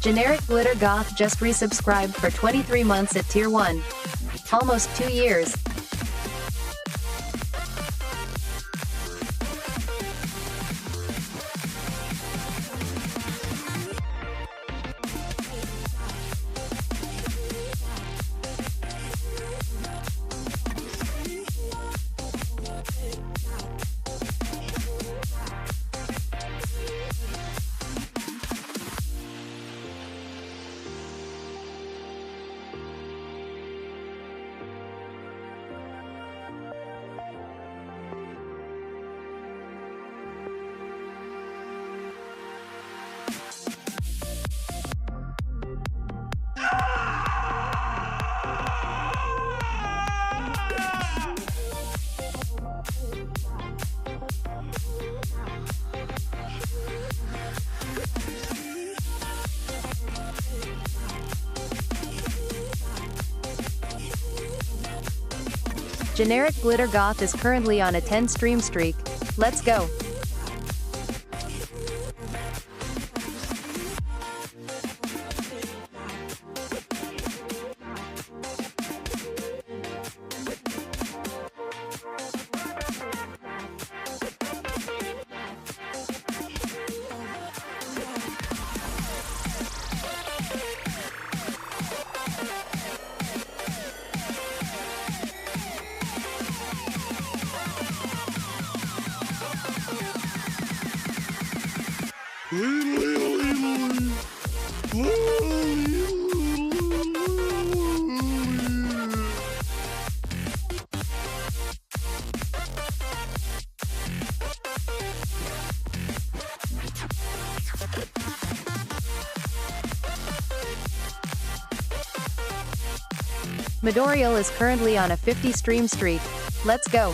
Generic Glitter Goth just resubscribed for 23 months at Tier 1. Almost 2 years. Generic Glitter Goth is currently on a 10 stream streak. Let's go. Midoriel is currently on a 50 stream streak. Let's go.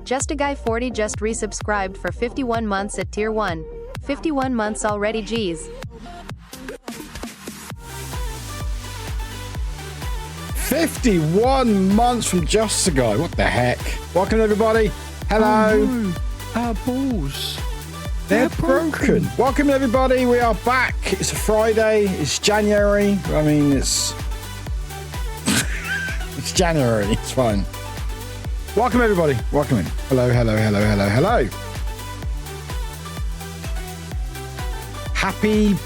Just a Guy 40 just resubscribed for 51 months at Tier 1. 51 months already, geez. 51 months from Just a Guy, what the heck? Welcome everybody. Hello. Oh no, our balls. They're broken. Welcome everybody, we are back. It's a Friday, it's January. I mean, it's it's January, it's fine. Welcome everybody, welcome in. Hello, hello, hello, hello, hello. Happy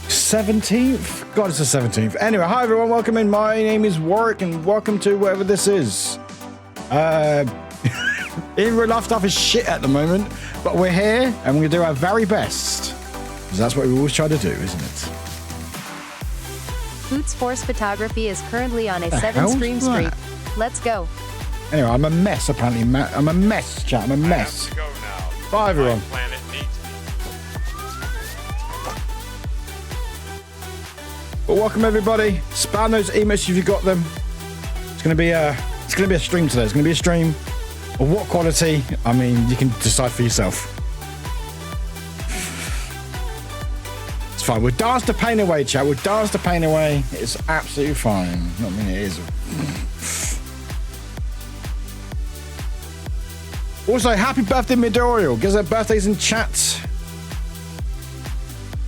17th? God, it's the 17th. Anyway, hi everyone, welcome in. My name is Warwick and welcome to whatever this is. In real life stuff is shit at the moment, but we're here and we're gonna do our very best. Because that's what we always try to do, isn't it? Boots Force Photography is currently on a 7 stream streak. Let's go. Anyway, I'm a mess apparently. I'm a mess, chat. I'm a mess. I have to go now. Bye, everyone. My planet needs me. But welcome everybody. Spam those emails if you got them. It's gonna be a stream today. It's gonna be a stream of what quality. I mean, you can decide for yourself. It's fine. We'll dance the pain away, chat. We'll dance the pain away. It's absolutely fine. I mean, it is. Also, happy birthday, Midoriel. Guess her birthday's in chat.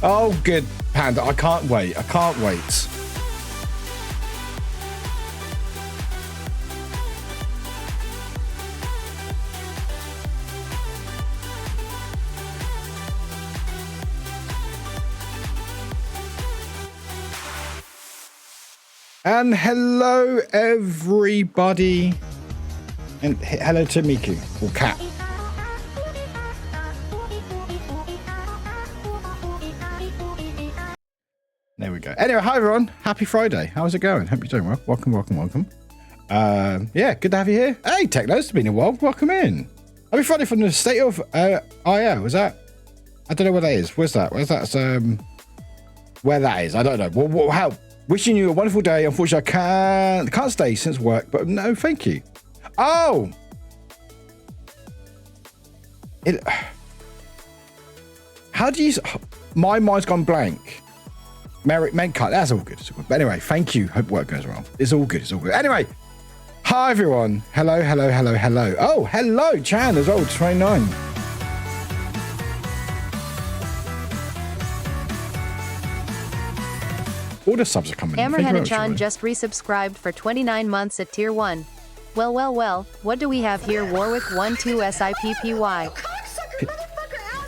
Oh, good, Panda. I can't wait. I can't wait. And hello, everybody. And hello to Miku, or Cat. There we go. Anyway, hi everyone. Happy Friday. How's it going? Hope you're doing well. Welcome, welcome, welcome. Yeah, good to have you here. Hey, Technos, it's been a while. Welcome in. Happy Friday from the state of IO. Is that? I don't know where that is. Where's that? Where's that? Where that is? I don't know. Well, how? Wishing you a wonderful day. Unfortunately, I can't stay since work, but no, thank you. Oh. How do you? My mind's gone blank. Merrick Medcut. That's all good. It's all good. But anyway, thank you. Hope work goes well. It's all good. It's all good. Anyway, hi everyone. Hello, hello, hello, hello. Oh, hello, Chan as well. 29. All the subs are coming in. Hammerhead and Chan just resubscribed for 29 months at tier 1. Well, well, well. What do we have here? Warwick 12SIPPY.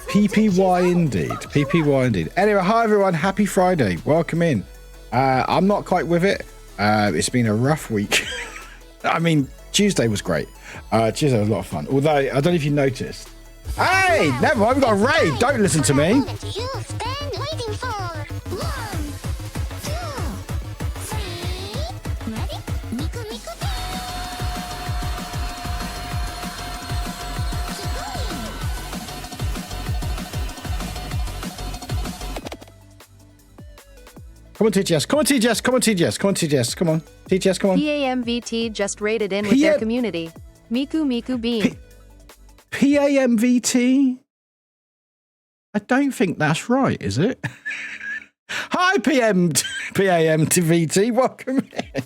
PPY indeed. PPY indeed. Anyway, hi everyone. Happy Friday. Welcome in. I'm not quite with it. It's been a rough week. I mean, Tuesday was great. Tuesday was a lot of fun. Although, I don't know if you noticed. Hey, never mind. We've got a raid. Don't listen to me. Come on, TGS. Come on, TGS. Come on, TGS. Come on, TGS. Come on. TGS, come on. PAMVT just raided in with their community. Miku Bean. PAMVT? I don't think that's right, is it? Hi, PAMVT. Welcome in.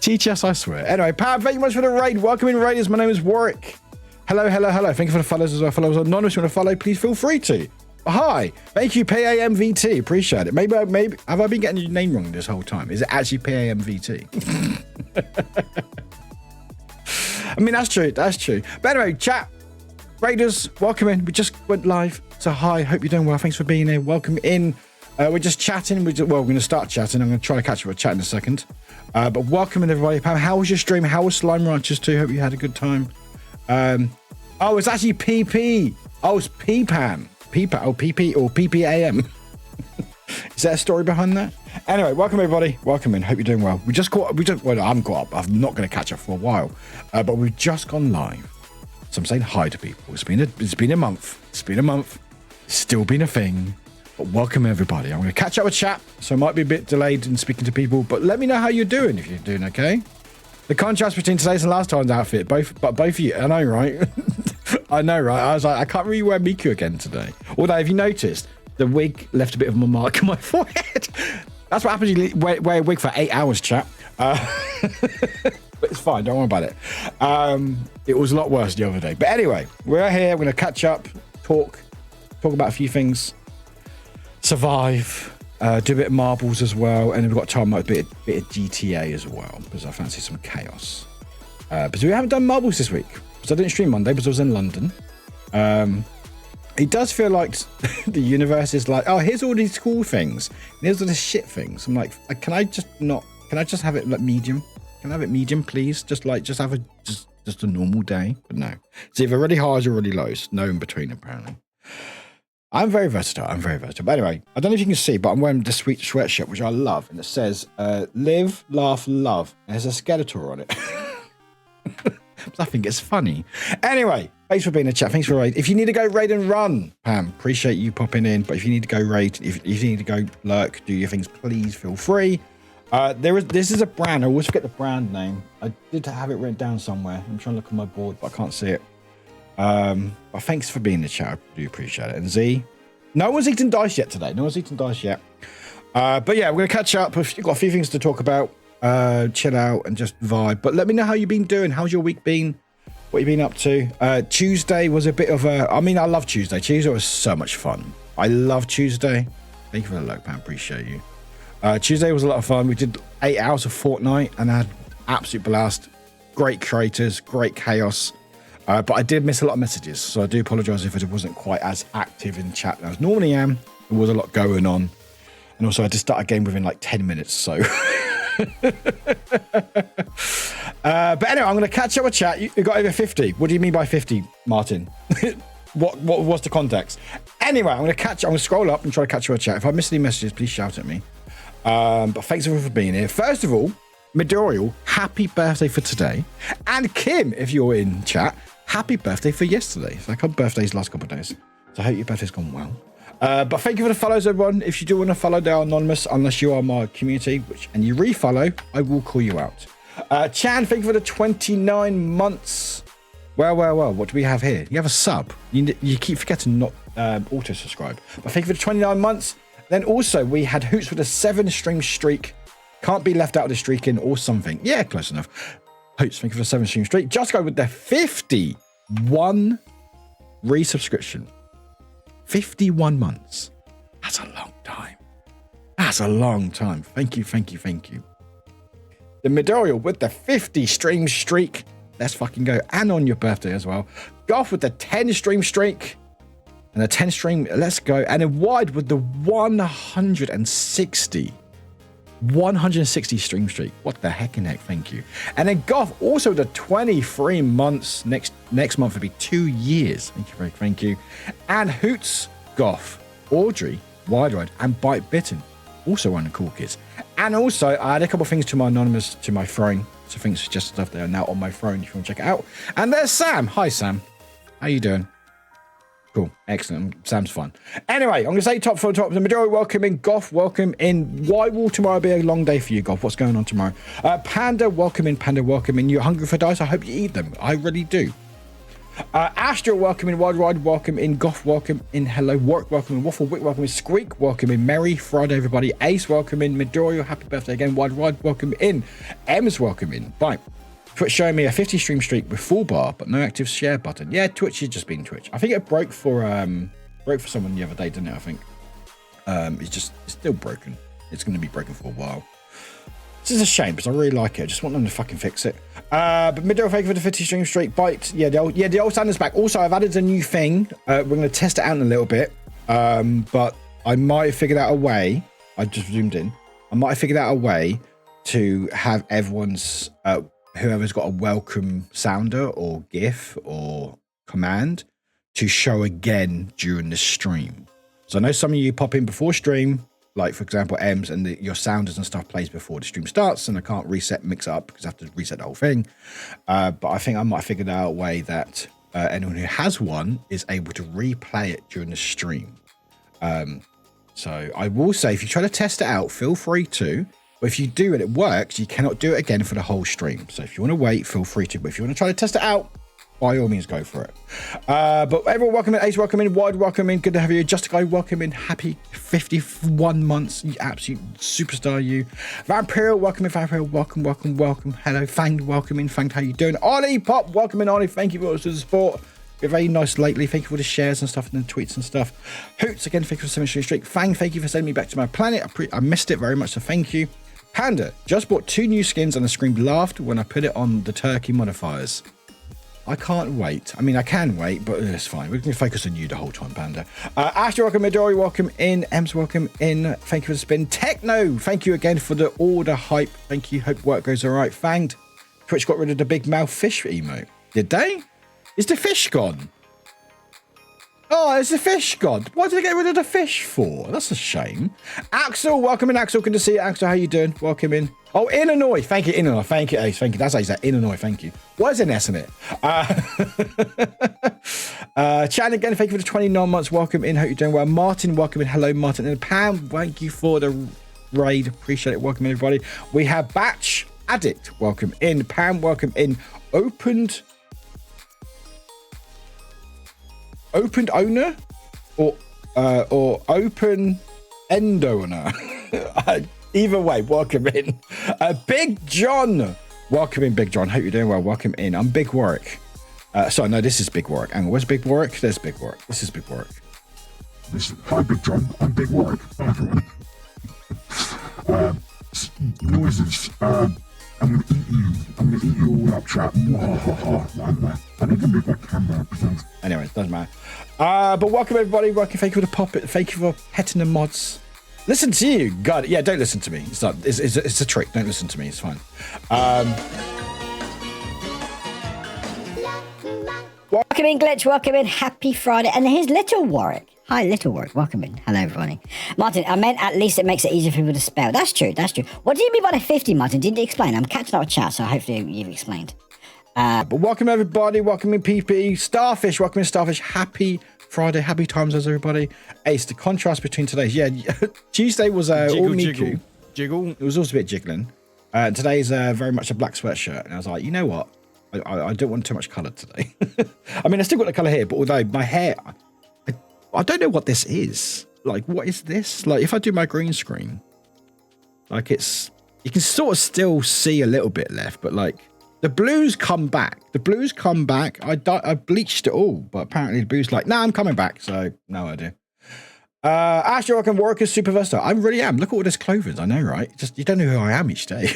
TGS, I swear. Anyway, Pam, thank you much for the raid. Welcome in, raiders. My name is Warwick. Hello, hello, hello. Thank you for the follows as well. Follows anonymous. If you want to follow, please feel free to. Hi, thank you, PAMVT. Appreciate it. Maybe have I been getting your name wrong this whole time? Is it actually PAMVT? I mean, that's true. That's true. But anyway, chat, raiders, welcome in. We just went live, so hi. Hope you're doing well. Thanks for being here. Welcome in. We're just chatting. We're going to start chatting. I'm going to try to catch up with chat in a second. But welcome in, everybody. Pam, how was your stream? How was Slime Ranchers 2? Hope you had a good time. Oh, it's actually PP. Oh, it's PPAM. PP or PPAM. Is there a story behind that? Anyway, welcome everybody. Welcome in. Hope you're doing well. Well, I haven't got up. I'm not going to catch up for a while. But we've just gone live. So I'm saying hi to people. It's been a month. It's been a month. It's still been a thing. But welcome everybody. I'm going to catch up with chat. So I might be a bit delayed in speaking to people. But let me know how you're doing if you're doing okay. The contrast between today's and last time's outfit, both of you, I know, right? I know, right? I was like, I can't really wear Miku again today. Although, if you noticed, the wig left a bit of a mark on my forehead. That's what happens when you wear a wig for 8 hours, chap. But it's fine, don't worry about it. It was a lot worse the other day. But anyway, we're here, we're going to catch up, talk about a few things, survive, do a bit of marbles as well, and then we've got time about a bit of GTA as well, because I fancy some chaos. But we haven't done marbles this week, because I didn't stream Monday, because I was in London. It does feel like the universe is like, oh, here's all these cool things, and here's all the shit things. I'm like, can I just have it like medium? Can I have it medium, please? Just have a normal day? But no, it's either really highs or really lows. No in between, apparently. I'm very versatile. But anyway, I don't know if you can see, but I'm wearing this sweet sweatshirt, which I love. And it says, live, laugh, love. And there's a Skeletor on it. I think it's funny. Anyway, thanks for being in the chat. Thanks for raid. If you need to go raid and run, Pam, appreciate you popping in. But if you need to go raid, if you need to go lurk, do your things, please feel free. This is a brand. I always forget the brand name. I did have it written down somewhere. I'm trying to look on my board, but I can't see it. But thanks for being in the chat. I do appreciate it. And Z, no one's eaten dice yet today. But yeah, we're gonna catch up. We've got a few things to talk about. Chill out and just vibe. But let me know how you've been doing. How's your week been? What you been up to? Tuesday was a bit of a. I mean, I love Tuesday. Tuesday was so much fun. I love Tuesday. Thank you for the low, Pam. Appreciate you. Tuesday was a lot of fun. We did 8 hours of Fortnite and I had absolute blast. Great creators, great chaos. But I did miss a lot of messages, so I do apologise if it wasn't quite as active in chat as I normally am. There was a lot going on. And also, I had to start a game within like 10 minutes, so... but anyway, I'm going to catch up with chat. You got over 50. What do you mean by 50, Martin? What was the context? Anyway, I'm going to scroll up and try to catch up with chat. If I miss any messages, please shout at me. But thanks everyone for being here. First of all, Midoriel, happy birthday for today. And Kim, if you're in chat, happy birthday for yesterday. It's like our birthdays last couple of days. So I hope your birthday's gone well. But thank you for the follows, everyone. If you do want to follow, they are anonymous unless you are my community, and you refollow, I will call you out. Chan, thank you for the 29 months. Well, what do we have here? You have a sub. You keep forgetting not auto-subscribe. But thank you for the 29 months. Then also, we had Hoots with a 7-stream streak. Can't be left out of the streaking or something. Yeah, close enough. Hoots, thank you for the 7-stream streak. Just go with the 51 resubscription. 51 months. That's a long time. That's a long time. Thank you. The Midoriel with the 50 stream streak. Let's fucking go. And on your birthday as well. Golf with the 10 stream streak. And the 10 stream, let's go. And then Wide with the 160 stream streak. What the heck in heck, thank you. And then Goff also the 23 months. Next month will be 2 years. Thank you. And Hoots, Goff, Audrey, Wide Ride, and Bite Bitten. Also one of the cool kids. And also, I had a couple of things to my anonymous, to my throne. So things just stuff that are now on my throne if you want to check it out. And there's Sam. Hi, Sam. How you doing? Cool. Excellent. Sam's fun. Anyway, I'm going to say top for top. The Midori, welcome in. Goff, welcome in. Why will tomorrow be a long day for you, Goff? What's going on tomorrow? Panda, welcome in. Panda, welcome in. You're hungry for dice? I hope you eat them. I really do. Astro, welcome in. Wild Ride, welcome in. Goff, welcome in. Hello. Warwick, welcome in. Waffle, Wick, welcome in. Squeak, welcome in. Merry Friday, everybody. Ace, welcome in. Midori, happy birthday again. Wild Ride, welcome in. Ems, welcome in. Bye. Twitch showing me a 50 stream streak with full bar, but no active share button. Yeah, Twitch has just been Twitch. I think it broke for someone the other day, didn't it? I think it's still broken. It's going to be broken for a while. This is a shame because I really like it. I just want them to fucking fix it. But middle fake for the 50 stream streak. Bite. Yeah, the old standard's back. Also, I've added a new thing. We're going to test it out in a little bit. But I might have figured out a way. I just zoomed in. I might have figured out a way to have everyone's whoever's got a welcome sounder or GIF or command to show again during the stream. So I know some of you pop in before stream, like for example, Ems, and your sounders and stuff plays before the stream starts, and I can't mix it up because I have to reset the whole thing. But I think I might have figured out a way that anyone who has one is able to replay it during the stream. So I will say, if you try to test it out, feel free to. But if you do and it works, you cannot do it again for the whole stream. So if you want to wait, feel free to. But if you want to try to test it out, by all means, go for it. But everyone, welcome in. Ace, welcome in. Wide, welcome in. Good to have you. Just a guy, welcome in. Happy 51 months. You absolute superstar, you. Vampire, welcome in. Vampire, welcome. Hello, Fanged, welcome in. Fanged, how you doing? Ollie, Pop, welcome in. Ollie, thank you for the support. You're very nice lately. Thank you for the shares and stuff and the tweets and stuff. Hoots, again, thank you for the 7th streak. Fang, thank you for sending me back to my planet. I missed it very much, so thank you. Panda, just bought 2 new skins and I screamed laughed when I put it on the turkey modifiers. I can't wait. I mean, I can wait, but it's fine. We're going to focus on you the whole time, Panda. Ashley, welcome. Midori, welcome in. Ems, welcome in. Thank you for the spin. Techno, thank you again for the order hype. Thank you. Hope work goes all right. Fanged. Twitch got rid of the big mouth fish emote. Did they? Is the fish gone? Oh, is the fish gone? Why did they get rid of the fish for? That's a shame. Axel, welcome in, Axel. Good to see you, Axel. How you doing? Welcome in. Oh, Illinois. Thank you, Illinois. Thank you, Ace. Thank you. That's how you say it. Illinois. Thank you. Why is an S in it? Chan again. Thank you for the 29 months. Welcome in. Hope you're doing well. Martin, welcome in. Hello, Martin. And Pam, thank you for the raid. Appreciate it. Welcome in, everybody. We have Batch Addict. Welcome in. Pam, welcome in. Opened owner or open end owner. Either way, welcome in. Big John, welcome in. Big John, hope you're doing well. Welcome in. I'm Big Warwick. Sorry, no, this is Big Warwick. And where's Big Warwick? There's Big Warwick. This is Big Warwick. Hi, Big John. I'm Big Warwick. Hi, everyone. Noises. I'm gonna eat you. I'm gonna eat you all up, chat. I need to move my camera. Anyway, it doesn't matter. But welcome everybody. Welcome. Thank you for the pop. Thank you for petting the mods. Listen to you. God, yeah. Don't listen to me. It's not. It's a trick. Don't listen to me. It's fine. Welcome in, Glitch. Welcome in. Happy Friday. And here's little Warwick. Hi, Little Warwick. Welcome in. Hello, everybody. Martin, I meant at least it makes it easier for people to spell. That's true. That's true. What do you mean by the 50, Martin? Didn't you explain? I'm catching up with chat, so hopefully you've explained. But welcome, everybody. Welcome in, PP. Starfish. Welcome in, Starfish. Happy Friday. Happy times, as everybody. Ace, the contrast between today's. Yeah, Tuesday was all Miku. Jiggle. It was also a bit jiggling. Today's very much a black sweatshirt. And I was like, you know what? I don't want too much colour today. I mean, I still got the colour here, but although my hair... I don't know what this is. Like, what is this? Like, if I do my green screen, like it's, you can sort of still see a little bit left, but like the blues come back. The blues come back. I bleached it all, but apparently the blues like, nah, I'm coming back. So no idea. Ashley, welcome, Warwick is super versatile. I really am. Look at all this clothing. I know, right? Just, you don't know who I am each day.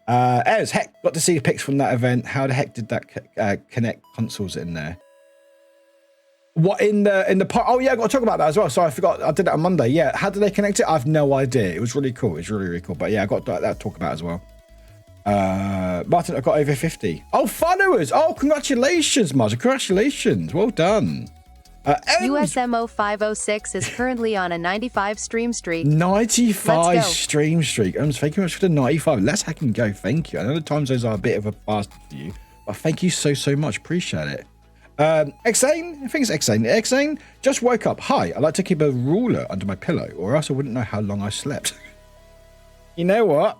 Ez, heck, got to see the pics from that event. How the heck did that connect consoles in there? What in the part? Oh yeah, I got to talk about that as well. Sorry, I forgot. I did that on Monday. Yeah, how did they connect it? I have no idea. It was really cool. It was really, really cool. But yeah, I got that to talk about as well. Martin, I got over 50. Oh, followers! Oh, congratulations, Martin. Congratulations. Well done. USMO 506 is currently on a 95 stream streak. 95 stream streak. Thank you very much for the 95. Let's hack and go. Thank you. I know the time zones are a bit of a bastard for you, but thank you so much. Appreciate it. Exane, I think it's Exane. Exane just woke up. Hi, I like to keep a ruler under my pillow, or else I wouldn't know how long I slept. You know what?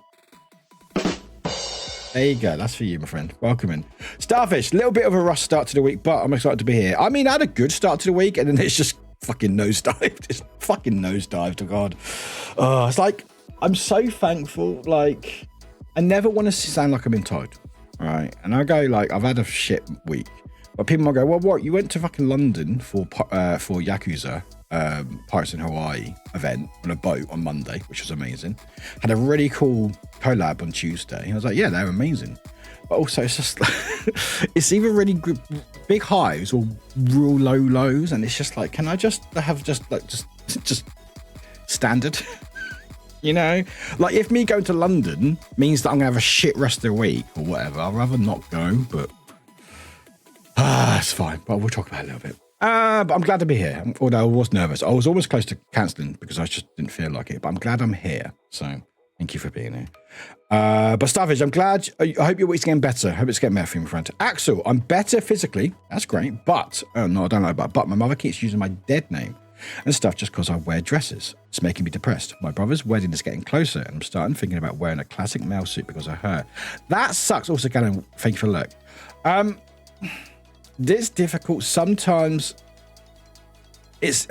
There you go. That's for you, my friend. Welcome in. Starfish, little bit of a rough start to the week, but I'm excited to be here. I mean, I had a good start to the week, and then it's just fucking nosedived. It's fucking nosedived, oh God. It's like, I'm so thankful. Like, I never want to sound like I'm entitled, right? And I go like, I've had a shit week. But people might go, well, what? You went to fucking London for Yakuza Pirates in Hawaii event on a boat on Monday, which was amazing. Had a really cool collab on Tuesday. I was like, yeah, they're amazing. But also, it's just it's either really big highs or real low lows, and it's just like, can I just have just standard? You know, like if me going to London means that I'm gonna have a shit rest of the week or whatever, I'd rather not go, but. It's fine, but we'll talk about it a little bit. But I'm glad to be here, although I was nervous. I was almost close to cancelling because I just didn't feel like it, but I'm glad I'm here. So thank you for being here. But Starfish, I'm glad. I hope your week's getting better. I hope it's getting better for you, my friend. Axel, I'm better physically. That's great. But, oh no, I don't know about but my mother keeps using my dead name and stuff just because I wear dresses. It's making me depressed. My brother's wedding is getting closer and I'm starting thinking about wearing a classic male suit because of her. That sucks. Also, Galen, thank you for the look. This difficult sometimes. It's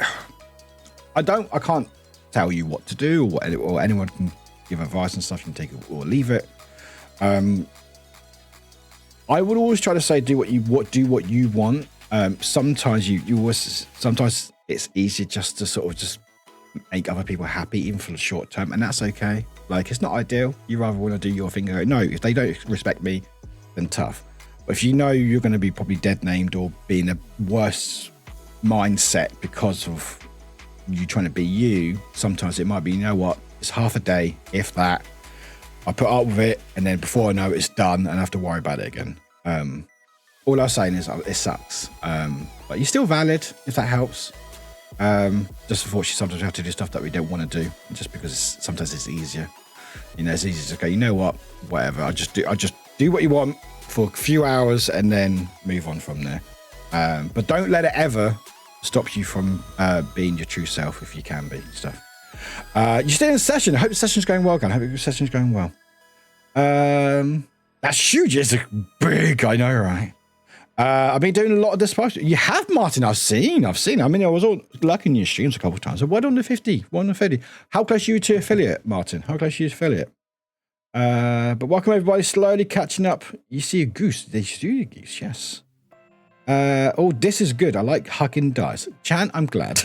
I can't tell you what to do or anyone can give advice and stuff. You can take it or leave it. I would always try to say do what you want. Sometimes sometimes it's easier just to sort of just make other people happy even for the short term, and that's okay. Like, it's not ideal. You rather want to do your thing and go, no, if they don't respect me, then tough. But if you know you're going to be probably dead named or be in a worse mindset because of you trying to be you, sometimes it might be, you know what, it's half a day, if that. I put up with it, and then before I know it's done, and I have to worry about it again. All I'm saying is it sucks. But you're still valid, if that helps. Just unfortunately, sometimes we have to do stuff that we don't want to do, just because sometimes it's easier. You know, it's easy to go, you know what, whatever. I just do what you want for a few hours and then move on from there. But don't let it ever stop you from being your true self if you can be stuff. You're still in the session. I hope the session's going well, guys. I hope the session's going well. That's huge. It's big, I know, right? I've been doing a lot of disposal. You have, Martin. I've seen. I mean, I was all lurking your streams a couple of times. So why on the 50? How close are you to affiliate, Martin? How close are you to affiliate? But welcome everybody, slowly catching up. You see a goose. They see a goose, yes. Oh, this is good. I like hugging dice. Chan, I'm glad.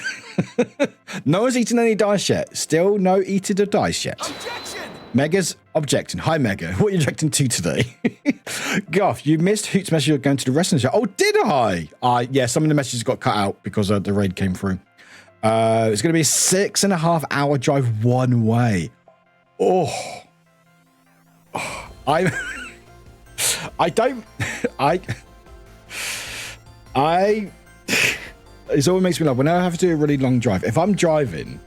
No one's eaten any dice yet. Still no eating of dice yet. Objection! Mega's objecting. Hi, Mega. What are you objecting to today? Goff, you missed Hoot's message of going to the wrestling show. Oh, did I? Yeah, some of the messages got cut out because the raid came through. It's going to be a 6.5 hour drive one way. I It always makes me laugh. When I have to do a really long drive, if I'm driving,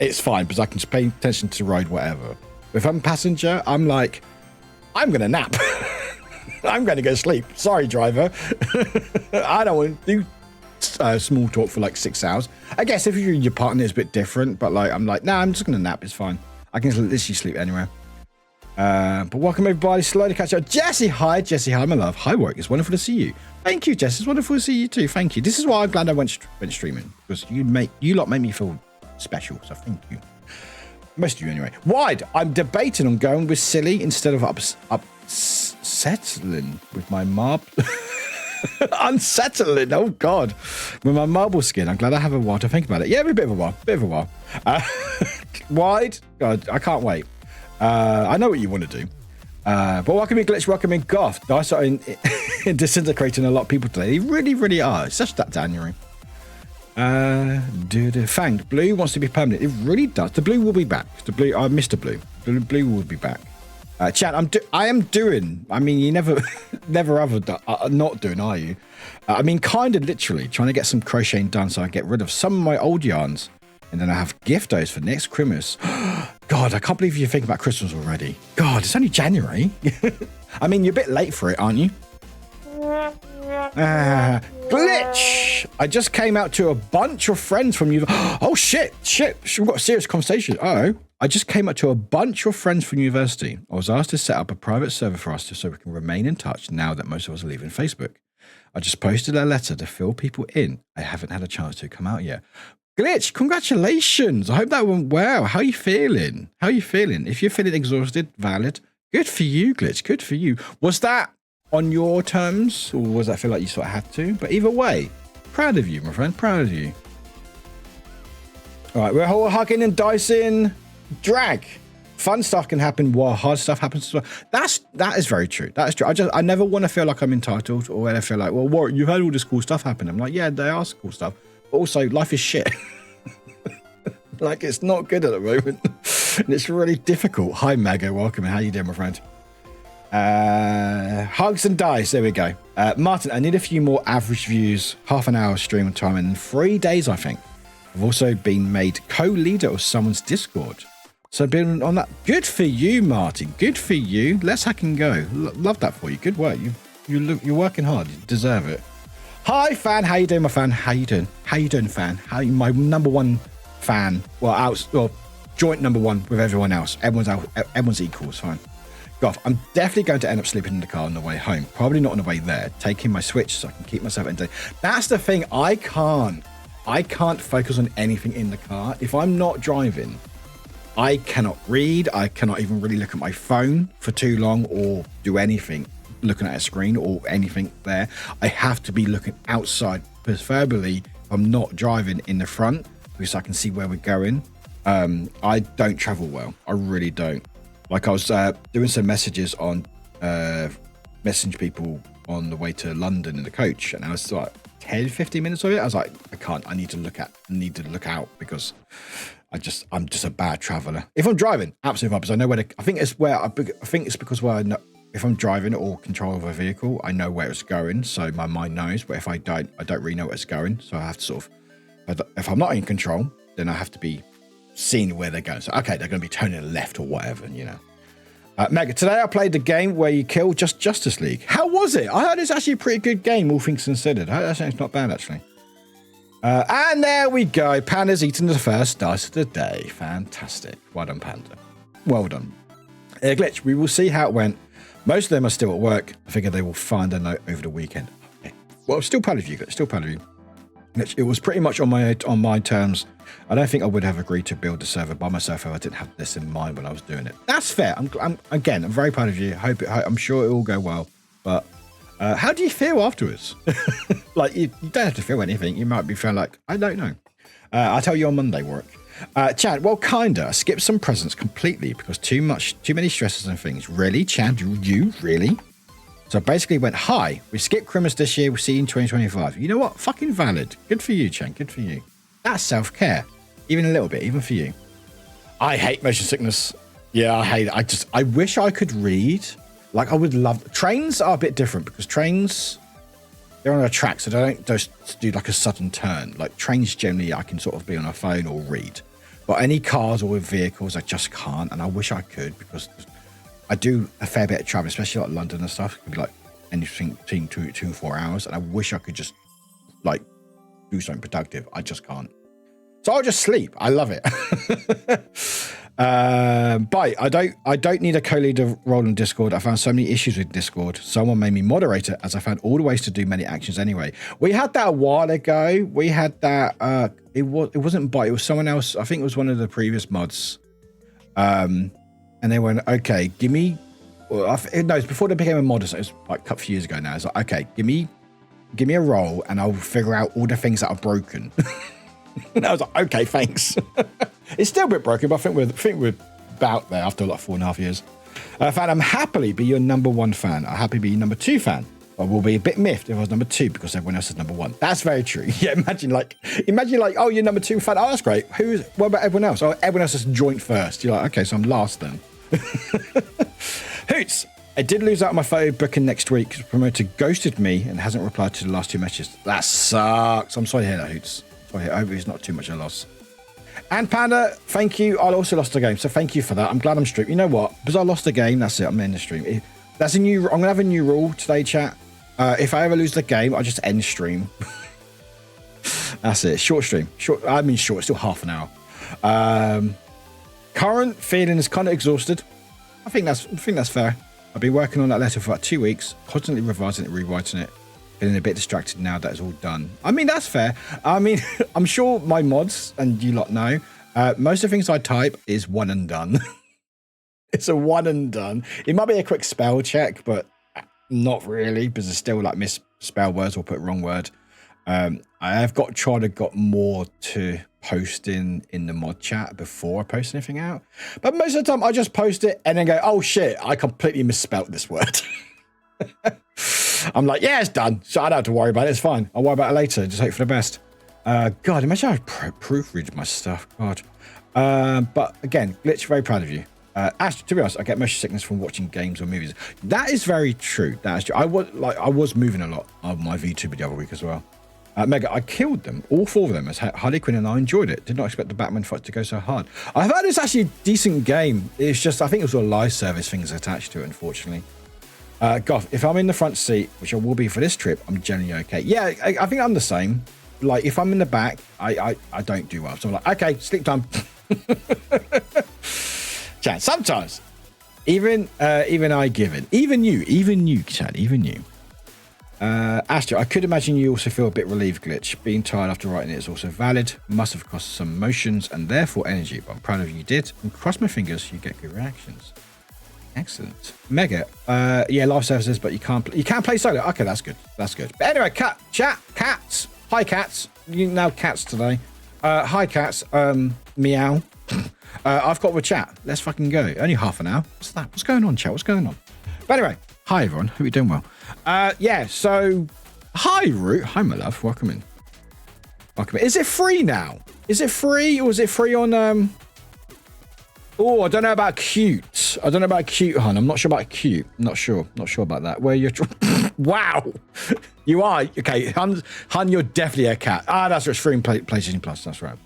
it's fine because I can just pay attention to the road, whatever. If I'm a passenger, I'm like, I'm going to nap. I'm going to go to sleep. Sorry, driver. I don't want to do small talk for like 6 hours. I guess if you're in your partner, it's a bit different. But like, I'm like, nah, I'm just going to nap. It's fine. I can literally sleep anywhere. But welcome everybody. Slow to catch up. Jesse, hi. Jesse, hi, my love. Hi, Warwick. It's wonderful to see you. Thank you, Jess. It's wonderful to see you too. Thank you. This is why I'm glad I went streaming, because you lot make me feel special. So thank you. Most of you anyway. Wide. I'm debating on going with silly instead of settling with my marble. Unsettling. Oh God. With my marble skin. I'm glad I have a while to think about it. Yeah, a bit of a while. Wide. God, I can't wait. I know what you want to do. But welcome in Glitch, welcome in Goth. I started disintegrating a lot of people today. They really, really are. It's such that January. Fanged. Blue wants to be permanent. It really does. The blue will be back. The blue, Mr. Blue. The blue will be back. Chat, I am doing. I mean, you never ever not doing, are you? I mean, kind of literally trying to get some crocheting done so I get rid of some of my old yarns. And then I have giftos for next Christmas. God, I can't believe you're thinking about Christmas already. God, it's only January. I mean, you're a bit late for it, aren't you? Glitch! I just came out to a bunch of friends from you. Oh, shit. We've got a serious conversation. I just came out to a bunch of friends from university. I was asked to set up a private server for us so we can remain in touch now that most of us are leaving Facebook. I just posted a letter to fill people in. I haven't had a chance to come out yet. Glitch, congratulations. I hope that went well. How are you feeling? If you're feeling exhausted, valid. Good for you, Glitch. Good for you. Was that on your terms, or was that feel like you sort of had to? But either way, proud of you, my friend. Proud of you. All right, we're all hugging and dicing. Drag. Fun stuff can happen while hard stuff happens as well. That is very true. That is true. I never want to feel like I'm entitled, or when I feel like, well, Warwick, you've had all this cool stuff happen. I'm like, yeah, they are cool stuff. Also, life is shit. Like, it's not good at the moment. And it's really difficult. Hi, Mago. Welcome. How you doing, my friend? Hugs and dice. There we go. Martin, I need a few more average views. Half an hour stream time in 3 days, I think. I've also been made co-leader of someone's Discord. So I've been on that. Good for you, Martin. Good for you. Let's hack and go. Love that for you. Good work. You're working hard. You deserve it. Hi, fan. How you doing, my fan? How you doing, fan? My number one fan? Well, joint number one with everyone else. Everyone's equal. It's fine. Goth, I'm definitely going to end up sleeping in the car on the way home. Probably not on the way there. Taking my Switch so I can keep myself entertained. That's the thing. I can't focus on anything in the car. If I'm not driving, I cannot read. I cannot even really look at my phone for too long or do anything. Looking at a screen or anything there. I have to be looking outside, preferably if I'm not driving in the front, because I can see where we're going. I don't travel well. I really don't. Like, I was doing some messages on message people on the way to London in the coach, and I was like 10-15 minutes of it. I was like, I can't. I need to look out because I'm just a bad traveler. If I'm driving, absolutely fine, because I know where I think it's because where I know. If I'm driving or control of a vehicle, I know where it's going, so my mind knows. But if I don't really know where it's going, so I have to sort of. If I'm not in control, then I have to be seeing where they're going. So okay, they're going to be turning left or whatever, you know. Mega, today I played the game where you kill Justice League. How was it? I heard it's actually a pretty good game, all things considered. I think it's not bad actually. And there we go. Panda's eating the first dice of the day. Fantastic. Well done, Panda. Well done. Glitch, we will see how it went. Most of them are still at work. I figure they will find a note over the weekend. Okay. Well, still proud of you. Still proud of you. It was pretty much on my terms. I don't think I would have agreed to build the server by myself if I didn't have this in mind when I was doing it. That's fair. I'm very proud of you. I'm sure it will go well. But how do you feel afterwards? Like, you don't have to feel anything. You might be feeling like, I don't know. I'll tell you on Monday, Warwick. Chad, well, kinda. I skipped some presents completely because too many stresses and things. Really, Chad? You really? So I basically went, hi, we skipped Christmas this year. We'll see you in 2025. You know what? Fucking valid. Good for you, Chad. Good for you. That's self-care. Even a little bit, even for you. I hate motion sickness. Yeah, I hate it. I wish I could read. Like, I would love. Trains are a bit different because trains, they're on a track, so they don't just do like a sudden turn. Like trains generally, I can sort of be on a phone or read. But any cars or vehicles, I just can't. And I wish I could, because I do a fair bit of travel, especially like London and stuff. It could be like anything between 2 and 4 hours. And I wish I could just like do something productive. I just can't. So I'll just sleep. I love it. But I don't need a co-leader role in Discord. I found so many issues with Discord. Someone made me moderator, as I found all the ways to do many actions anyway. We had that a while ago. We had that. It wasn't Bite. It was someone else. I think it was one of the previous mods. And they went, okay, give me. Well, no, it's before they became a mod. So it was like a couple of years ago now. It's like, okay, give me a role, and I'll figure out all the things that are broken. And I was like, okay, thanks. It's still a bit broken, but I think we're about there after like 4.5 years. Fan, I'm happily be your number 1 fan. I'm happy to be your number 2 fan. I will be a bit miffed if I was number 2 because everyone else is number 1. That's very true. Yeah, imagine like, oh, you're number 2 fan. Oh, that's great. What about everyone else? Oh, everyone else is joint first. You're like, okay, so I'm last then. Hoots. I did lose out on my photo booking next week because the promoter ghosted me and hasn't replied to the last 2 messages. That sucks. I'm sorry to hear that, Hoots. I hope it's not too much of a loss. And Panda, thank you. I also lost the game, so thank you for that. I'm glad I'm streaming. You know what? Because I lost the game, that's it. I'm in the stream. That's a new. I'm gonna have a new rule today, chat. If I ever lose the game, I just end stream. That's it. Short stream. Short. I mean short. Still half an hour. Current feeling is kind of exhausted. I think that's fair. I've been working on that letter for about 2 weeks, constantly revising it, rewriting it. Feeling a bit distracted now that it's all done. I mean, that's fair. I mean, I'm sure my mods, and you lot know, most of the things I type is one and done. It's a one and done. It might be a quick spell check, but not really, because there's still like misspell words or put wrong word. I have got more to post in the mod chat before I post anything out. But most of the time I just post it and then go, oh shit, I completely misspelt this word. I'm like, yeah, it's done. So I don't have to worry about it. It's fine. I'll worry about it later. Just hope for the best. God, imagine I proofread my stuff. God. But again, Glitch, very proud of you. Ash, to be honest, I get motion sickness from watching games or movies. That is very true. That is true. I was moving a lot on my VTuber the other week as well. Mega, I killed them, all 4 of them, as Harley Quinn, and I enjoyed it. Did not expect the Batman fight to go so hard. I've heard it's actually a decent game. It's just, I think it was all live service things attached to it, unfortunately. Goth, if I'm in the front seat, which I will be for this trip, I'm generally okay. Yeah, I think I'm the same. Like, if I'm in the back, I don't do well. So I'm like, okay, sleep time. Chat, sometimes, even I give it. Even you, Chad, even you. Astro, I could imagine you also feel a bit relieved, Glitch. Being tired after writing it is also valid. Must have cost some emotions and therefore energy, but I'm proud of you did. And cross my fingers, you get good reactions. Excellent. Mega, yeah, live services, but you can't play solo. Okay, that's good. That's good. But anyway, cats. Hi, cats. You know cats today. Hi, cats. Meow. I've got with chat. Let's fucking go. Only half an hour. What's that? What's going on, chat? What's going on? But anyway, hi everyone. Hope you're doing well. Yeah. So, hi, Root. Hi, my love. Welcome in. Welcome in. Is it free now? Is it free or is it free on Oh, I don't know about cute. I don't know about cute, hun. I'm not sure about cute. Not sure about that. Where you're... Wow. You are. Okay, hun, you're definitely a cat. Ah, that's right. It's free in PlayStation Plus. That's right.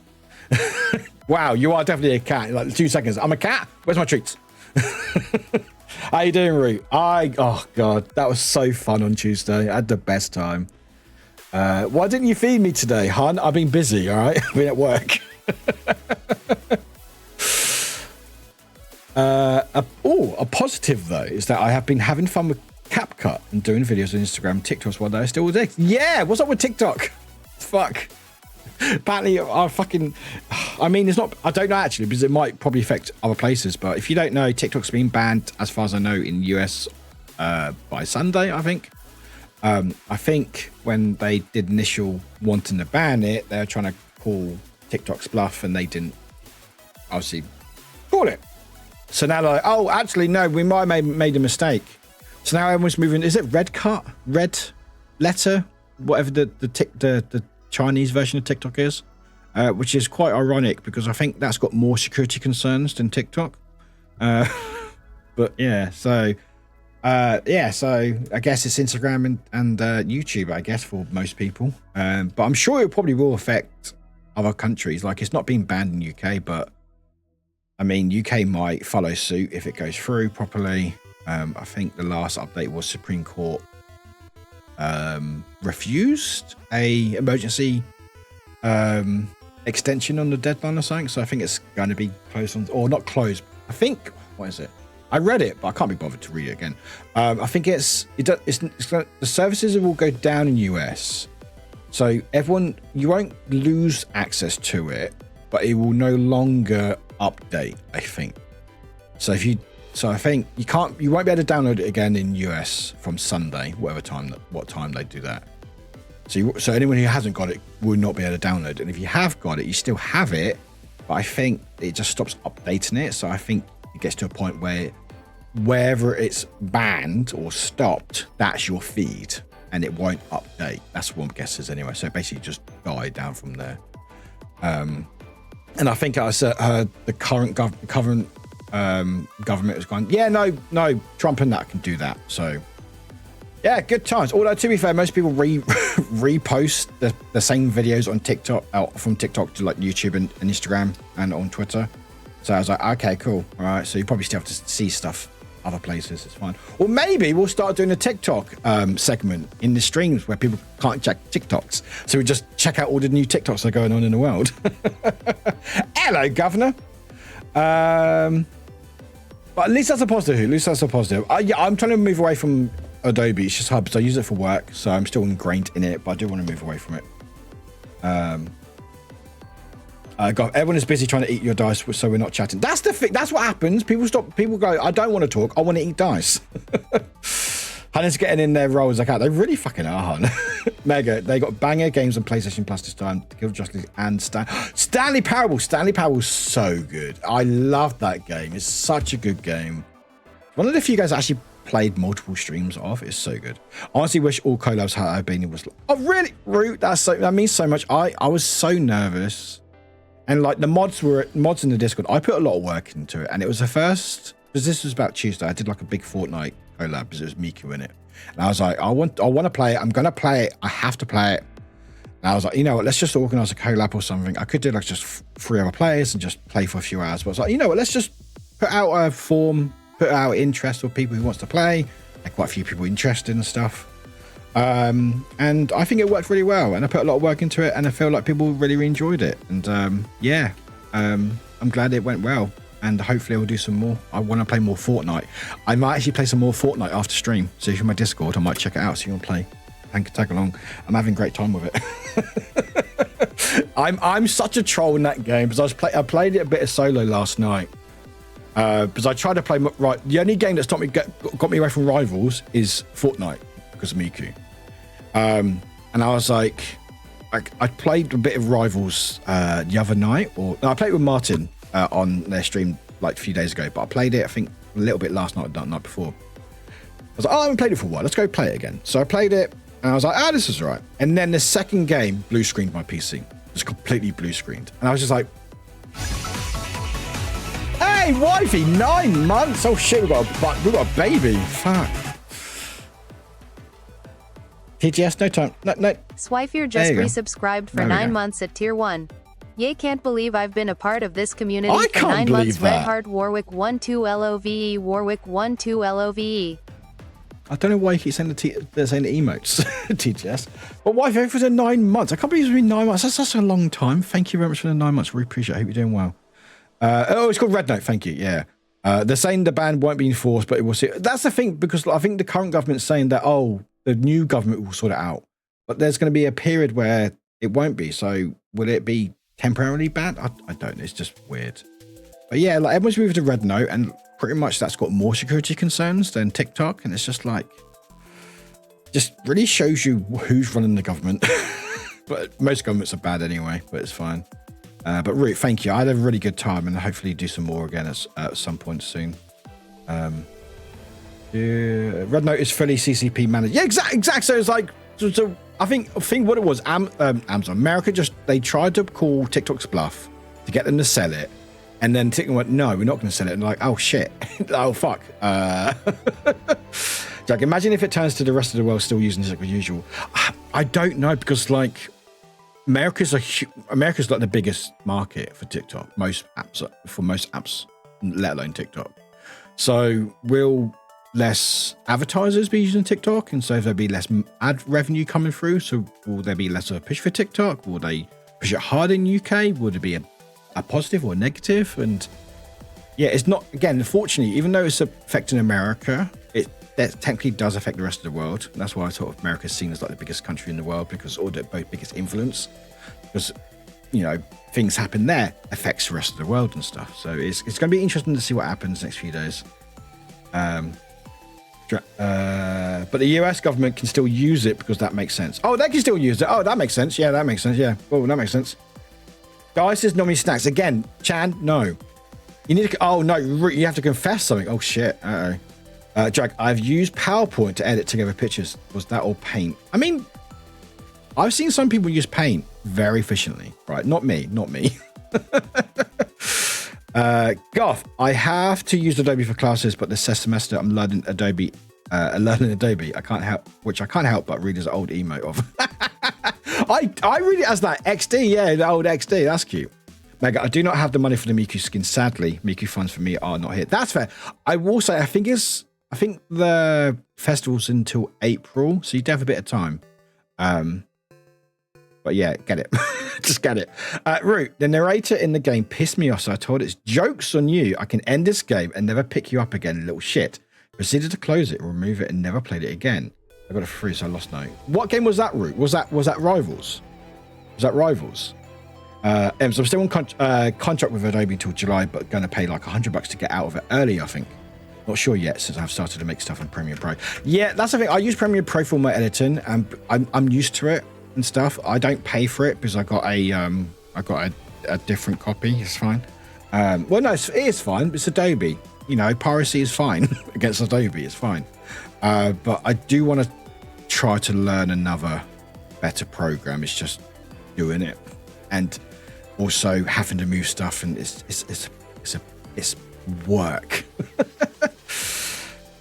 Wow, you are definitely a cat. Like 2 seconds. I'm a cat. Where's my treats? How you doing, Root? Oh, God. That was so fun on Tuesday. I had the best time. Why didn't you feed me today, hun? I've been busy, all right? I've been at work. A positive though is that I have been having fun with CapCut and doing videos on Instagram, TikToks while they're still there. Yeah, what's up with TikTok? Fuck. Apparently, I mean, it's not. I don't know actually because it might probably affect other places. But if you don't know, TikTok's been banned, as far as I know, in the US by Sunday. I think. I think when they did initial wanting to ban it, they were trying to call TikTok's bluff, and they didn't obviously call it. So now they're like, oh, actually, no, we might have made a mistake. So now everyone's moving. Is it red letter, whatever the Chinese version of TikTok is, which is quite ironic because I think that's got more security concerns than TikTok. But yeah, so yeah, so I guess it's Instagram and YouTube, I guess, for most people. But I'm sure it probably will affect other countries. Like, it's not being banned in UK, but I mean, UK might follow suit if it goes through properly. I think the last update was Supreme Court refused a emergency extension on the deadline or something. So I think it's going to be closed on, or not closed. I think, what is it? I read it, but I can't be bothered to read it again. I think it's the services will go down in US. So you won't lose access to it, but it will no longer update, I think. So I think you won't be able to download it again in US from Sunday, what time they do that. So anyone who hasn't got it will not be able to download it. And if you have got it, you still have it, but I think it just stops updating it. So I think it gets to a point where wherever it's banned or stopped, that's your feed and it won't update. That's what my guess is anyway. So basically just died down from there. And I think I heard the current government was going, yeah, no, Trump and that can do that. So yeah, good times. Although to be fair, most people repost the same videos on TikTok, from TikTok to like YouTube and Instagram and on Twitter. So I was like, okay, cool. All right. So you probably still have to see stuff other places. It's fine. Or maybe we'll start doing a TikTok segment in the streams where people can't check TikToks. So we just check out all the new TikToks that are going on in the world. Hello, Governor. But at least that's a positive. I'm trying to move away from Adobe. It's just hard because I use it for work. So I'm still ingrained in it, but I do want to move away from it. Everyone is busy trying to eat your dice, so we're not chatting. That's the thing. That's what happens. People go, I don't want to talk. I want to eat dice. Hannah's getting in their roles like that. They really fucking are, Hannah. Mega. They got banger games on PlayStation Plus this time. Kill Justice and Stanley Parable. Stanley Parable's so good. I love that game. It's such a good game. One of the few guys that actually played multiple streams of. It's so good. I honestly wish all collabs had Albania was. Oh, really? Root. That means so much. I was so nervous. And like the mods in the Discord, I put a lot of work into it, and it was the first, because this was about Tuesday, I did like a big Fortnite collab because it was Miku in it, and I was like, I want to play it. I'm gonna play it. I have to play it. And I was like, you know what? Let's just organize a collab or something. I could do like just 3 other players and just play for a few hours. But I was like, you know what? Let's just put out a form, put out interest for people who wants to play. Like quite a few people interested and stuff. And I think it worked really well, and I put a lot of work into it, and I feel like people really enjoyed it. And I'm glad it went well, and hopefully I'll do some more. I want to play more Fortnite. I might actually play some more Fortnite after stream. So if you're in my Discord, I might check it out so you want to play and tag along. I'm having a great time with it. I'm such a troll in that game because I played it a bit of solo last night. Because I tried to play right. The only game that's got me away from rivals is Fortnite because of Miku. And I was like I played a bit of Rivals the other night, I played with Martin on their stream like a few days ago, but I played it I think a little bit last night, the night before. I was like, I haven't played it for a while, let's go play it again. So I played it and I was like, this is all right. And then the second game blue screened my PC. It was completely blue screened, and I was just like, hey wifey, 9 months, oh shit, we got a baby, fuck. TGS, no time. No. Swifeer just resubscribed for 9 months at tier 1. Yay, can't believe I've been a part of this community for 9 months. Red Heart Warwick 12LOVE, Warwick 12LOVE. I don't know why you keep saying they're saying the emotes, TGS. But why for the 9 months? I can't believe it's been 9 months. That's such a long time. Thank you very much for the 9 months. Really appreciate it. I hope you're doing well. It's called Red Note. Thank you. Yeah. They're saying the ban won't be enforced, but it will see. That's the thing, because I think the current government's saying that, the new government will sort it out, but there's going to be a period where it won't be. So will it be temporarily banned? I don't know. It's just weird. But yeah, like everyone's moved to Red Note, and pretty much that's got more security concerns than TikTok. And it's just like, just really shows you who's running the government. But most governments are bad anyway, but it's fine. But Root, thank you. I had a really good time, and hopefully do some more again at some point soon. Yeah, Red Note is fully CCP managed. Yeah, exact. So it's like, so I think what it was, Amazon America they tried to call TikTok's bluff to get them to sell it, and then TikTok went, no, we're not going to sell it. And like, oh shit, oh fuck. Like, imagine if it turns to the rest of the world still using TikTok as usual. I don't know, because like America's like the biggest market for TikTok. Most apps, let alone TikTok. So will less advertisers be using TikTok, and so there'll be less ad revenue coming through? So will there be less of a push for TikTok? Will they push it hard in UK? Would it be a positive or a negative? And yeah, it's not, again, unfortunately, even though it's affecting America, that technically does affect the rest of the world. And that's why sort of America is seen as like the biggest country in the world, because or the biggest influence, because, you know, things happen there affects the rest of the world and stuff. So it's going to be interesting to see what happens next few days. But the US government can still use it because that makes sense. Oh, they can still use it. Oh, that makes sense. Yeah, that makes sense. Yeah. Oh, that makes sense. Guys, is normally snacks. Again, Chan, no. You need to, oh no, you have to confess something. Oh shit. Uh-oh. Jack, I've used PowerPoint to edit together pictures. Was that all paint? I mean, I've seen some people use paint very efficiently, right? Not me. Goth, I have to use Adobe for classes, but this semester I'm learning Adobe. I can't help but read his old emote of. I read it as that XD, yeah, the old XD. That's cute. Mega, I do not have the money for the Miku skin. Sadly, Miku funds for me are not here. That's fair. I will say, I think the festival's until April, so you do have a bit of time. But yeah, get it. Just get it. Root, the narrator in the game pissed me off, so I told it, joke's on you. I can end this game and never pick you up again, little shit. Proceeded to close it, remove it, and never played it again. I got a free, so I lost no. What game was that, Root? Was that Rivals? Was that Rivals? So I'm still on contract with Adobe until July, but going to pay like $100 to get out of it early, I think. Not sure yet, since I've started to make stuff on Premiere Pro. Yeah, that's the thing. I use Premiere Pro for my editing, and I'm used to it and stuff. I don't pay for it because I got a different copy. It's fine. Well, no, it is fine. It's Adobe. You know, piracy is fine against Adobe. It's fine. But I do want to try to learn another better program. It's just doing it, and also having to move stuff, and it's work.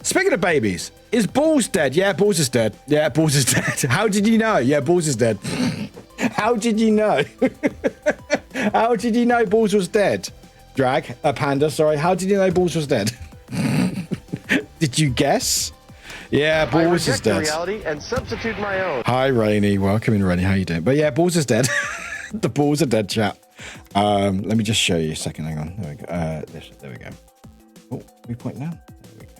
Speaking of babies, is Balls dead? Yeah, Balls is dead. Yeah, Balls is dead. How did you know? Yeah, Balls is dead. How did you know? How did you know Balls was dead? Panda, sorry. How did you know Balls was dead? Did you guess? Yeah, Balls is dead. Reality and substitute my own. Hi, Rainy. Welcome in, Rainy. How you doing? But yeah, Balls is dead. The Balls are dead, chap. Let me just show you a second. Hang on. There we go. There we go. Oh, we point now. There we go.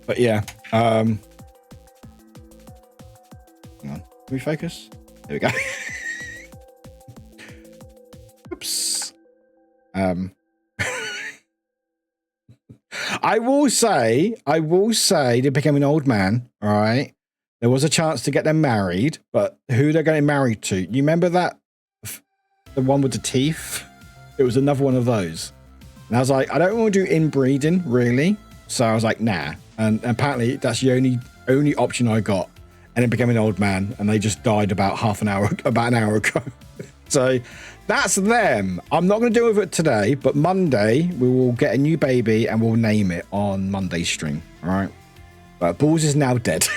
But yeah. Hang on. Can we focus? There we go. Oops. I will say they became an old man, all right? There was a chance to get them married, but who they're getting married to? You remember that? The one with the teeth? It was another one of those. And I was like, I don't want to do inbreeding, really. So I was like, nah. And apparently that's the only option I got. And it became an old man, and they just died about an hour ago. So that's them. I'm not going to deal with it today, but Monday we will get a new baby and we'll name it on Monday's stream. All right. But Balls is now dead.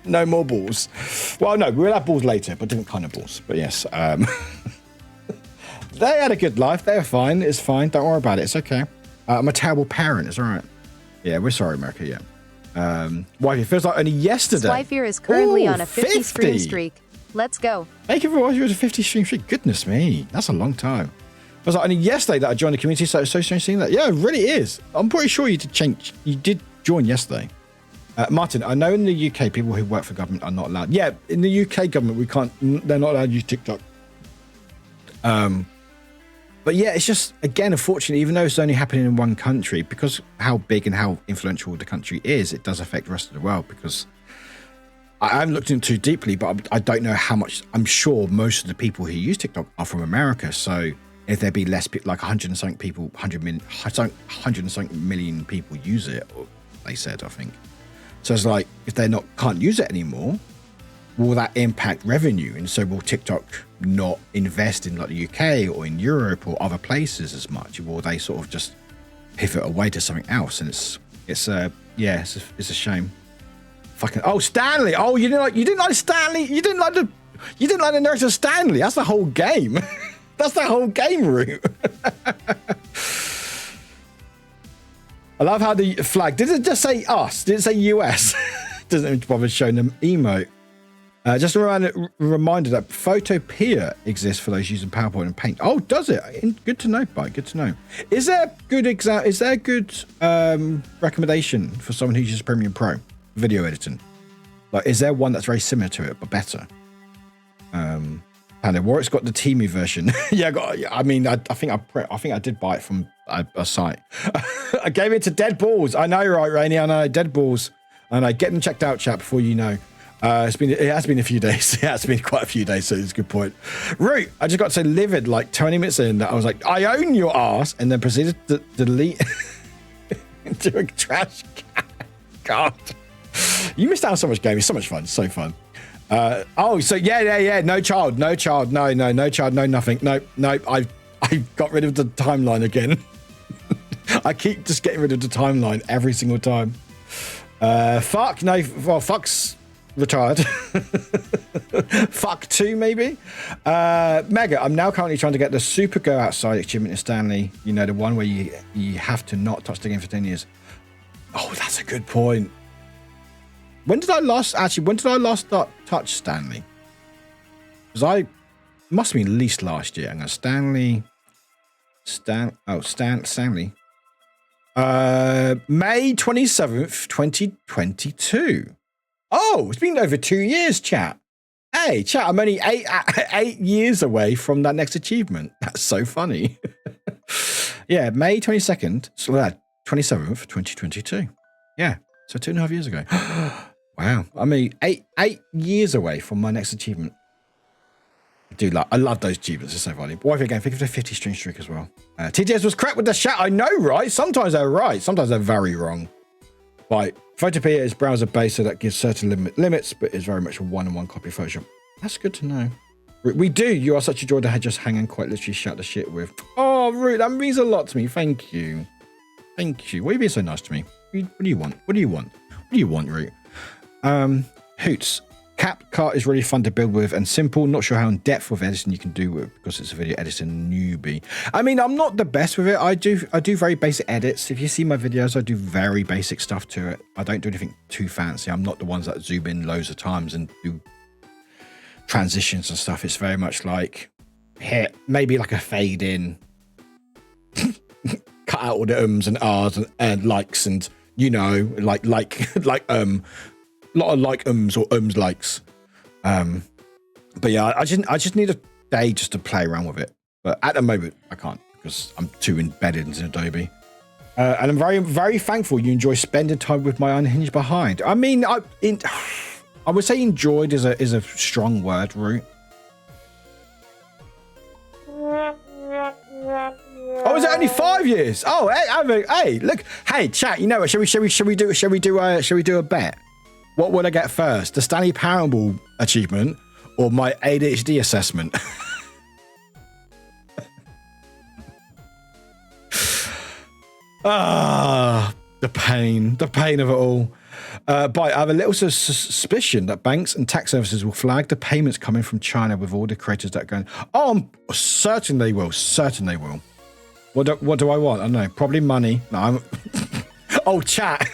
No more Balls. Well, no, we'll have Balls later, but different kind of Balls. But yes, they had a good life. They're fine. It's fine. Don't worry about it. It's okay. I'm a terrible parent. It's all right. Yeah, we're sorry, America. Yeah. Wifey, it feels like only yesterday. Swifear is currently on a 50 stream streak. Let's go. Thank you for watching. It was a 50 stream streak. Goodness me, that's a long time. It was like only yesterday that I joined the community, so it's so strange seeing that. Yeah, it really is. I'm pretty sure you did change. You did join yesterday. Martin, I know in the UK people who work for government are not allowed. Yeah, in the UK government we can't. They're not allowed to use TikTok. But yeah, it's just, again, unfortunately, even though it's only happening in one country, because how big and how influential the country is, it does affect the rest of the world. Because I haven't looked into it too deeply, but I don't know how much. I'm sure most of the people who use TikTok are from America. So if there be less people, like 100 and something people, 100 and something million people use it, or they said, I think. So it's like, if they can't use it anymore, will that impact revenue? And so will TikTok not invest in like the UK or in Europe or other places as much? Will they sort of just pivot away to something else? And it's Yeah, it's a shame. Fucking Stanley. Oh, you didn't like Stanley. You didn't like the narrative of Stanley. That's the whole game. That's the whole game route. I love how the flag did it just say us? Did it say US? Doesn't even bother showing them emote. Just a reminder that Photopea exists for those using PowerPoint and Paint. Oh, does it? Good to know, Bite. Good to know. Is there a good recommendation for someone who uses Premiere Pro video editing? Like, is there one that's very similar to it but better? And Warwick's got the Teamy version. Yeah, I think I did buy it from a site. I gave it to Dead Balls. I know, right, Rainy? I know, Dead Balls. And I get them checked out, chat, before you know. It has been a few days. It has been quite a few days, so it's a good point. Root, I just got so livid like 20 minutes in that I was like, I own your ass, and then proceeded to delete into a trash can. God. You missed out on so much game. It's so much fun. It's so fun. So yeah. No child, no child, no child, no nothing. No, I got rid of the timeline again. I keep just getting rid of the timeline every single time. Fuck's retired. Fuck 2 maybe. Mega, I'm now currently trying to get the Super Go Outside achievement in Stanley. You know, the one where you have to not touch the game for 10 years. Oh, that's a good point. When did I last touch Stanley? Because must have been at least last year. And Stanley. May 27th, 2022. Oh, it's been over 2 years, chat. Hey, chat, I'm only eight years away from that next achievement. That's so funny. Yeah, May 22nd, so 27th, 2022. Yeah, so 2.5 years ago. Wow, I mean, eight years away from my next achievement. I love those achievements. It's so funny. Wife again, think of the 50 string streak as well. TTS was correct with the chat. I know, right? Sometimes they're right. Sometimes they're very wrong. Right. Photopea is browser based, so that gives certain limits, but is very much a one-on-one copy of Photoshop. That's good to know. We do. You are such a joy to just hang and quite literally shout the shit with. Oh, Root, that means a lot to me. Thank you. Thank you. Why are you being so nice to me? What do you want? What do you want? What do you want, Root? Hoots. CapCut is really fun to build with and simple. Not sure how in depth of editing you can do with because it's a video editing newbie. I mean, I'm not the best with it. I do very basic edits. If you see my videos, I do very basic stuff to it. I don't do anything too fancy. I'm not the ones that zoom in loads of times and do transitions and stuff. It's very much like hit, maybe like a fade in, cut out all the ums and ahs and likes and, you know, like a lot of like ums or ums likes. But yeah, I just need a day just to play around with it. But at the moment, I can't because I'm too embedded into Adobe. And I'm very, very thankful you enjoy spending time with my unhinged behind. I mean, I would say enjoyed is a strong word, Root. Oh, is it only 5 years? Oh, hey, look, hey, chat. You know what? Shall we do a bet? What would I get first? The Stanley Parable achievement or my ADHD assessment? The pain of it all. But I have a little suspicion that banks and tax services will flag the payments coming from China with all the creators that are going. Oh, I'm certain they will. Certain they will. What do I want? I don't know. Probably money. No, I'm. Oh, chat.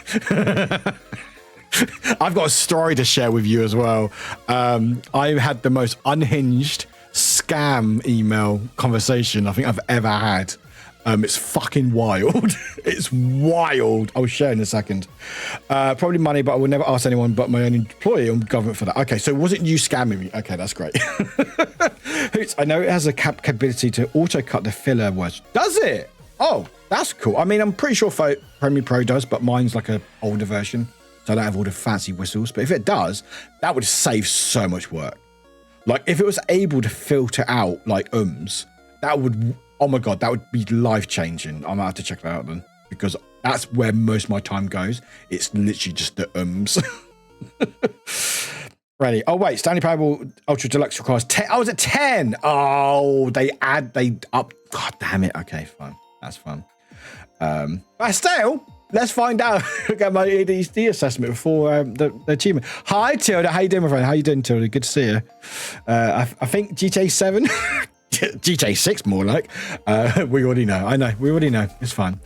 I've got a story to share with you as well. I had the most unhinged scam email conversation I think I've ever had. It's fucking wild. It's wild. I'll share in a second. Probably money, but I will never ask anyone but my own employer and government for that. Okay, so was it you scamming me? Okay, that's great. I know it has a capability to auto-cut the filler words. Does it? Oh, that's cool. I mean, I'm pretty sure Premiere Pro does, but mine's like an older version. So I don't have all the fancy whistles. But if it does, that would save so much work. Like, if it was able to filter out, like, that would... Oh my God, that would be life-changing. I'm going to have to check that out then. Because that's where most of my time goes. It's literally just the Ready. Oh, wait. Stanley Parable Ultra Deluxe requires 10. Oh, is it 10? Oh, they up. God damn it. Okay, fine. That's fun. But still, let's find out. Get my ADHD assessment before the achievement. Hi, Tilda. How you doing, my friend? How you doing, Tilda? Good to see you. I think GTA 7, GTA 6 more like. We already know. I know. We already know. It's fine.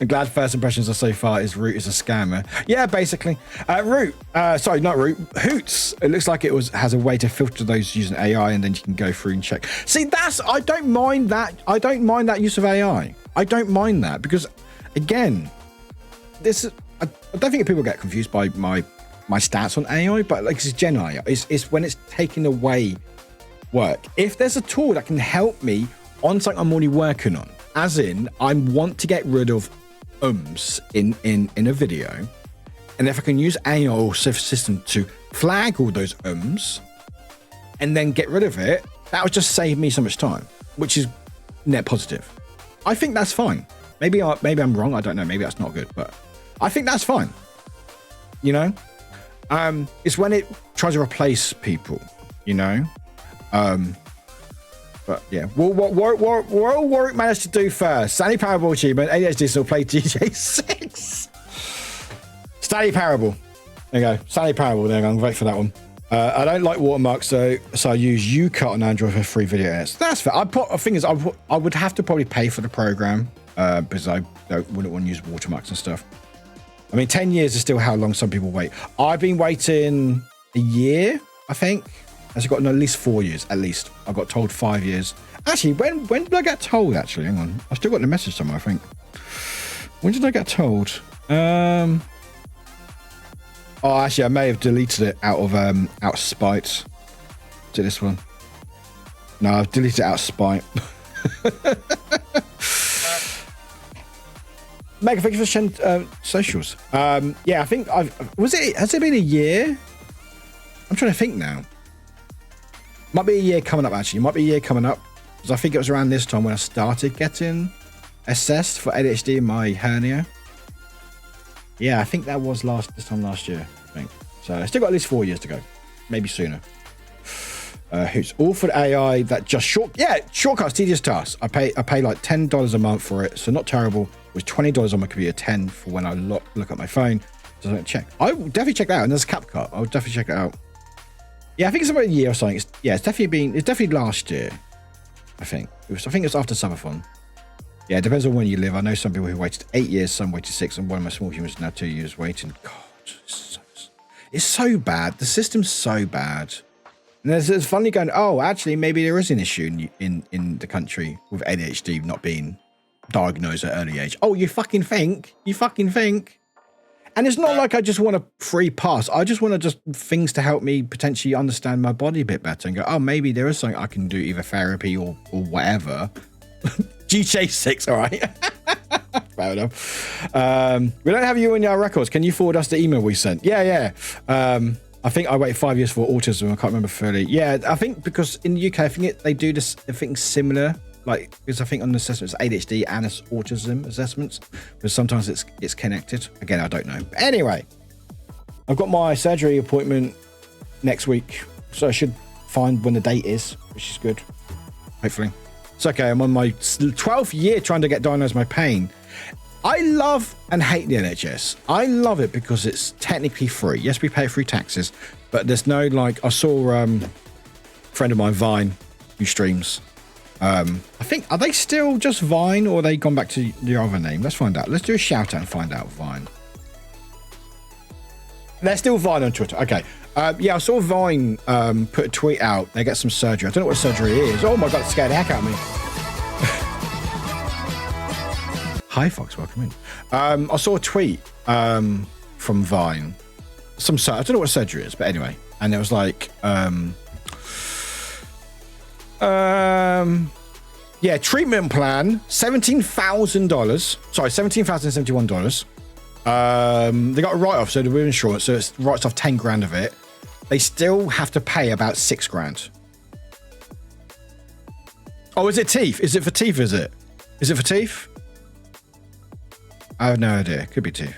I'm glad first impressions are so far is Root is a scammer. Yeah, basically. Root. Sorry, not Root. Hoots. It looks like it has a way to filter those using AI, and then you can go through and check. See, I don't mind that. I don't mind that use of AI. I don't mind that because, again, I don't think people get confused by my stats on AI, but like it's generally it's when it's taking away work. If there's a tool that can help me on something I'm already working on, as in I want to get rid of in a video, and if I can use AI or system to flag all those and then get rid of it, that would just save me so much time, which is net positive. I think that's fine. Maybe I'm wrong. I don't know. Maybe that's not good, but I think that's fine. You know, it's when it tries to replace people. You know, but yeah. What Warwick managed to do first? Stanley Parable achievement. ADHD still play DJ 6. Stanley Parable. There you go. Stanley Parable. There you go. I'm waiting for that one. I don't like watermarks, so I use UCut on Android for free video edits. That's fair. I would have to probably pay for the program because I wouldn't want to use watermarks and stuff. I mean, 10 years is still how long some people wait. I've been waiting a year, I think. I've gotten at least 4 years, at least. I got told 5 years. Actually, when did I get told, actually? Hang on. I've still got the message somewhere, I think. When did I get told? Oh, actually, I may have deleted it out of spite. To this one. No, I've deleted it out of spite. Mega, thank you for socials. Yeah, I think has it been a year? I'm trying to think now. Might be a year coming up, actually. Might be a year coming up. Because I think it was around this time when I started getting assessed for ADHD in my hernia. Yeah, I think that was this time last year, I think. So I still got at least 4 years to go. Maybe sooner. Who's all for the AI that just shortcuts, tedious tasks. I pay like $10 a month for it, so not terrible. It was $20 on my computer, 10 for when I look at my phone. So I don't check. I will definitely check that out. And there's a CapCut. I'll definitely check it out. Yeah, I think it's about a year or something. It's definitely last year. I think it was after Summerfun. Yeah, it depends on when you live. I know some people who waited 8 years, some waited 6, and one of my small humans now 2 years waiting. God, it's so bad. The system's so bad. And there's finally going, oh, actually, maybe there is an issue in the country with ADHD not being diagnosed at an early age. Oh, you fucking think? And it's not like I just want a free pass. I just want things to help me potentially understand my body a bit better and go, oh, maybe there is something I can do, either therapy or whatever. GTA 6, all right. Fair enough. We don't have you in our records. Can you forward us the email we sent? Yeah. I think I waited 5 years for autism. I can't remember fully. Yeah, I think because in the UK, I think they do this. I think similar, like because I think on the assessments, ADHD and autism assessments, because sometimes it's connected. Again, I don't know. But anyway, I've got my surgery appointment next week, so I should find when the date is, which is good. Hopefully. It's okay. I'm on my 12th year trying to get diagnosed with my pain. I love and hate the NHS. I love it because it's technically free. Yes, we pay through taxes, but there's no I saw a friend of mine, Vine, who streams. I think, are they still just Vine or are they gone back to the other name? Let's find out. Let's do a shout out and find out Vine. They're still Vine on Twitter. Okay. Yeah, I saw Vine put a tweet out. They get some surgery. I don't know what surgery is. Oh my God, it scared the heck out of me. Hi, Fox. Welcome in. I saw a tweet from Vine. I don't know what surgery is, but anyway. And it was like, yeah, treatment plan, $17,000. Sorry, $17,071. They got a write-off, so the insurance, so it writes off 10 grand of it. They still have to pay about 6 grand. Oh, is it teeth? Is it for teeth, is it? Is it for teeth? I have no idea. Could be teeth.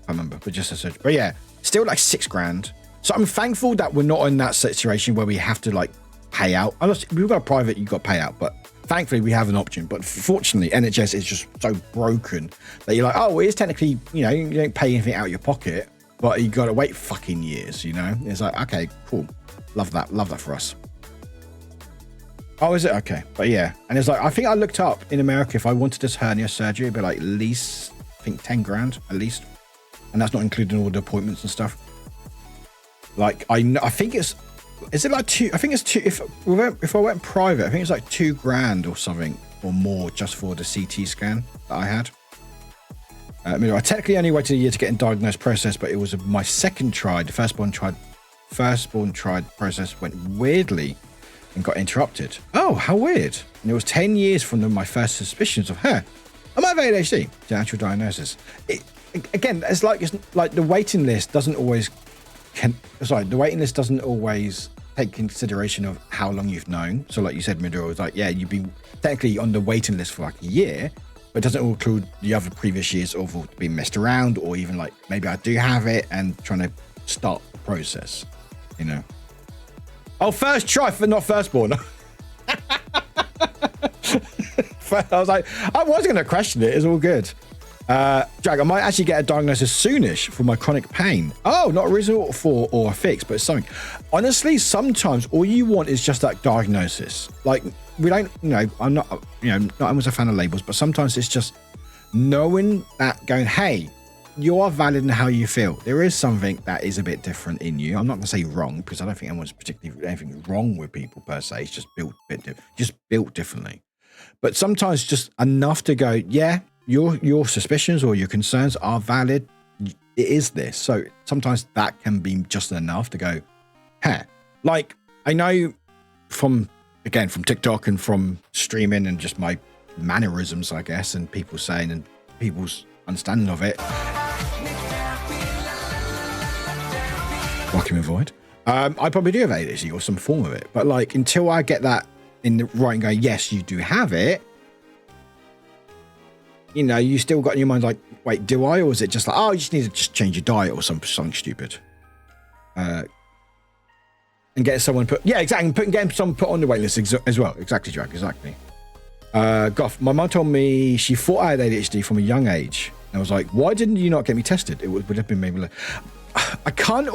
I remember, but just a surgery. But yeah, still like 6 grand. So I'm thankful that we're not in that situation where we have to like pay out. Unless we've got a private, you've got to pay out. But thankfully we have an option, but fortunately NHS is just so broken that you're like, oh, it is technically, you know, you don't pay anything out of your pocket, but you got to wait fucking years, you know? It's like, okay, cool. Love that for us. Oh, is it? Okay. But yeah. And it's like, I think I looked up in America, if I wanted this hernia surgery, it'd be like at least, I think 10 grand at least. And that's not including all the appointments and stuff. Like, I think it's, is it like two? I think it's two. If I went private, I think it's like 2 grand or something or more just for the CT scan that I had. I mean, I technically only waited a year to get in diagnosed process, but it was my second try. The firstborn tried process went weirdly and got interrupted. Oh, how weird. And it was 10 years from my first suspicions of her. I might have ADHD, the actual diagnosis. Again, it's like the waiting list doesn't always take consideration of how long you've known. So like you said, Midori was like, yeah, you've been technically on the waiting list for like a year, but it doesn't include the other previous years of being messed around, or even like maybe I do have it and trying to start the process, you know. Oh, first try for not firstborn. I was like, I was going to question it. It's all good. Drag, I might actually get a diagnosis soonish for my chronic pain. Oh, not a result for or a fix, but it's something. Honestly, sometimes all you want is just that diagnosis. Like, we don't, you know, I'm not almost a fan of labels, but sometimes it's just knowing that, going, hey, you are valid in how you feel. There is something that is a bit different in you. I'm not going to say wrong, because I don't think anyone's particularly anything wrong with people per se. It's just built differently. But sometimes just enough to go, yeah, your suspicions or your concerns are valid. It is this. So sometimes that can be just enough to go, huh. Like, I know from TikTok and from streaming and just my mannerisms, I guess, and people saying and people's understanding of it. Walking with void. I probably do have ADHD or some form of it, but like until I get that in the right and go, yes, you do have it. You know, you still got in your mind like, wait, do I? Or is it just like, oh, you just need to just change your diet or something stupid? And get someone put, yeah, exactly. Getting someone put on the wait list as well. Exactly, Jack. Exactly. Goff, my mum told me she thought I had ADHD from a young age. And I was like, why didn't you not get me tested? It would have been maybe. I can't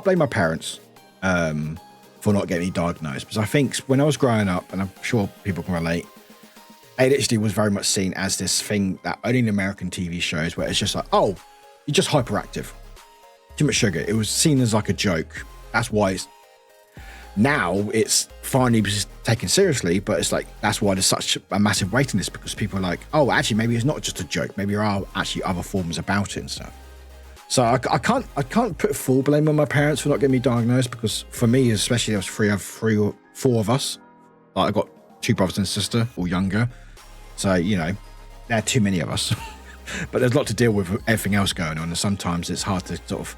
blame my parents for not getting me diagnosed, because I think when I was growing up, and I'm sure people can relate, ADHD was very much seen as this thing that only in American TV shows where it's just like, oh, you're just hyperactive, too much sugar. It was seen as like a joke. That's why it's finally taken seriously, but it's like, that's why there's such a massive waiting list, because people are like, oh, actually, maybe it's not just a joke. Maybe there are actually other forms about it and stuff. So I can't put full blame on my parents for not getting me diagnosed, because for me, especially, there was three or four of us. Like, I got 2 brothers and a sister, all younger. So, you know, there are too many of us. But there's a lot to deal with everything else going on, and sometimes it's hard to sort of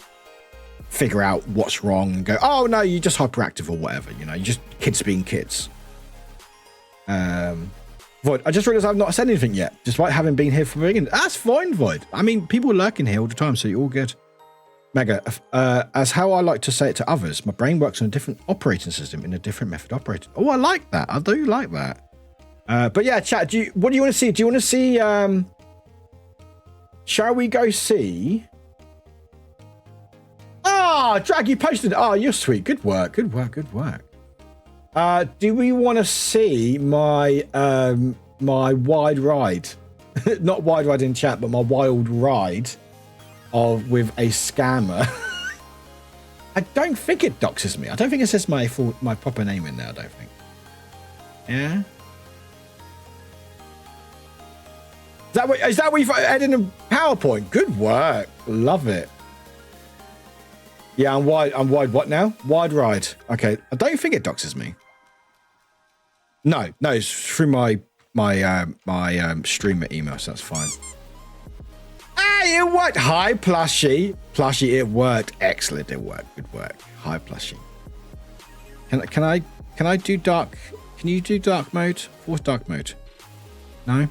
figure out what's wrong and go, oh no, you're just hyperactive or whatever, you know, you're just kids being kids. Void, I just realized I've not said anything yet, despite having been here from the beginning. That's fine, Void. I mean, people lurk in here all the time, so you're all good. Mega, as how I like to say it to others, my brain works on a different operating system in a different method operating. Oh, I like that. I do like that. But yeah, chat, what do you want to see? Do you want to see, shall we go see? Ah, Drag, you posted. Oh, you're sweet. Good work. Good work. Good work. Do we want to see my my wide ride? Not wide ride in chat, but my wild ride with a scammer. I don't think it doxes me. I don't think it says my proper name in there. I don't think. Yeah. Is that what you've added in PowerPoint? Good work. Love it. Yeah, I'm wide what now? Wide ride. Okay. I don't think it doxes me. No, it's through my streamer email, so that's fine. Hey, it worked. Hi, Plushie. Plushie, it worked. Excellent. It worked. Good work. Hi, Plushie. Can I do dark? Can you do dark mode? Force dark mode. No.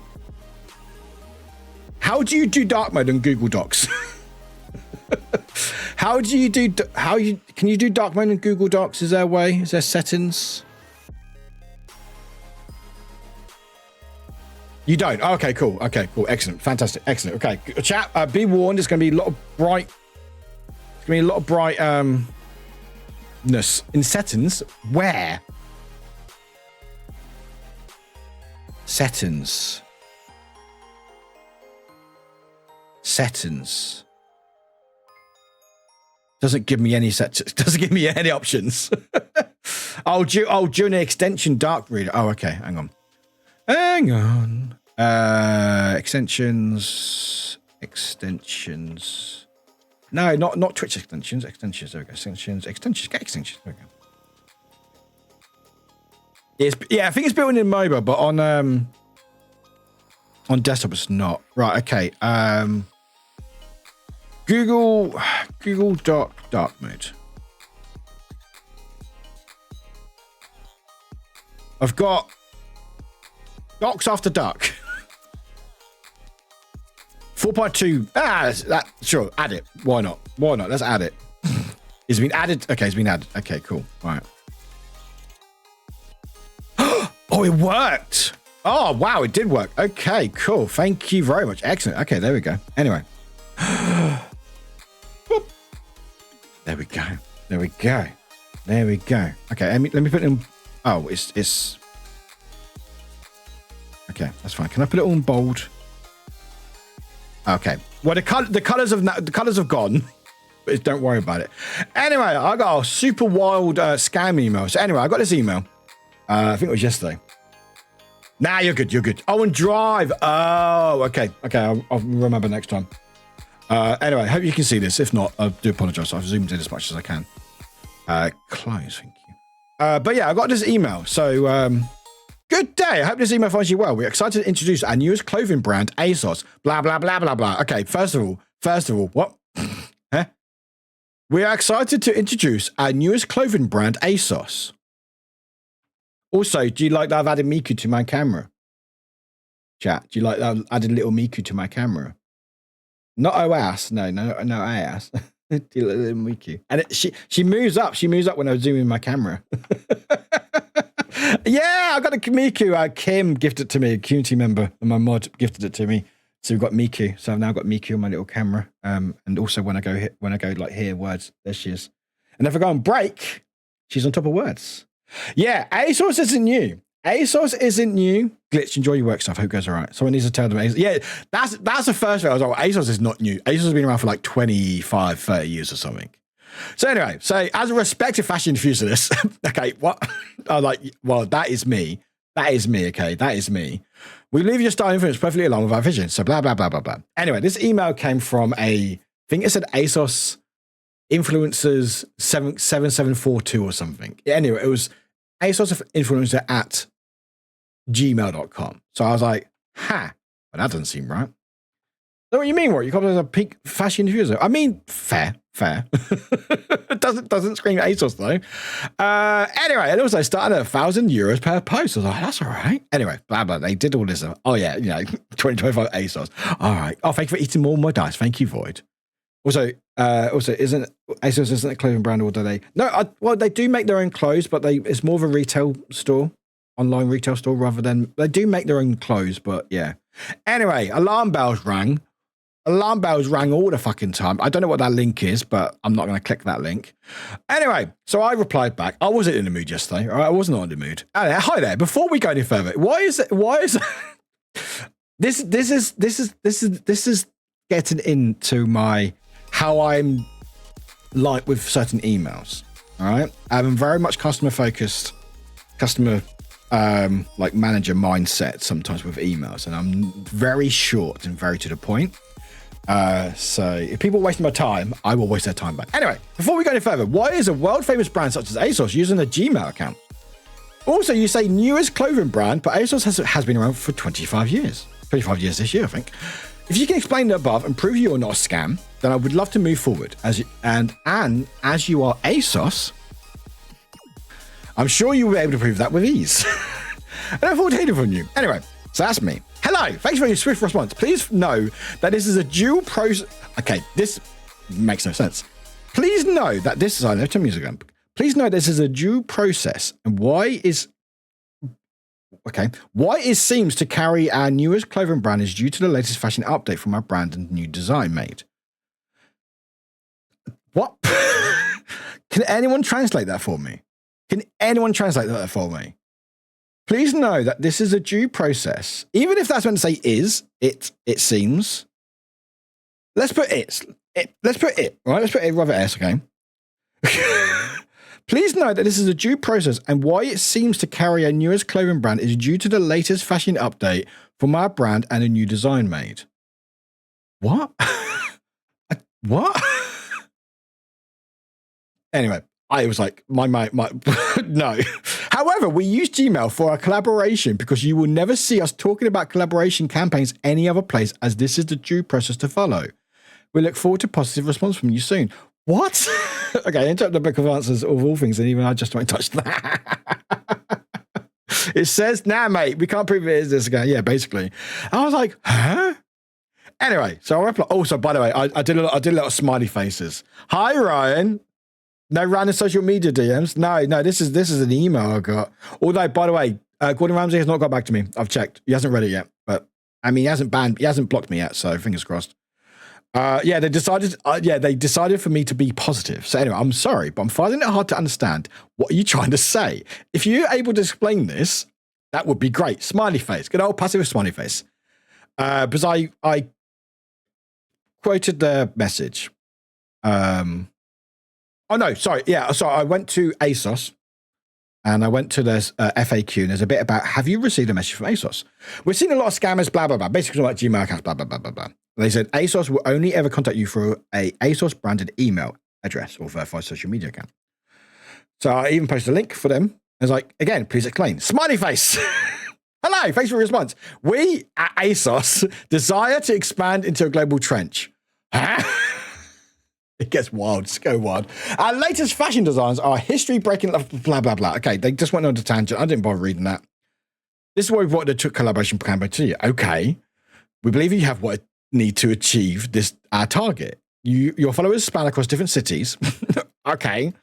How do you do dark mode on Google Docs? Can you do dark mode in Google Docs? Is there a way? Is there settings? You don't? Okay, cool. Okay, cool. Excellent. Fantastic. Excellent. Okay, chat. Be warned. It's going to be a lot of bright. It's going to be a lot of brightness in settings. Where? Settings. Settings. Doesn't give me any doesn't give me any options. During the extension dark reader. Oh, okay. Hang on. Extensions. No, not Twitch extensions. Extensions. There we go. Extensions. Get extensions. There we go. I think it's built in mobile, but on desktop it's not. Right. Okay. Google dark mode. I've got Docs After Dark. 4.2. Sure, add it. Why not? Let's add it. It's been added. Okay, it's been added. Okay, cool. Right. Oh, it worked. Oh, wow, it did work. Okay, cool. Thank you very much. Excellent. Okay, there we go. Anyway. There we go. Okay, let me put it in. Oh, it's. Okay, that's fine. Can I put it all in bold? Okay. Well, the colors have gone. But don't worry about it. Anyway, I got a super wild scam email. So anyway, I got this email. I think it was yesterday. Nah, you're good. Oh, and Drive. Oh, okay. I'll remember next time. Anyway, I hope you can see this. If not, I do apologize. I've zoomed in as much as I can. Close, thank you. But yeah, I got this email. So, good day. I hope this email finds you well. We're excited to introduce our newest clothing brand, ASOS. Blah, blah, blah, blah, blah. Okay, first of all, what? Huh? We are excited to introduce our newest clothing brand, ASOS. Also, do you like that I've added Miku to my camera? Chat, do you like that I've added little Miku to my camera? Not OAS. No AS. Miku. And she moves up. She moves up when I was zooming my camera. Yeah, I got a Miku. Kim gifted it to me, a community member, and my mod gifted it to me. So we've got Miku. So I've now got Miku on my little camera. And also when I go like hear words, there she is. And if I go on break, she's on top of words. Yeah, ASOS isn't new. Glitch, enjoy your work stuff. Hope it goes all right. Someone needs to tell them. Yeah, that's the first thing. I was like, ASOS is not new. ASOS has been around for like 25, 30 years or something. So anyway, as a respected fashion enthusiast, okay, what? I'm like, well, that is me. Okay, that is me. We leave your style influence perfectly along with our vision. So blah, blah, blah, blah, blah. Anyway, this email came from I think it said ASOS influencers 7742 or something. Anyway, it was ASOS influencer at gmail.com. So I was like, well, that doesn't seem right. So what you mean, You come as a peak fashion user. I mean, fair. It doesn't scream ASOS though. Anyway, it also started at €1,000 per post. I was like, that's all right. Anyway, blah, blah. They did all this. Oh yeah, 2025 ASOS. All right. Oh, thank you for eating more of my dice. Thank you, Void. Also, isn't ASOS isn't a clothing brand, or do they? No, well, they do make their own clothes, but it's more of a retail store, online retail store, rather than they do make their own clothes. But yeah. Anyway, alarm bells rang all the fucking time. I don't know what that link is, but I'm not going to click that link. Anyway, so I replied back. I wasn't in the mood yesterday. All right, I was not in the mood. Hi there. Before we go any further, why is this is getting into my how I'm like with certain emails. All right, I'm very much customer focused, like manager mindset sometimes with emails, and I'm very short and very to the point. So if people are wasting my time, I will waste their time back. Anyway, before we go any further, why is a world famous brand such as ASOS using a Gmail account? Also, you say newest clothing brand, but ASOS has been around for 25 years. 25 years this year, I think. If you can explain the above and prove you are not a scam, then I would love to move forward. As you are ASOS, I'm sure you will be able to prove that with ease. And I forward to hearing from you. Anyway, so that's me. Hello, thanks for your swift response. Please know that this is a dual process. Okay, this makes no sense. Please know that this is. I left the music on. Please know this is a due process, and why is Okay. Why it seems to carry our newest clothing brand is due to the latest fashion update from our brand and new design made. What? Can anyone translate that for me? Can anyone translate that for me? Please know that this is a due process. Even if that's meant to say it seems. Let's put it, right? Let's put it rather S, okay? Please note that this is a due process, and why it seems to carry our newest clothing brand is due to the latest fashion update from our brand and a new design made. What? What? Anyway, I was like, my no. However, we use Gmail for our collaboration because you will never see us talking about collaboration campaigns any other place, as this is the due process to follow. We look forward to positive response from you soon. What? Okay, interrupt the book of answers of all things, and even I just won't touch that. It says, nah, mate, we can't prove it is this guy. Yeah, basically. I was like, huh? Anyway, so I reply. Also, by the way, I did a lot of smiley faces. Hi, Ryan. No random social media DMs. No, this is an email I got. Although, by the way, Gordon Ramsay has not got back to me. I've checked. He hasn't read it yet. But I mean, he hasn't blocked me yet. So fingers crossed. They decided for me to be positive. So anyway, I'm sorry, but I'm finding it hard to understand. What are you trying to say? If you're able to explain this, that would be great. Smiley face, good old passive smiley face. Because I quoted the message. Oh no, sorry. Yeah, sorry. I went to ASOS and I went to this FAQ, and there's a bit about, have you received a message from ASOS? We're seeing a lot of scammers, blah, blah, blah. Basically like Gmail accounts, blah, blah, blah, blah, blah. They said ASOS will only ever contact you through a ASOS branded email address or verified social media account. So I even posted a link for them. I was like, again, please explain. Smiley face. Hello, thanks for your response. We at ASOS desire to expand into a global trench. Huh? It gets wild. It's go wild. Our latest fashion designs are history-breaking, blah, blah, blah. Okay, they just went on a tangent. I didn't bother reading that. This is why we brought the collaboration campaign to you. Okay. We believe you have what you need to achieve our target. Your followers span across different cities. Okay.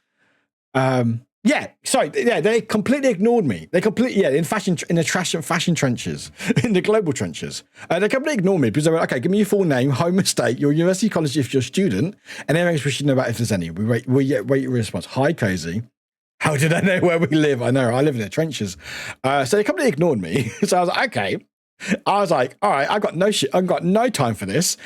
They completely ignored me. They completely, in the fashion trenches, in the global trenches. They completely ignored me because they were like, okay, give me your full name, home estate, your university college if you're a student, and everything we should know about if there's any. We wait your response. Hi, Cozy. How did I know where we live? I know, I live in the trenches. So they completely ignored me. So I was like, okay. I was like, all right, I've got no time for this.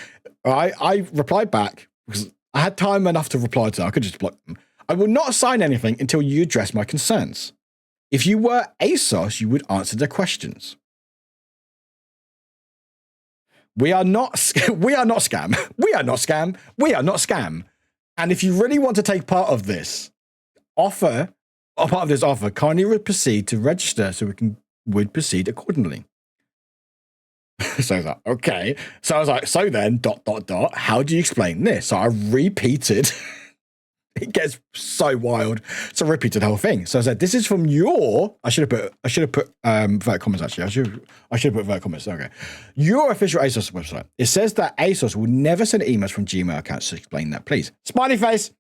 All right, I replied back because I had time enough to reply to them. I could just block them. I will not sign anything until you address my concerns. If you were ASOS, you would answer the questions. We are not scam. We are not scam. And if you really want to take part of this offer, kindly proceed to register so we'd proceed accordingly. So I was like, okay. So I was like, so then, ... how do you explain this? So I repeated. It gets so wild. So I repeated the whole thing. So I said, this is from your, I should have put vert comments actually. I should have put vert comments. Okay. Your official ASOS website. It says that ASOS will never send emails from Gmail accounts to explain that, please. Smiley face.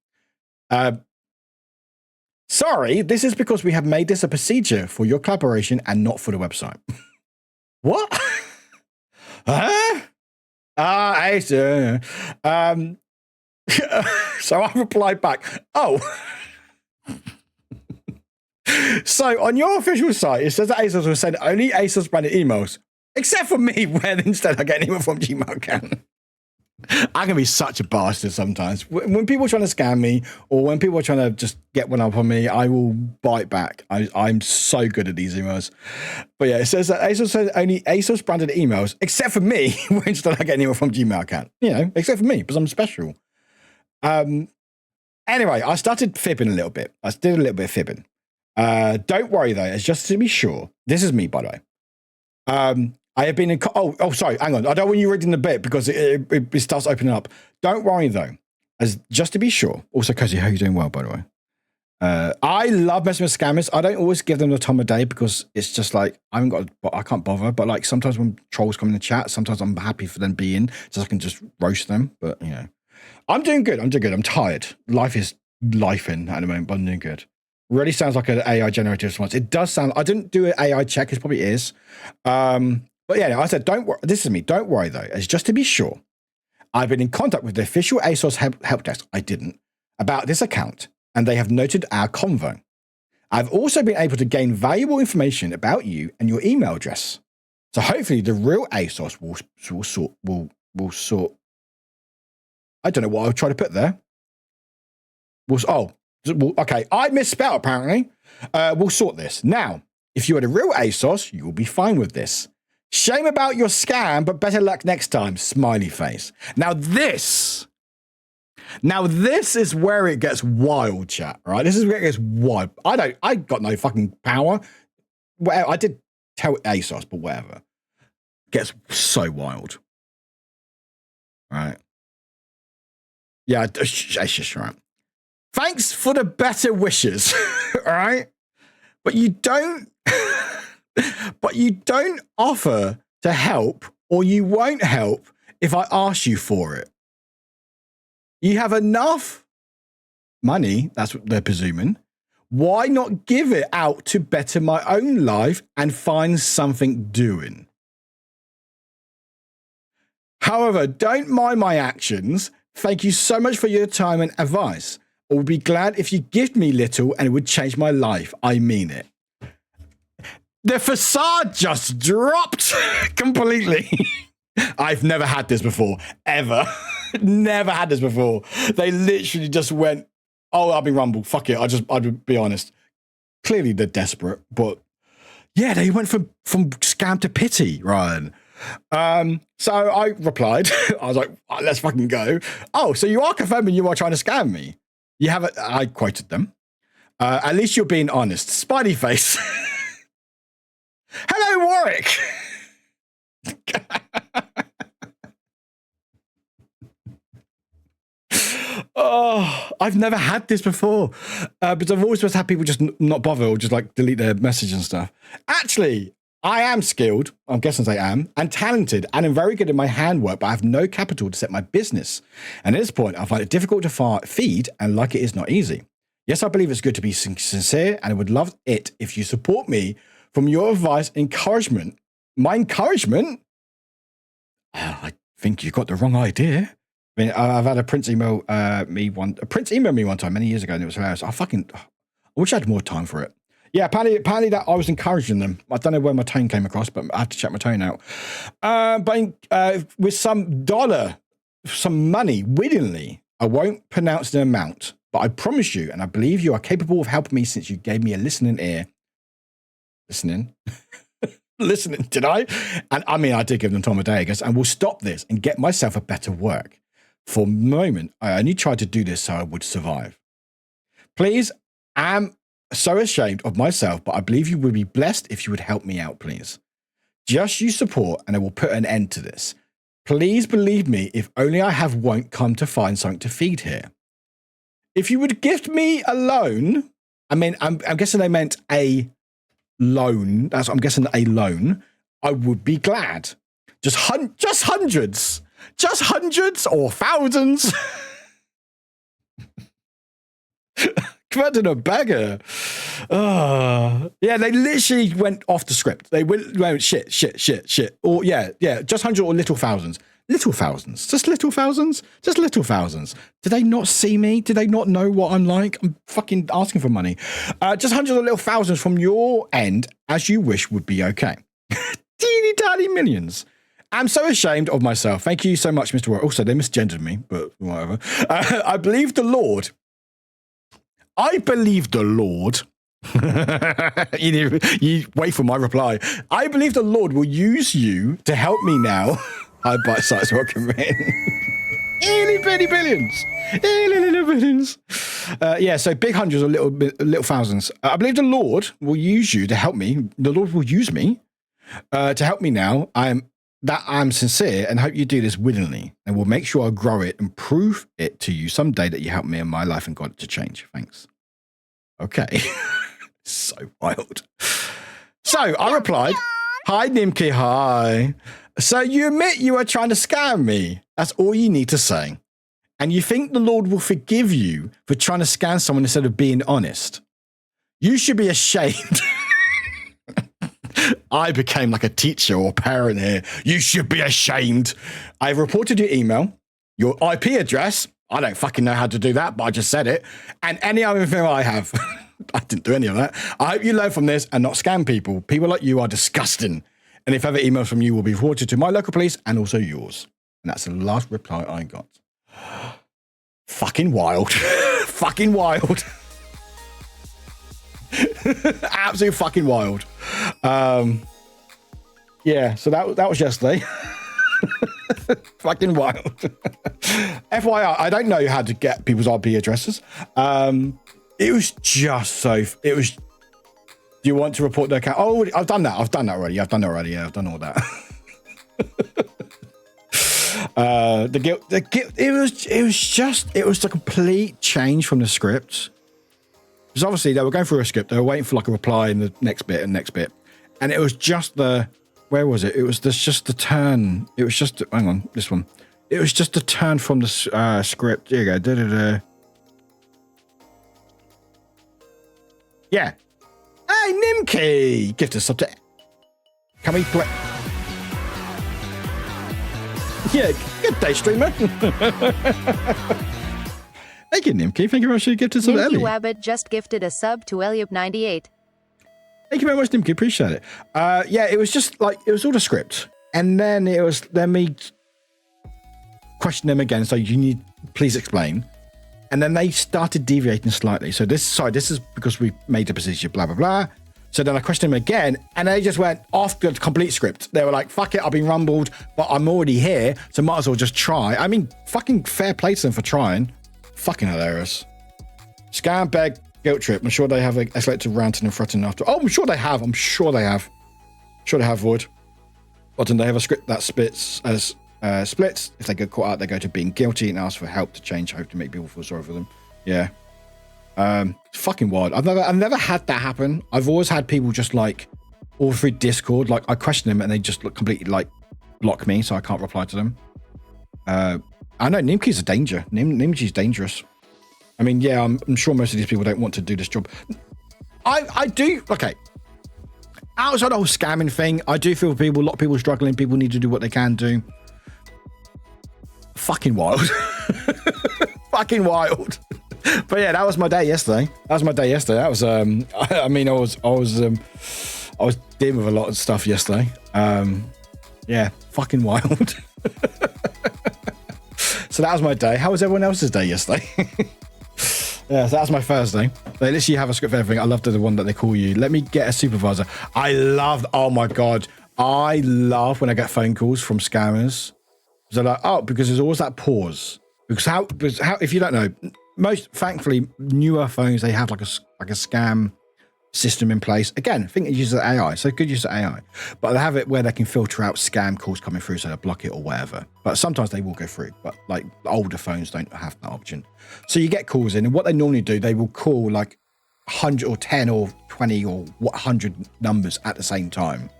Sorry, this is because we have made this a procedure for your collaboration and not for the website. What? Huh? ASOS. So I replied back, oh. So on your official site, it says that ASOS will send only ASOS branded emails, except for me, where instead I get an email from Gmail account. I can be such a bastard sometimes. When people are trying to scam me, or when people are trying to just get one up on me, I will bite back. I'm so good at these emails. But yeah, it says that ASOS sends only ASOS branded emails, except for me, where instead I get an email from Gmail account. You know, except for me, because I'm special. Anyway, I started fibbing a little bit. I did a little bit of fibbing. Don't worry though, it's just to be sure. This is me, by the way. I have been in. Sorry, hang on. I don't want you reading the bit because it starts opening up. Don't worry though, as just to be sure. Also, Cozy, how are you doing? Well, by the way. I love messing with scammers. I don't always give them the time of day because it's just like I can't bother. But like sometimes when trolls come in the chat, sometimes I'm happy for them to be in, so I can just roast them. But you know. I'm doing good. I'm tired. Life is lifing at the moment, but I'm doing good. Really sounds like an AI generated response. It does sound. I didn't do an AI check. It probably is. But yeah, I said, don't worry. This is me. Don't worry though. It's just to be sure. I've been in contact with the official ASOS help desk. I didn't about this account, and they have noted our convo. I've also been able to gain valuable information about you and your email address. So hopefully, the real ASOS will sort. I don't know what I would try to put there. Okay. I misspelled apparently. We'll sort this now. If you are the real ASOS, you will be fine with this. Shame about your scam, but better luck next time. Smiley face. Now this is where it gets wild, chat. Right? This is where it gets wild. I got no fucking power. Well, I did tell ASOS, but whatever. It gets so wild. Right? Yeah, it's just right. Thanks for the better wishes. All right? But you don't offer to help, or you won't help if I ask you for it. You have enough money, that's what they're presuming. Why not give it out to better my own life and find something doing? However, don't mind my actions. Thank you so much for your time and advice. I would be glad if you gift me little and it would change my life. I mean it. The facade just dropped completely. I've never had this before, ever. Never had this before. They literally just went, oh, I'll be rumbled. Fuck it. I'd be honest. Clearly they're desperate, but yeah, they went from scam to pity, Ryan. So I replied, I was like, oh, let's fucking go. Oh, so you are confirming you are trying to scam me? You haven't, I quoted them. At least you're being honest. Spidey face. Hello, Warwick. Oh, I've never had this before. But I've always just had people just not bother or just like delete their message and stuff. Actually, I am skilled, I'm guessing I am, and talented, and I'm very good at my handwork, but I have no capital to set my business. And at this point, I find it difficult to feed, and like it is not easy. Yes, I believe it's good to be sincere, and I would love it if you support me from your advice, encouragement. My encouragement? I think you got the wrong idea. I mean, I've had a prince email me one time many years ago, and it was hilarious. I wish I had more time for it. Yeah, apparently that I was encouraging them. I don't know where my tone came across, but I have to check my tone out. But with some money, willingly, I won't pronounce the amount, but I promise you, and I believe you are capable of helping me since you gave me a listening ear. Listening, did I? And I mean, I did give them time of day, I guess, and we'll stop this and get myself a better work. For the moment, I only tried to do this so I would survive. Please, I'm so ashamed of myself, but I believe you would be blessed if you would help me out, please. Just you support, and I will put an end to this. Please believe me, if only I won't come to find something to feed here. If you would gift me a loan, I mean, I'm guessing they meant a loan. That's what I'm guessing, a loan. I would be glad. Just hundreds or thousands. Converted a beggar. Yeah, they literally went off the script. They went shit. Or yeah, just 100 or little thousands. Little thousands. Just little thousands. Did they not see me? Did they not know what I'm like? I'm fucking asking for money. Just hundreds or little thousands from your end, as you wish would be okay. Teeny tiny millions. I'm so ashamed of myself. Thank you so much, Mr. Warwick. Also, they misgendered me, but whatever. I believe the Lord. You wait for my reply. I believe the Lord will use you to help me now. I bite size welcome in. Itty bitty billions. Little billions. Yeah, so big hundreds or little thousands. I believe the Lord will use you to help me. The Lord will use me to help me now. I'm sincere and hope you do this willingly, and will make sure I grow it and prove it to you someday that you helped me in my life and got it to change. Thanks. Okay. So wild. So I replied, hi, Nimki, hi. So you admit you are trying to scam me. That's all you need to say. And you think the Lord will forgive you for trying to scam someone instead of being honest. You should be ashamed. I became like a teacher or parent here. You should be ashamed. I've reported your email, your IP address. I don't fucking know how to do that, but I just said it. And any other thing I have. I didn't do any of that. I hope you learn from this and not scam people. People like you are disgusting. And if ever emails from you will be forwarded to my local police and also yours. And that's the last reply I got. Fucking wild. Fucking wild. Absolutely fucking wild. Yeah, so that was yesterday. Fucking wild. FYI, I don't know how to get people's IP addresses. It was just so. It was. Do you want to report their account? Oh, I've done that. I've done that already. Yeah, I've done all that. The guilt. It was a complete change from the script. Because obviously they were going through a script. They were waiting for like a reply in the next bit, and it was just the. Where was it? It was just the turn. It was just hang on, this one. It was just the turn from the script. Here you go. Da-da-da. Yeah. Hey, Nimki! Gift us sub to. Can we play? Yeah, good day, streamer. Thank you, Nimki. Thank you very much for gifting sub to Ellie. Wabbit just gifted a sub to Eliab98. Thank you very much, Nimki. Appreciate it. Yeah, it was just like, it was all the script. And then it was, then me question them again. So you need, please explain. And then they started deviating slightly. So this is because we made the procedure, blah, blah, blah. So then I questioned them again and they just went off the complete script. They were like, fuck it, I've been rumbled, but I'm already here. So might as well just try. I mean, fucking fair play to them for trying. Fucking hilarious. Scam, beg, guilt trip. I'm sure they have escalated ranting and threatening after. Oh, I'm sure they have. Sure they have, Void. But then they have a script that splits. If they get caught out, they go to being guilty and ask for help to change, hope to make people feel sorry for them. Yeah. Fucking wild. I've never had that happen. I've always had people just like all through Discord, like I question them and they just completely like block me, so I can't reply to them. I know Nimki's a danger. Nimki's dangerous. I mean, yeah, I'm sure most of these people don't want to do this job. I do. Okay. Outside the whole scamming thing, I do feel a lot of people struggling. People need to do what they can do. Fucking wild. Fucking wild. But yeah, that was my day yesterday. That was I mean, I was dealing with a lot of stuff yesterday. Yeah, fucking wild. So that was my day. How was everyone else's day yesterday? Yeah, so that's my Thursday. They literally have a script for everything. I love the one that they call you. Let me get a supervisor. Oh my God. I love when I get phone calls from scammers. So like, oh, because there's always that pause. Because how, if you don't know, most, thankfully, newer phones, they have like a scam system in place. Again, I think it uses AI, so good use of AI. But they have it where they can filter out scam calls coming through, so they'll block it or whatever. But sometimes they will go through, but like older phones don't have that option. So you get calls in, and what they normally do, they will call like 100 or 10 or 20 or 100 numbers at the same time.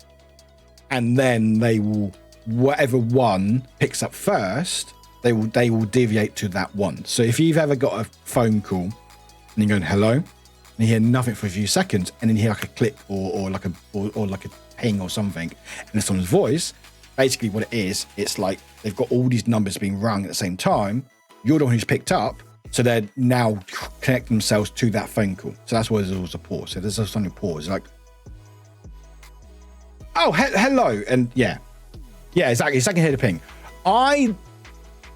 And then they will, whatever one picks up first, they will deviate to that one. So if you've ever got a phone call and you're going, hello, and you hear nothing for a few seconds, and then you hear like a click or like a ping or something, and it's someone's voice, basically what it is, it's like they've got all these numbers being rung at the same time. You're the one who's picked up, so they're now connecting themselves to that phone call. So that's why there's always a pause. So there's a something pause, like, oh, hello, and yeah, exactly. It's like I hear the ping.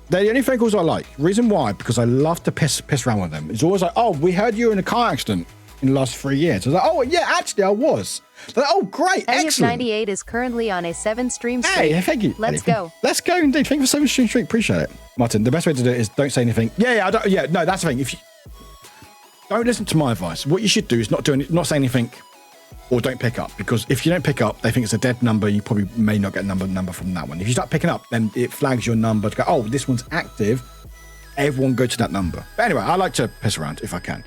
They're the only phone calls I like. Reason why? Because I love to piss around with them. It's always like, oh, we heard you were in a car accident in the last 3 years. I was like, oh, yeah, actually, I was. They're like, oh, great, excellent. 98 is currently on a 7-stream streak. Hey, thank you. Let's go. Let's go, indeed. Thank you for 7-stream streak. Appreciate it. Martin, the best way to do it is don't say anything. No, that's the thing. If you don't listen to my advice, what you should do is not say anything or don't pick up, because if you don't pick up, they think it's a dead number. You probably may not get a number from that one. If you start picking up, then it flags your number to go, oh, this one's active. Everyone go to that number. But anyway, I like to piss around if I can.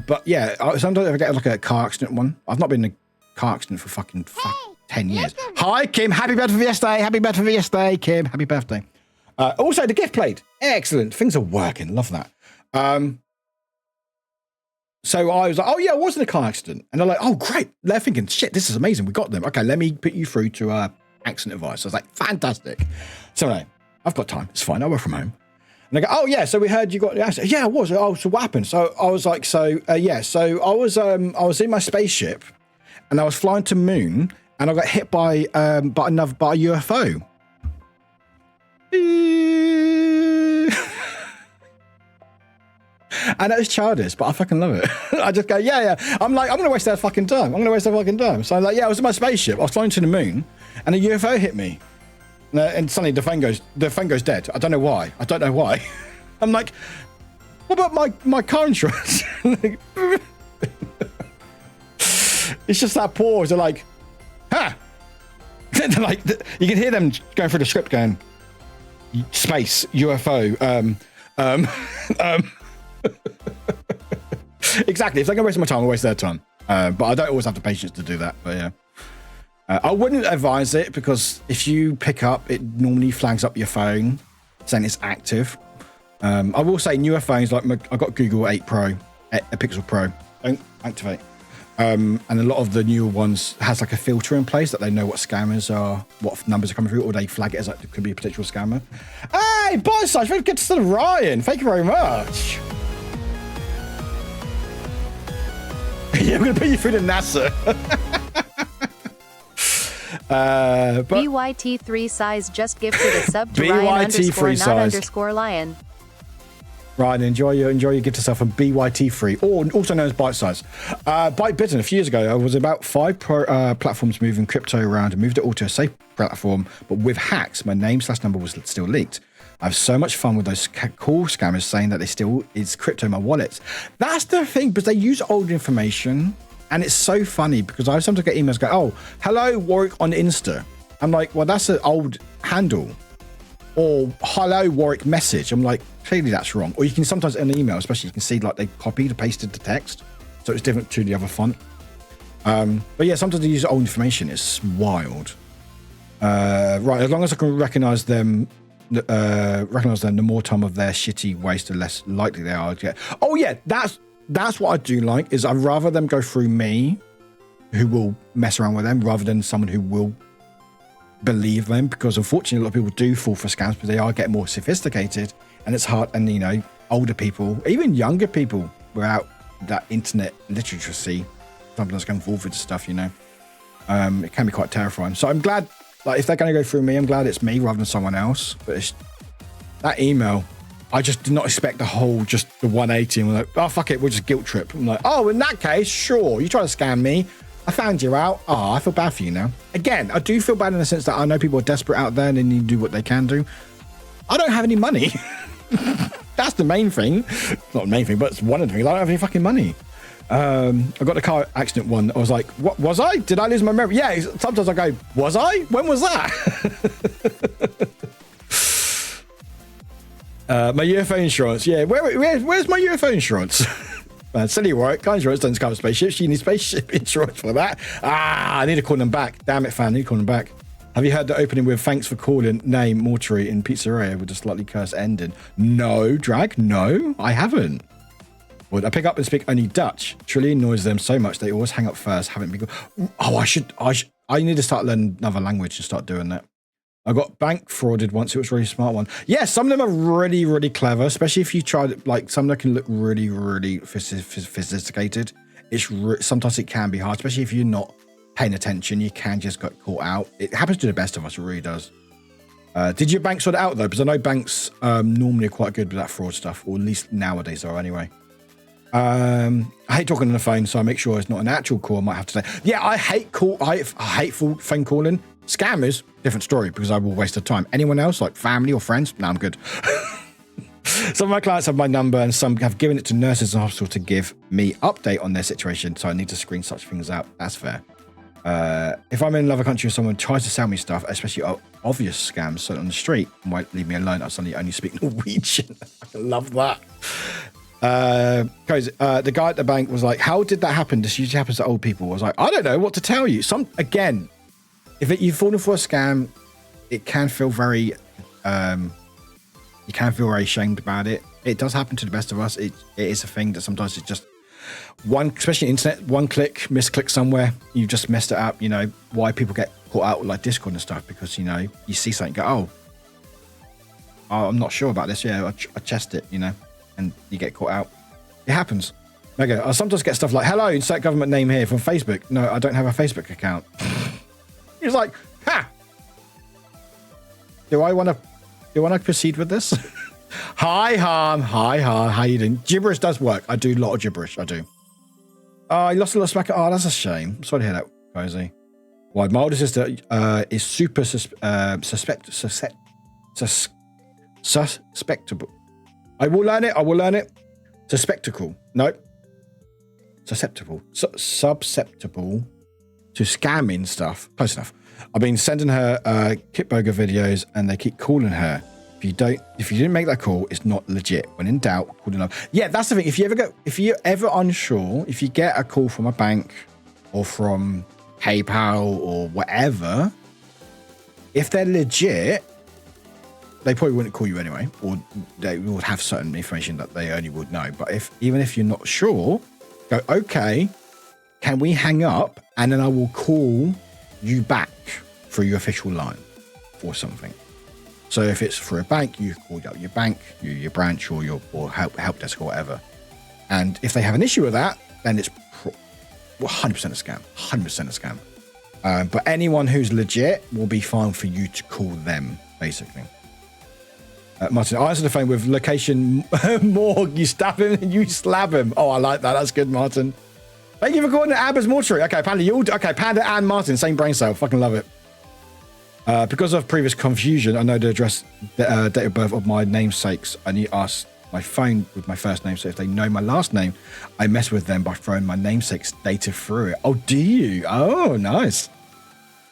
But yeah, sometimes I get like a car accident one. I've not been in a car accident for fucking 10 years. Hi, Kim. Happy birthday for yesterday. Happy birthday for yesterday, Kim. Happy birthday. Also, the gift played. Excellent. Things are working. Love that. So I was like, oh yeah, I was in a car accident. And they're like, oh great. They're thinking, shit, this is amazing. We got them. Okay, let me put you through to accident advice. I was like, fantastic. So anyway, I've got time. It's fine. I work from home. And they go, oh yeah, so we heard you got the accident. Yeah, I was. Oh, so what happened? So I was like, so I was in my spaceship and I was flying to moon and I got hit by a UFO. And that was childish, but I fucking love it. I just go, yeah. I'm like, I'm going to waste their fucking time. So I'm like, yeah, I was in my spaceship. I was flying to the moon and a UFO hit me. And suddenly the phone goes dead. I don't know why. I'm like, what about my car insurance? It's just that pause. They're like, huh? They're like, you can hear them going through the script going, space, UFO, Exactly. If they're going to waste my time, I'll waste their time. But I don't always have the patience to do that. But yeah. I wouldn't advise it because if you pick up, it normally flags up your phone saying it's active. I will say newer phones, like I've got Google 8 Pro, a Pixel Pro, don't activate. And a lot of the newer ones has like a filter in place that they know what scammers are, what numbers are coming through, or they flag it as like it could be a potential scammer. Hey, bye, Sarge. Very good to see Ryan. Thank you very much. Yeah, I'm going to put you through to NASA. But BYT3 size just gifted a sub to Ryan_not_lion. Ryan, enjoy your gift yourself from BYT3, or also known as Bite Size. Bite Bitten, a few years ago, I was about 5 platforms moving crypto around and moved it all to a safe platform, but with hacks, my name/number was still leaked. I have so much fun with those cool scammers saying that it's crypto in my wallets. That's the thing, because they use old information, and it's so funny because I sometimes get emails go, oh, hello, Warwick on Insta. I'm like, well, that's an old handle. Or hello, Warwick message. I'm like, clearly that's wrong. Or you can sometimes in an email, especially, you can see like they copied or pasted the text, so it's different to the other font. But yeah, sometimes they use old information. It's wild. Right, as long as I can recognize them, the more time of their shitty waste, the less likely they are to get. Oh yeah, that's what I do like, is I'd rather them go through me, who will mess around with them, rather than someone who will believe them, because unfortunately a lot of people do fall for scams, but they are getting more sophisticated, and it's hard. And you know, older people, even younger people without that internet literacy, sometimes going forward with stuff, you know, it can be quite terrifying. So I'm glad, like, if they're going to go through me, I'm glad it's me rather than someone else. But it's, that email, I just did not expect the 180, and we're like, oh fuck it, we'll just guilt trip. I'm like, oh, in that case, sure, you try to scam me, I found you out. Oh, I feel bad for you now. Again, I do feel bad in the sense that I know people are desperate out there and they need to do what they can do. I don't have any money. That's the main thing. Not the main thing, but it's one of the things. I don't have any fucking money. I got a car accident one. I was like, what was I? Did I lose my memory? Yeah, sometimes I go, was I? When was that? My UFO insurance. Yeah, where's my UFO insurance? Silly Warwick, car insurance doesn't cover spaceships. You need spaceship insurance for that. I need to call them back. Damn it, fan, I need to call them back. Have you heard the opening with thanks for calling name mortuary in pizzeria with a slightly cursed ending? No, Drag, no, I haven't. Well, I pick up and speak only Dutch. Truly annoys them so much they always hang up first. Haven't been. I need to start learning another language and start doing that. I got bank frauded once. It was a really smart one. Yeah, some of them are really, really clever, especially if you try to, like, some of them can look really, really sophisticated. Sometimes it can be hard, especially if you're not paying attention. You can just get caught out. It happens to the best of us. It really does. Did your bank sort it out, though? Because I know banks normally are quite good with that fraud stuff, or at least nowadays are anyway. I hate talking on the phone, so I make sure it's not an actual call. I might have to say, yeah, I hate phone calling. Scammers, different story, because I will waste the time. Anyone else, like family or friends? No, I'm good. Some of my clients have my number, and some have given it to nurses in hospital to give me update on their situation, so I need to screen such things out. That's fair. If I'm in another country and someone tries to sell me stuff, especially obvious scams, so on the street, might leave me alone. I suddenly only speak Norwegian. I love that. Guys, the guy at the bank was like, how did that happen? This usually happens to old people. I was like, I don't know what to tell you. Again, if you've fallen for a scam, it can feel very, you can feel very ashamed about it. It does happen to the best of us. It is a thing that sometimes it's just, especially internet, one click, misclick somewhere, you just messed it up. You know why people get caught out with like Discord and stuff, because you know you see something, go, oh, I'm not sure about this. Yeah, I chest it, you know, and you get caught out. It happens. Okay, I sometimes get stuff like, hello, insert government name here from Facebook. No, I don't have a Facebook account. It's like, ha! Do I want to proceed with this? Hi, Han. Hi, Han. How you doing? Gibberish does work. I do a lot of gibberish. I do. I lost a little smack. Oh, that's a shame. I'm sorry to hear that, Cozy. Why, my older sister is super suspectable. I will learn it. Suspectical. Nope. Susceptible to scamming stuff. Close enough. I've been sending her Kitburger videos, and they keep calling her. If you didn't make that call, it's not legit. When in doubt, call another. Yeah, that's the thing. If you're ever unsure, if you get a call from a bank or from PayPal or whatever, if they're legit, they probably wouldn't call you anyway, or they would have certain information that they only would know. But even if you're not sure, go, okay, can we hang up, and then I will call you back through your official line for something. So if it's for a bank, you call up your bank, your branch, or help desk or whatever. And if they have an issue with that, then it's 100% a scam. 100% a scam. But anyone who's legit will be fine for you to call them, basically. Martin, I answer the phone with location morgue. You stab him and you slap him. Oh, I like that. That's good, Martin. Thank you for calling it Abba's Mortuary. Okay, Panda and Martin, same brain cell. Fucking love it. Because of previous confusion, I know the address, date of birth of my namesakes. I need to ask my phone with my first name. So if they know my last name, I mess with them by throwing my namesake's data through it. Oh, do you? Oh, nice.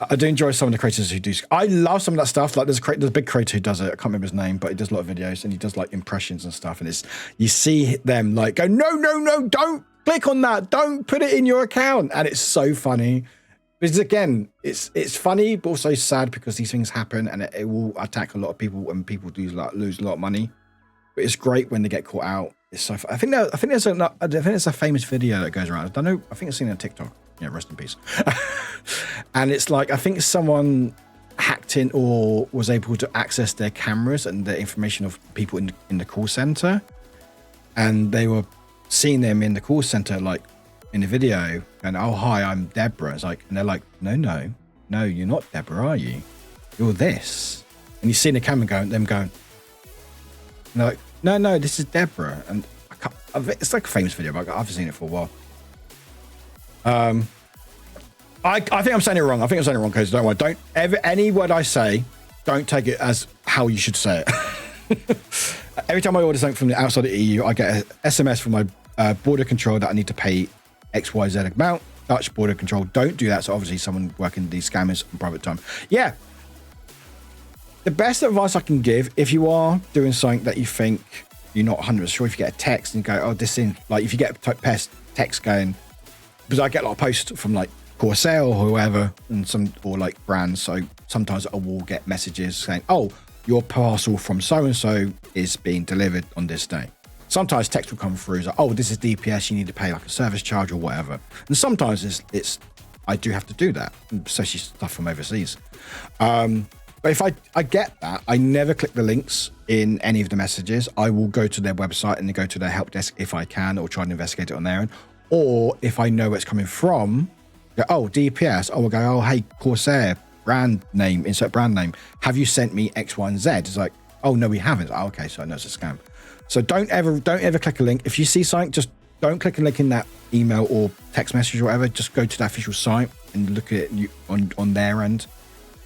I do enjoy some of the creators who do. I love some of that stuff. Like there's a big creator who does it. I can't remember his name, but he does a lot of videos and he does like impressions and stuff. And you see them like go, no, don't click on that. Don't put it in your account. And it's so funny. Because again, it's funny, but also sad because these things happen and it will attack a lot of people and people do lose a lot of money. But it's great when they get caught out. It's so fun. I think there's a famous video that goes around. I don't know. I think I've seen it on TikTok. Yeah, rest in peace. And it's like, I think someone hacked in or was able to access their cameras and the information of people in the call center. And they were seeing them in the call center, like in the video, going, oh, hi, I'm Deborah. It's like, and they're like, no, you're not Deborah, are you? You're this. And you see in the camera going, and they're like, no, this is Deborah. And it's like a famous video, but I've seen it for a while. I think I'm saying it wrong. Because don't worry. Don't ever, any word I say, don't take it as how you should say it. Every time I order something from the outside of the EU, I get an SMS from my border control that I need to pay XYZ amount. Dutch border control don't do that. So obviously someone working these scammers on private time. Yeah. The best advice I can give, if you are doing something that you think you're not 100% sure, if you get a text and you go, oh, this thing, like if you get a text going, because I get a lot of posts from like Corsair or whoever, or like brands. So sometimes I will get messages saying, oh, your parcel from so-and-so is being delivered on this day. Sometimes text will come through, like, oh, this is DPS, you need to pay like a service charge or whatever. And sometimes it's I do have to do that, especially stuff from overseas. But if I get that, I never click the links in any of the messages. I will go to their website and go to their help desk if I can, or try and investigate it on their own. Or if I know where it's coming from, go, oh, DPS, I will go, oh, hey, Corsair, brand name, insert brand name. Have you sent me X, Y, and Z? It's like, oh, no, we haven't. Oh, okay, so I know it's a scam. So don't ever click a link. If you see something, just don't click a link in that email or text message or whatever. Just go to the official site and look at it on their end.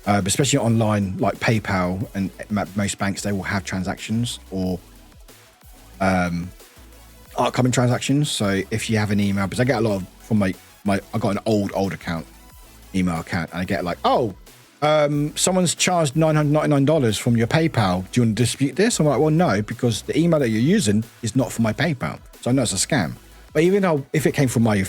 Especially online, like PayPal and most banks, they will have transactions or upcoming transactions. So if you have an email, because I get a lot of from I got an old email account, and I get like, oh, someone's charged $999 from your PayPal. Do you want to dispute this? I'm like, well, no, because the email that you're using is not for my PayPal, so I know it's a scam. But even though if it came from my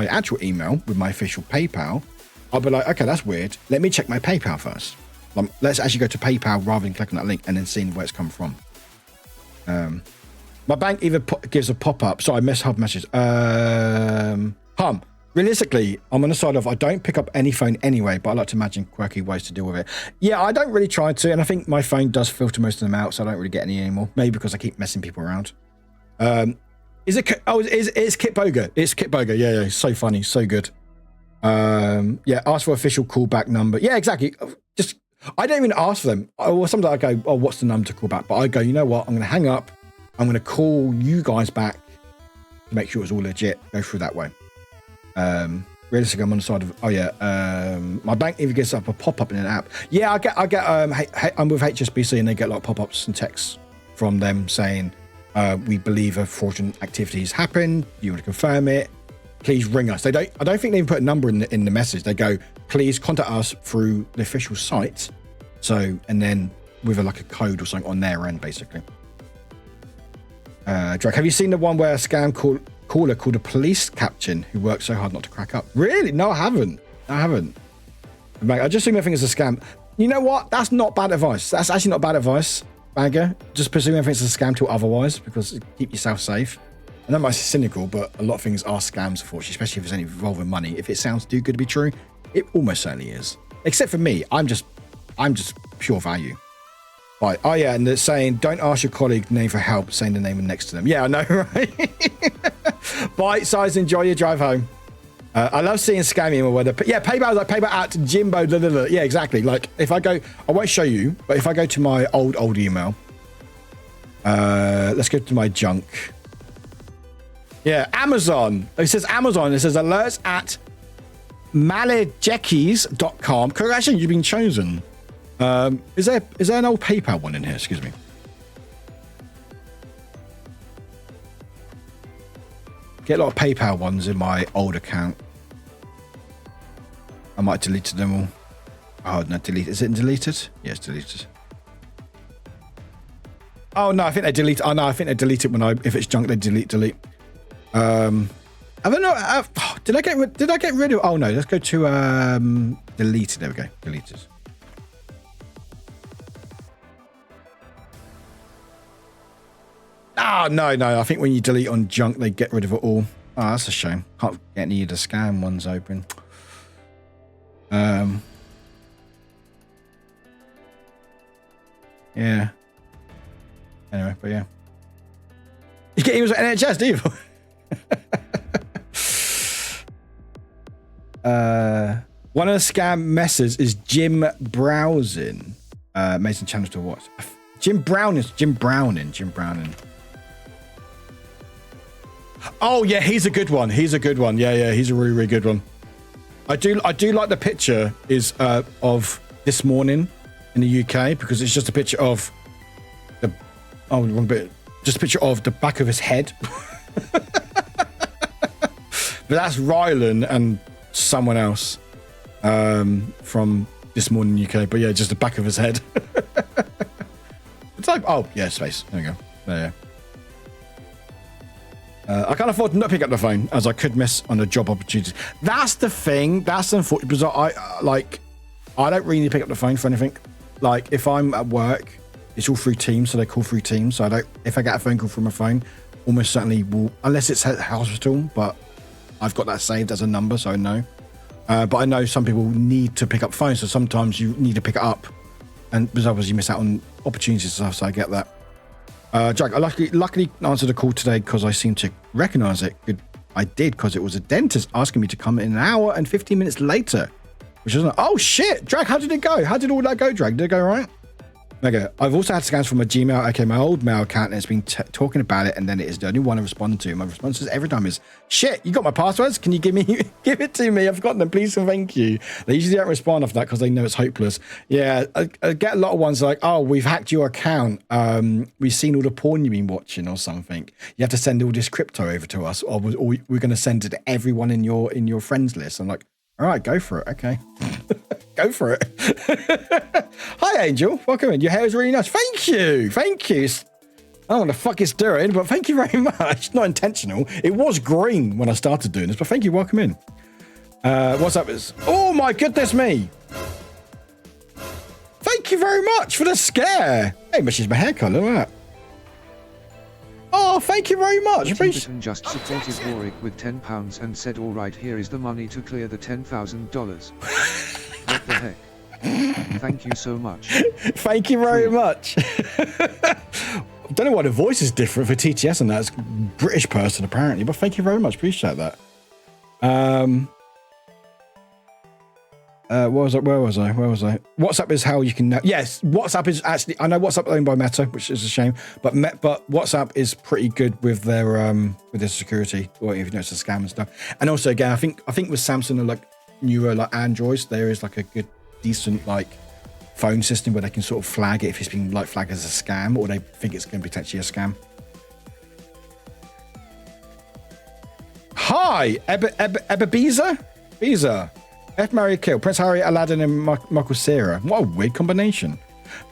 actual email with my official PayPal, I'll be like, okay, that's weird. Let me check my PayPal first. Let's actually go to PayPal rather than clicking that link and then seeing where it's come from. My bank either gives a pop-up. Sorry, I missed half message. Realistically, I'm on the side of I don't pick up any phone anyway, but I like to imagine quirky ways to deal with it. Yeah, I don't really try to, and I think my phone does filter most of them out, so I don't really get any anymore. Maybe because I keep messing people around. It's Kit Boga. It's Kit Boga. Yeah, it's so funny, so good. Yeah, ask for official callback number. Yeah, exactly. Just I don't even ask for them. Or sometimes I go, oh, what's the number to call back? But I go, you know what? I'm going to hang up. I'm going to call you guys back to make sure it's all legit. Go through that way. Realistically, I'm on the side of, my bank even gets up a pop-up in an app. Yeah, I get, I'm with HSBC and they get a lot of pop-ups and texts from them saying, we believe a fraudulent activity has happened. You want to confirm it? Please ring us. I don't think they even put a number in the message. They go, please contact us through the official site. So, and then with a code or something on their end, basically. Drake, have you seen the one where a scam caller called a police captain who worked so hard not to crack up? Really? No, I haven't. Mate, I just think it's a scam. You know what? That's not bad advice. That's actually not bad advice, Bagger. Just presume everything's a scam till otherwise, because keep yourself safe. And that might be cynical, but a lot of things are scams, unfortunately, especially if it's anything involving money. If it sounds too good to be true, it almost certainly is. Except for me, I'm just pure value. Right. Oh yeah, and they're saying don't ask your colleague name for help, saying the name next to them. Yeah, I know, right? Bite size, enjoy your drive home. I love seeing scam email where PayPal is PayPal at Jimbo. Blah, blah, blah. Yeah, exactly. If I go, I won't show you, but if I go to my old email, let's go to my junk. Yeah, Amazon. It says Amazon. It says alerts at malejekis.com. Congratulations, you've been chosen. Is there an old PayPal one in here? Excuse me. Get a lot of PayPal ones in my old account. I might delete them all. Oh, no, delete. Is it deleted? Yes, deleted. Oh, no, I think they delete. Oh, no, I think they delete it if it's junk, they delete. I don't know. Did I get rid of? Oh, no, let's go to deleted. There we go. Deleted. Oh, no. I think when you delete on junk, they get rid of it all. Oh, that's a shame. Can't get any of the scam ones open. Yeah. Anyway, but yeah. You get emails at NHS, do you? One of the scam messes is Jim Browsing. Mason channels to watch. Jim Browning. Oh yeah, he's a good one. Yeah, he's a really, really good one. I do like the picture is of this morning in the UK, because it's just a picture of just a picture of the back of his head. But that's Rylan and someone else from this morning in the UK. But yeah, just the back of his head. It's like, oh yeah, space. There we go. There. I can't afford to not pick up the phone, as I could miss on a job opportunity. That's the thing. That's unfortunate, because I don't really pick up the phone for anything. Like if I'm at work, it's all through Teams, so they call through Teams. So if I get a phone call from my phone, almost certainly will, unless it's at hospital, but I've got that saved as a number, so I know. But I know some people need to pick up phones, so sometimes you need to pick it up, and because otherwise you miss out on opportunities and stuff. So I get that. Jack, I luckily answered the call today because I seemed to recognize it. I did, because it was a dentist asking me to come in an hour and 15 minutes later. Which is oh shit, Drag, how did it go? How did all that go, Drag? Did it go right? Okay, I've also had scans from my Gmail. Okay, my old mail account, and it's been talking about it, and then it is the only one I responded to. My responses every time is, shit, you got my passwords? Can you give it to me? I've forgotten them, please and thank you. They usually don't respond after that because they know it's hopeless. Yeah, I get a lot of ones like, oh, we've hacked your account. We've seen all the porn you've been watching or something. You have to send all this crypto over to us, or we're going to send it to everyone in your friends list. I'm like, all right, go for it. Okay. Go for it. Hi, Angel. Welcome in. Your hair is really nice. Thank you. I don't know what the fuck it's doing, but thank you very much. Not intentional. It was green when I started doing this, but thank you. Welcome in. What's up? Oh, my goodness me. Thank you very much for the scare. Hey, matches my hair colour. Look at Oh, thank you very much. Timberton just supported Warwick with £10 and said, all right, here is the money to clear the $10,000. What the heck? Thank you so much. Thank you very much. I don't know why the voice is different for TTS and that's British person apparently, but thank you very much. Appreciate that. Where was I? WhatsApp is how you can know. Yes, WhatsApp is actually, I know WhatsApp owned by Meta, which is a shame, but WhatsApp is pretty good with their security, or if you know it's a scam and stuff. And also again, I think with Samsung or like newer like Androids, there is like a good decent like phone system where they can sort of flag it if it's been like flagged as a scam, or they think it's going to be potentially a scam. Hi, Ebenezer. F. Mary Kill, Prince Harry, Aladdin, and Michael Cera. What a weird combination.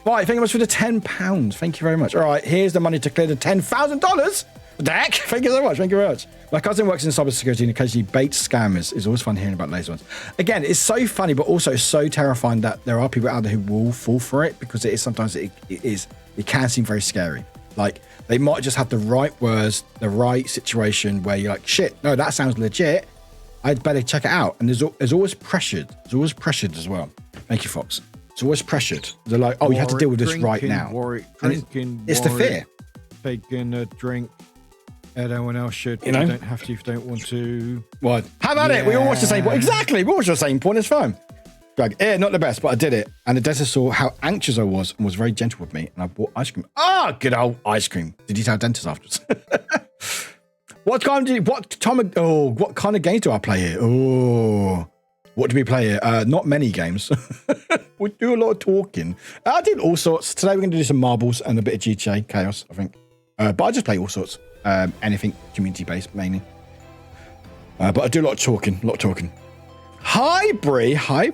Right, thank you much for the £10. Thank you very much. All right, here's the money to clear the $10,000. What the heck? Thank you so much. Thank you very much. My cousin works in cybersecurity and occasionally baits scammers. It's always fun hearing about lazy ones. Again, it's so funny, but also so terrifying that there are people out there who will fall for it, because it is sometimes it can seem very scary. Like they might just have the right words, the right situation where you're like, shit, no, that sounds legit. I'd better check it out. And there's always pressured. There's always pressured as well. Thank you, Fox. It's always pressured. They're like, oh, you have to deal with this right now. It's the fear. Taking a drink. Everyone else should. You know? You don't have to if you don't want to. What? How about it? We all watch the same point. Exactly. We all watch the same point. It's fine. Greg, not the best, but I did it. And the dentist saw how anxious I was and was very gentle with me. And I bought ice cream. Good old ice cream. Did you tell dentist afterwards? What kind of games do I play here? Oh, what do we play here? Not many games. We do a lot of talking. I did all sorts. Today we're going to do some marbles and a bit of GTA Chaos, I think. But I just play all sorts. Anything community-based, mainly. But I do a lot of talking. Hi, Bree. Hi,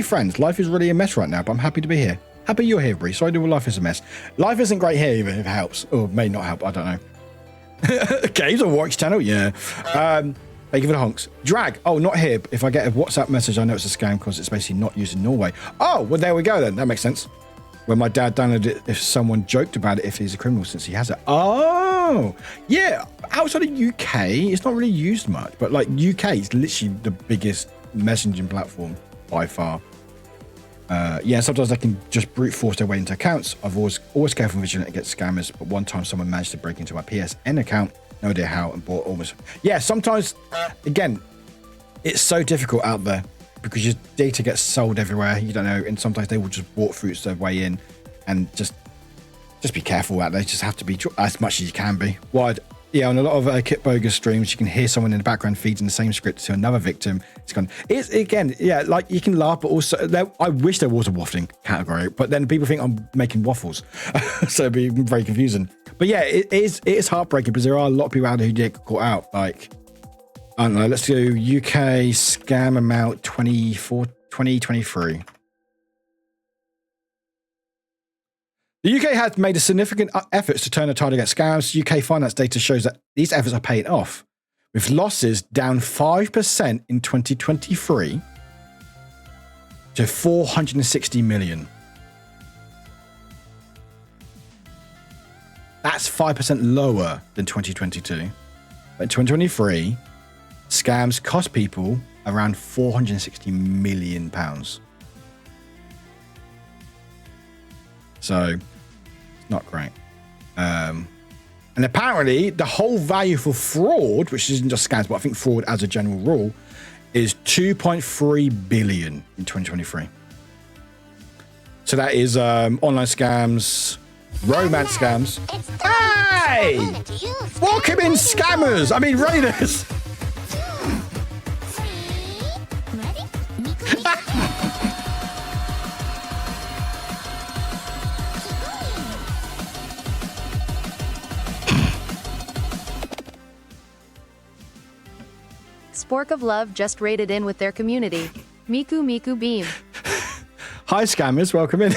friends. Life is really a mess right now, but I'm happy to be here. Happy you're here, Bree. Sorry, life is a mess. Life isn't great here, even if it helps. Or may not help. I don't know. Games on Warwick's channel, yeah. Thank you for the honks. Drag. Oh, not here. If I get a WhatsApp message, I know it's a scam because it's basically not used in Norway. Oh, well, there we go then. That makes sense. When my dad downloaded it, if someone joked about it, if he's a criminal since he has it. Oh, yeah. Outside of UK, it's not really used much, but like UK is literally the biggest messaging platform by far. Yeah, sometimes they can just brute force their way into accounts. I've always careful and vigilant against scammers, but one time someone managed to break into my PSN account, no idea how, and bought almost. Yeah, sometimes, again, it's so difficult out there because your data gets sold everywhere. You don't know, and sometimes they will just walk through their way in, and just be careful out there. You just have to be as much as you can be. Wide. Yeah, on a lot of Kit Bogus streams, you can hear someone in the background feeding the same script to another victim. It's again, yeah, like you can laugh, but also I wish there was a waffling category, but then people think I'm making waffles, so it'd be very confusing. But yeah, it is heartbreaking because there are a lot of people out there who get caught out. Like, I don't know, let's do UK scam amount 2023. The UK has made a significant efforts to turn the tide against scams. UK finance data shows that these efforts are paying off, with losses down 5% in 2023 to 460 million. That's 5% lower than 2022. But in 2023, scams cost people around £460 million. So, it's not great. And apparently, the whole value for fraud, which isn't just scams, but I think fraud as a general rule, is 2.3 billion in 2023. So that is online scams, romance scams. Hey! Welcome in, scammers! I mean, raiders! Spork of Love just raided in with their community. Miku Miku Beam. Hi, scammers. Welcome in.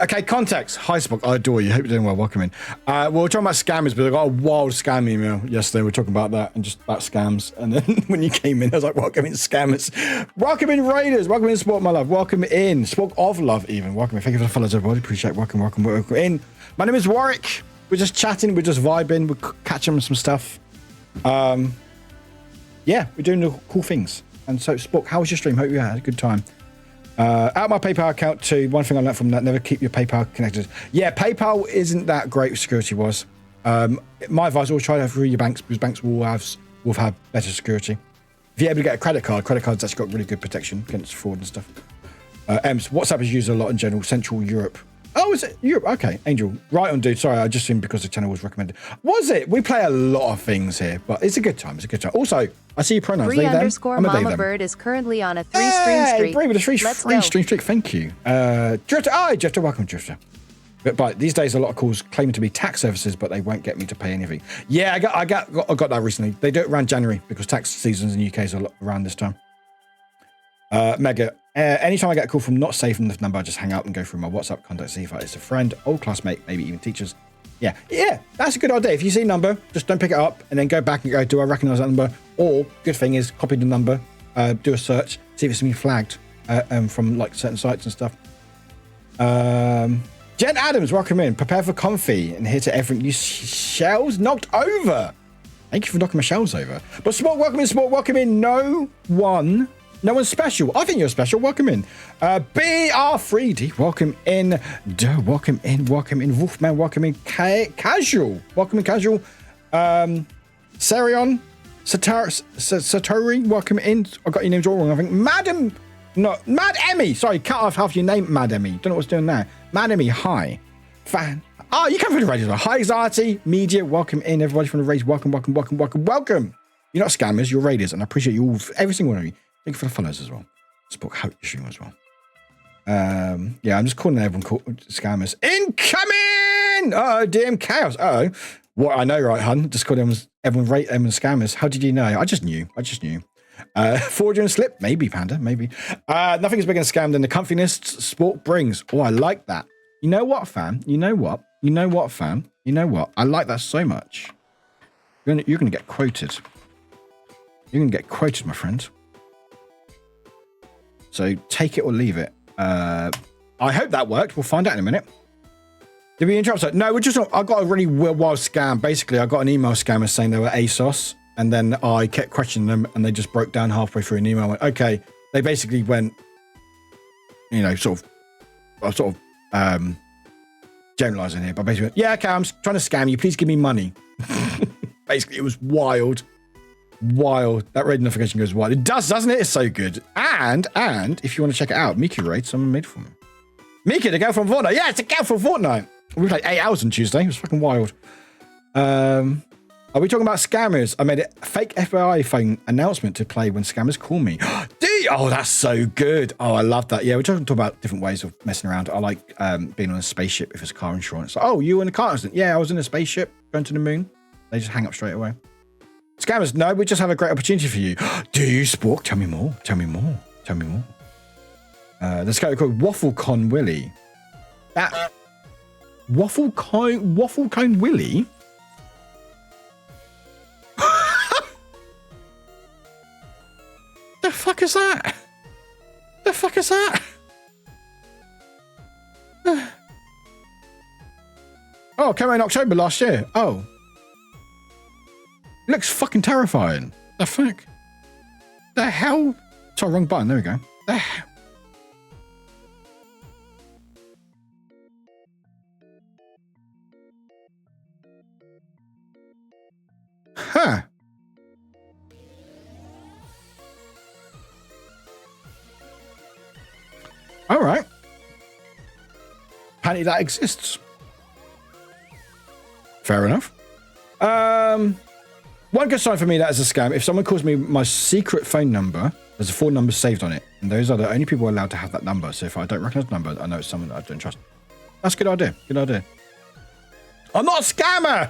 Okay, context. Hi, Spock. I adore you. Hope you're doing well. Welcome in. We're talking about scammers, but I got a wild scam email yesterday. We were talking about that and just about scams. And then when you came in, I was like, welcome in, scammers. Welcome in, Raiders. Welcome in, Spock, my love. Welcome in, Spock of love, even. Welcome in. Thank you for the follows, everybody. Appreciate it. Welcome in. My name is Warwick. We're just chatting. We're just vibing. We're catching some stuff. Yeah, we're doing the cool things. And so, Spock, how was your stream? Hope you had a good time. Out my PayPal account too. One thing I learned from that: never keep your PayPal connected. Yeah, PayPal isn't that great security was. My advice: always try to have through your banks because banks will have better security. If you're able to get a credit card's actually got really good protection against fraud and stuff. WhatsApp is used a lot in general. Central Europe. Oh, is it Europe? Okay, Angel. Right on, dude. Sorry, I just assumed because the channel was recommended. Was it? We play a lot of things here, but it's a good time. It's a good time. Also, I see your pronouns. Bree underscore Mama Bird is currently on a 3-stream streak. Bree with a three stream streak. Thank you. Drifter. Hi, Drifter. Welcome, Drifter. But these days, a lot of calls claiming to be tax services, but they won't get me to pay anything. Yeah, I got that recently. They do it around January because tax seasons in the UK is around this time. Mega. Anytime I get a call from not saving the number, I just hang up and go through my WhatsApp contact, see if it's a friend, old classmate, maybe even teachers. Yeah, that's a good idea. If you see a number, just don't pick it up and then go back and go, do I recognize that number? Or, good thing is, copy the number, do a search, see if it's been flagged from like certain sites and stuff. Jen Adams, welcome in. Prepare for comfy and here to everything. You shells knocked over. Thank you for knocking my shells over. But Sport, welcome in. No one's special. I think you're special. Welcome in. BR3D, welcome in. Welcome in. Wolfman, welcome in. Casual, welcome in. Casual. Serion, Satori, welcome in. I got your names all wrong. I think Mad Emmy. Sorry, cut off half your name, Mad Emmy. Don't know what's doing there. Mad Emmy, hi. Fan. Oh, you come from the radio as well. Hi, Anxiety Media, welcome in. Everybody from the race, welcome. You're not scammers, you're raiders, and I appreciate you all, every single one of you. Thank you for the follows as well. Spoke how you stream as well. Yeah, I'm just calling everyone scammers. Incoming! Uh-oh, DM chaos. Uh-oh. What I know, right, hun? Just called everyone rate them and scammers. How did you know? I just knew. Forger and slip? Maybe, Panda, maybe. Nothing is bigger than scam than the comfiness sport brings. Oh, I like that. You know what, fam? You know what? I like that so much. You're gonna get quoted. You're gonna get quoted, my friend. So take it or leave it. I hope that worked. We'll find out in a minute. Did we interrupt? No, I got a really wild scam. Basically, I got an email scammer saying they were ASOS, and then I kept questioning them, and they just broke down halfway through an email. I went, okay. They basically went, sort of generalizing here, but basically went, yeah, okay, I'm trying to scam you. Please give me money. Basically, it was wild. That raid notification goes wild. It does, doesn't it? It's so good. And if you want to check it out, Miki raid, someone made for me. Miki, the girl from Fortnite. Yeah, it's a girl from Fortnite. We played 8 hours on Tuesday. It was fucking wild. Are we talking about scammers? I made a fake FBI phone announcement to play when scammers call me. Oh, that's so good. Oh, I love that. Yeah, we're talking about different ways of messing around. I like being on a spaceship if it's car insurance. Oh, you were in a car accident? Yeah, I was in a spaceship going to the moon. They just hang up straight away. Scammers, no, we just have a great opportunity for you. Do you, Spork? Tell me more. Let's go called Waffle Con Willie. That Waffle Cone Willie? The fuck is that? Oh, came out in October last year. Oh. Looks fucking terrifying. The fuck? The hell? Sorry, wrong button. There we go. The hell? Huh. All right. Apparently that exists. Fair enough. One good sign for me that is a scam. If someone calls me my secret phone number, there's 4 numbers saved on it. And those are the only people allowed to have that number. So if I don't recognize the number, I know it's someone that I don't trust. That's a good idea. I'm not a scammer.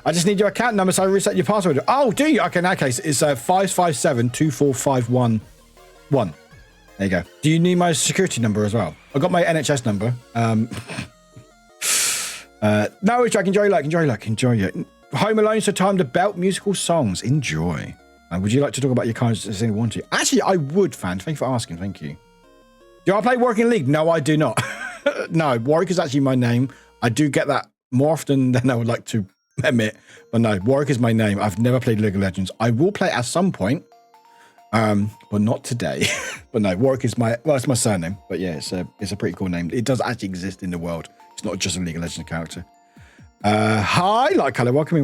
I just need your account number so I reset your password. Oh, do you? Okay, in that case, it's 557-24511. There you go. Do you need my security number as well? I got my NHS number. No, it's like enjoy it. Home Alone, so time to belt musical songs. Enjoy. Would you like to talk about your kinds as anyone want to? Actually, I would, fan. Thank you for asking. Thank you. Do I play Warwick in League? No, I do not. No, Warwick is actually my name. I do get that more often than I would like to admit. But no, Warwick is my name. I've never played League of Legends. I will play at some point. But not today. But no, Warwick is it's my surname. But yeah, it's a pretty cool name. It does actually exist in the world. It's not just a League of Legends character. Hi, Light Colour. Welcome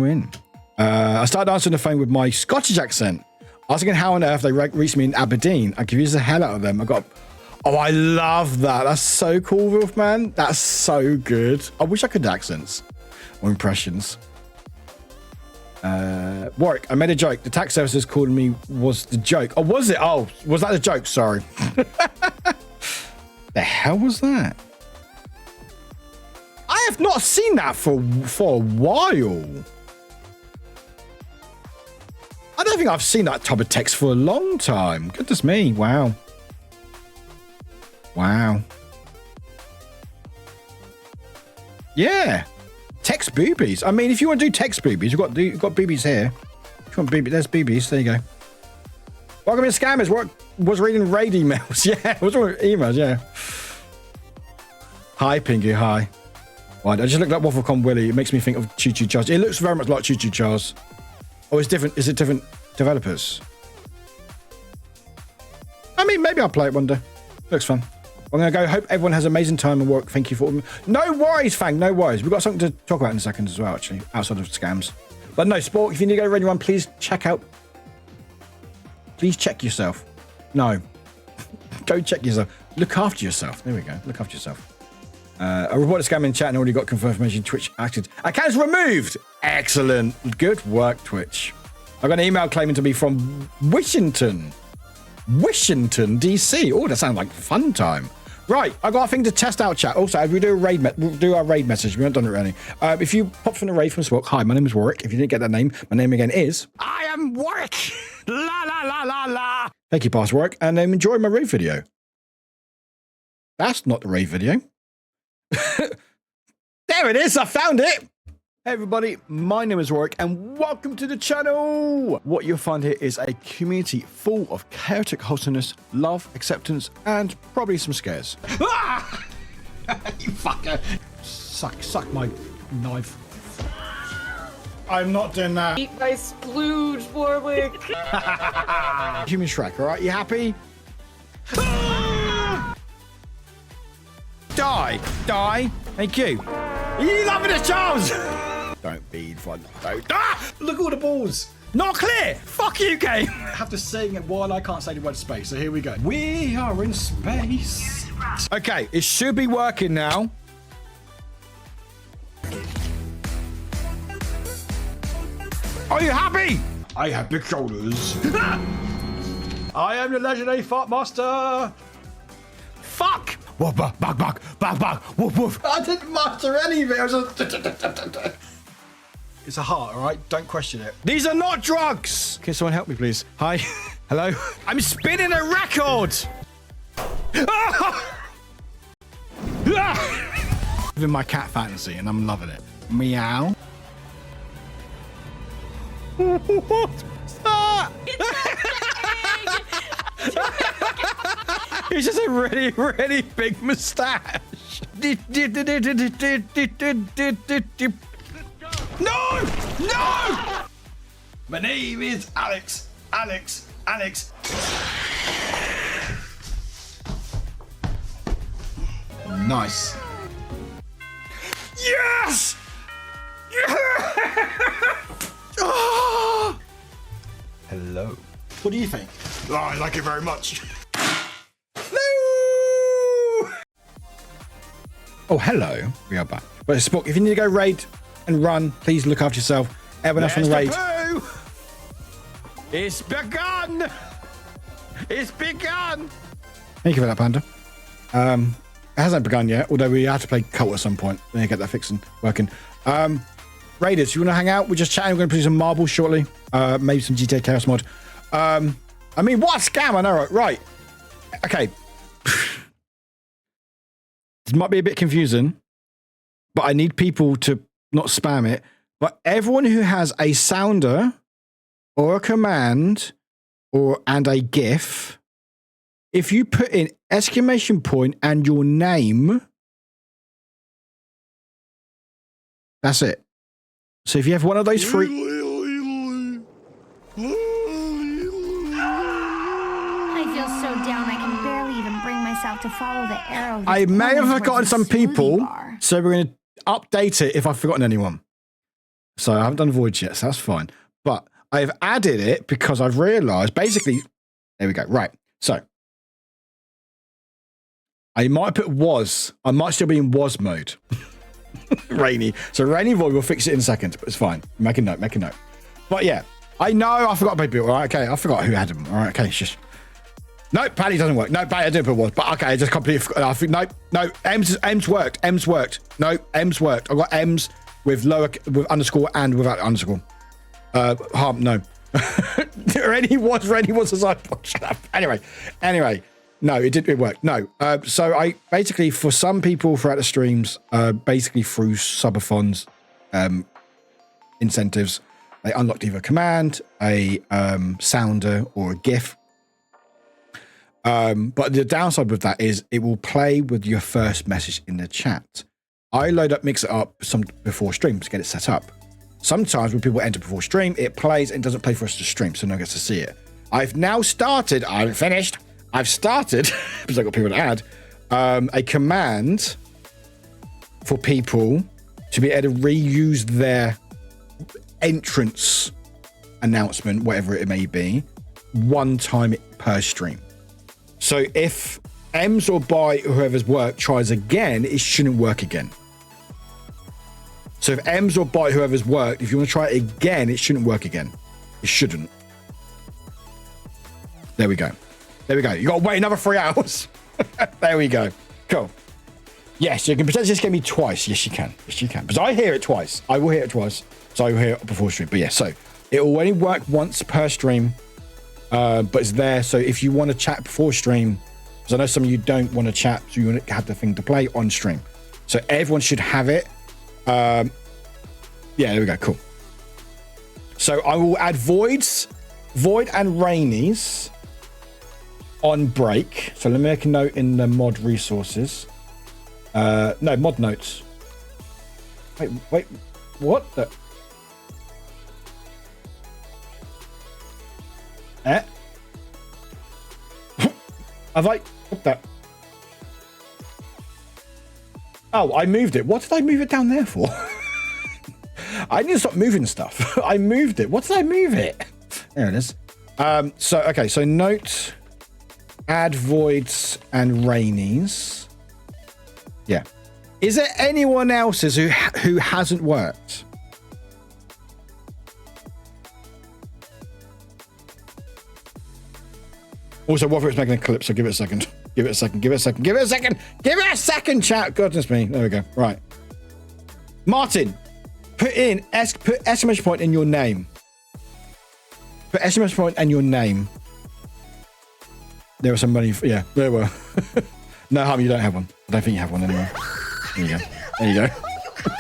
in. I started answering the phone with my Scottish accent, asking how on earth they reached me in Aberdeen. I confused the hell out of them. I love that. That's so cool, Wolfman. That's so good. I wish I could do accents or impressions. Warwick, I made a joke. The tax services called me was the joke. Oh, was it? Oh, was that the joke? Sorry. The hell was that? I have not seen that for a while. I don't think I've seen that type of text for a long time. Goodness me. Wow. Yeah. Text boobies. I mean, if you want to do text boobies, you've got boobies here. If you want boobies, there's boobies. There you go. Welcome in, scammers. What was reading raid emails? Yeah, what's wrong with emails? Yeah. Hi, Pinky. Hi. Right, I just looked up WaffleCon Willy. It makes me think of Choo Choo Charles. It looks very much like Choo Choo Charles. Oh, it's different. Is it different developers? I mean, maybe I'll play it one day. Looks fun. I'm going to go. Hope everyone has amazing time and work. Thank you for... No worries, Fang. No worries. We've got something to talk about in a second as well, actually, outside of scams. But no, Sport, if you need to go ready one, please check yourself. No. Go check yourself. Look after yourself. There we go. Look after yourself. I reported a scam in chat and already got confirmation Twitch acted. Account's removed. Excellent. Good work, Twitch. I got an email claiming to be from Wishington, DC. Oh, that sounds like fun time. Right, I got a thing to test out, chat. Also, if we do we'll do our raid message. We haven't done it already. If you pop from the raid from Spock, hi, my name is Warwick. If you didn't get that name, my name again is I am Warwick. La la la la la. Thank you, past Warwick, and enjoy my raid video. That's not the raid video. There it is. I found it. Hey everybody, my name is Warwick and welcome to the channel. What you'll find here is a community full of chaotic wholesomeness, love, acceptance, and probably some scares. Ah! You fucker. Suck my knife. I'm not doing that. Eat my splooge, Warwick. Human Shrek, alright? You happy? Ah! Die. Thank you. Are you loving this, Charles? Don't be fun. Don't. Ah! Look at all the balls. Not clear. Fuck you, game. I have to sing it while I can't say the word space. So here we go. We are in space. Okay, it should be working now. Are you happy? I have big shoulders. I am the legendary fart master. Fuck. Woof, bug, woof, woof. I didn't master any of it. I was just... It's a heart, all right? Don't question it. These are not drugs. Can someone help me, please? Hi. Hello. I'm spinning a record. Living my cat fantasy, and I'm loving it. Meow. What's that? It's just a really, really big moustache. No! My name is Alex. Nice. Yes! Oh! Hello. What do you think? Oh, I like it very much. Oh, hello. We are back. But Spock, if you need to go raid and run, please look after yourself. Everyone else on the raid. It's begun. Thank you for that, Panda. It hasn't begun yet, although we have to play Cult at some point. Then you get that working. Raiders, you want to hang out? We're just chatting. We're going to play some marbles shortly. Maybe some GTA Chaos mod. I mean, what a scam. I know, right? Okay. This might be a bit confusing, but I need people to not spam it. But everyone who has a sounder or a command and a GIF, if you put in exclamation point and your name, that's it. So if you have one of those three... I feel so down I can barely even bring myself to follow the arrow. I may have forgotten some people, so we're going to update it if I've forgotten anyone. So I haven't done voids yet, so that's fine. But I've added it because I've realized, basically, there we go. Right. So I might put was. I might still be in was mode. Rainy. So rainy void, we'll fix it in a second, but it's fine. Make a note. But yeah, I know I forgot people. All right, okay. I forgot who had them. All right, okay. It's just... No, Paddy doesn't work. No, Paddy, I didn't put was. But okay, I just completely forgot. I think, no, M's worked. No, M's worked. I've got M's with underscore and without underscore. No. Rennie was a side snap. Anyway, no, it worked. No. So I basically, for some people throughout the streams, basically through subathons, incentives, they unlocked either a command, a sounder, or a GIF. But the downside with that is it will play with your first message in the chat. I mix it up before stream to get it set up. Sometimes when people enter before stream, it plays and doesn't play for us to stream, so no one gets to see it. I've now started, I haven't finished, I've started, because I've got people to add, a command for people to be able to reuse their entrance announcement, whatever it may be, one time per stream. So if Ems or by whoever's work tries again, it shouldn't work again. So if Ems or by whoever's worked, if you want to try it again, it shouldn't work again. It shouldn't. There we go. You got to wait another 3 hours. There we go. Cool. Yes, you can potentially just get me twice. Yes, you can. Because I hear it twice. I will hear it twice. So I will hear it before stream. But yeah, so it will only work once per stream. But it's there. So if you want to chat before stream, because I know some of you don't want to chat, so you want to have the thing to play on stream. So everyone should have it. Yeah, there we go. Cool. So I will add void and rainies on break. So let me make a note in the mod resources. No, mod notes. Wait, what the? Have I? What the? Oh, I moved it. What did I move it down there for? I need to stop moving stuff. I moved it. What did I move it? There it is. So note, add voids and rainies. Yeah. Is there anyone else's who hasn't worked? Also, Warwick's making a clip, so give it a second. Give it a second, chat. Goodness me. There we go. Right. Martin, put exclamation point in your name. Put exclamation point and your name. There was some money. Yeah, there were. No harm, you don't have one. I don't think you have one anymore. There you go.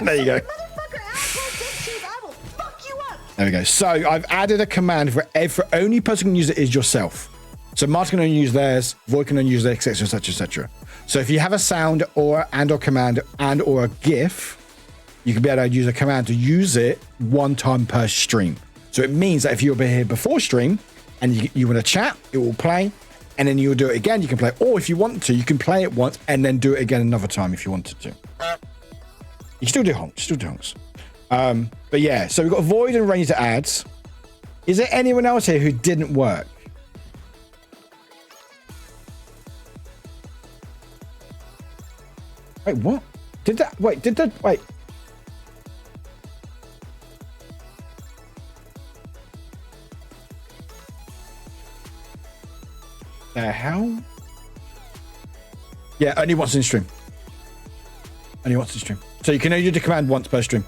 There we go. So I've added a command for only person who can use it is yourself. So Martin can only use theirs, Void can only use theirs, etc., etc. So if you have a sound or command and or a GIF, you can be able to use a command to use it one time per stream. So it means that if you'll be here before stream and you want to chat, it will play, and then you'll do it again. You can play, or if you want to, you can play it once and then do it again another time if you wanted to. You can still do honks. But yeah, so we've got Void and Rainy to add. Is there anyone else here who didn't work? Wait, what? Wait. The hell? Yeah, only once in stream. So you can only do the command once per stream.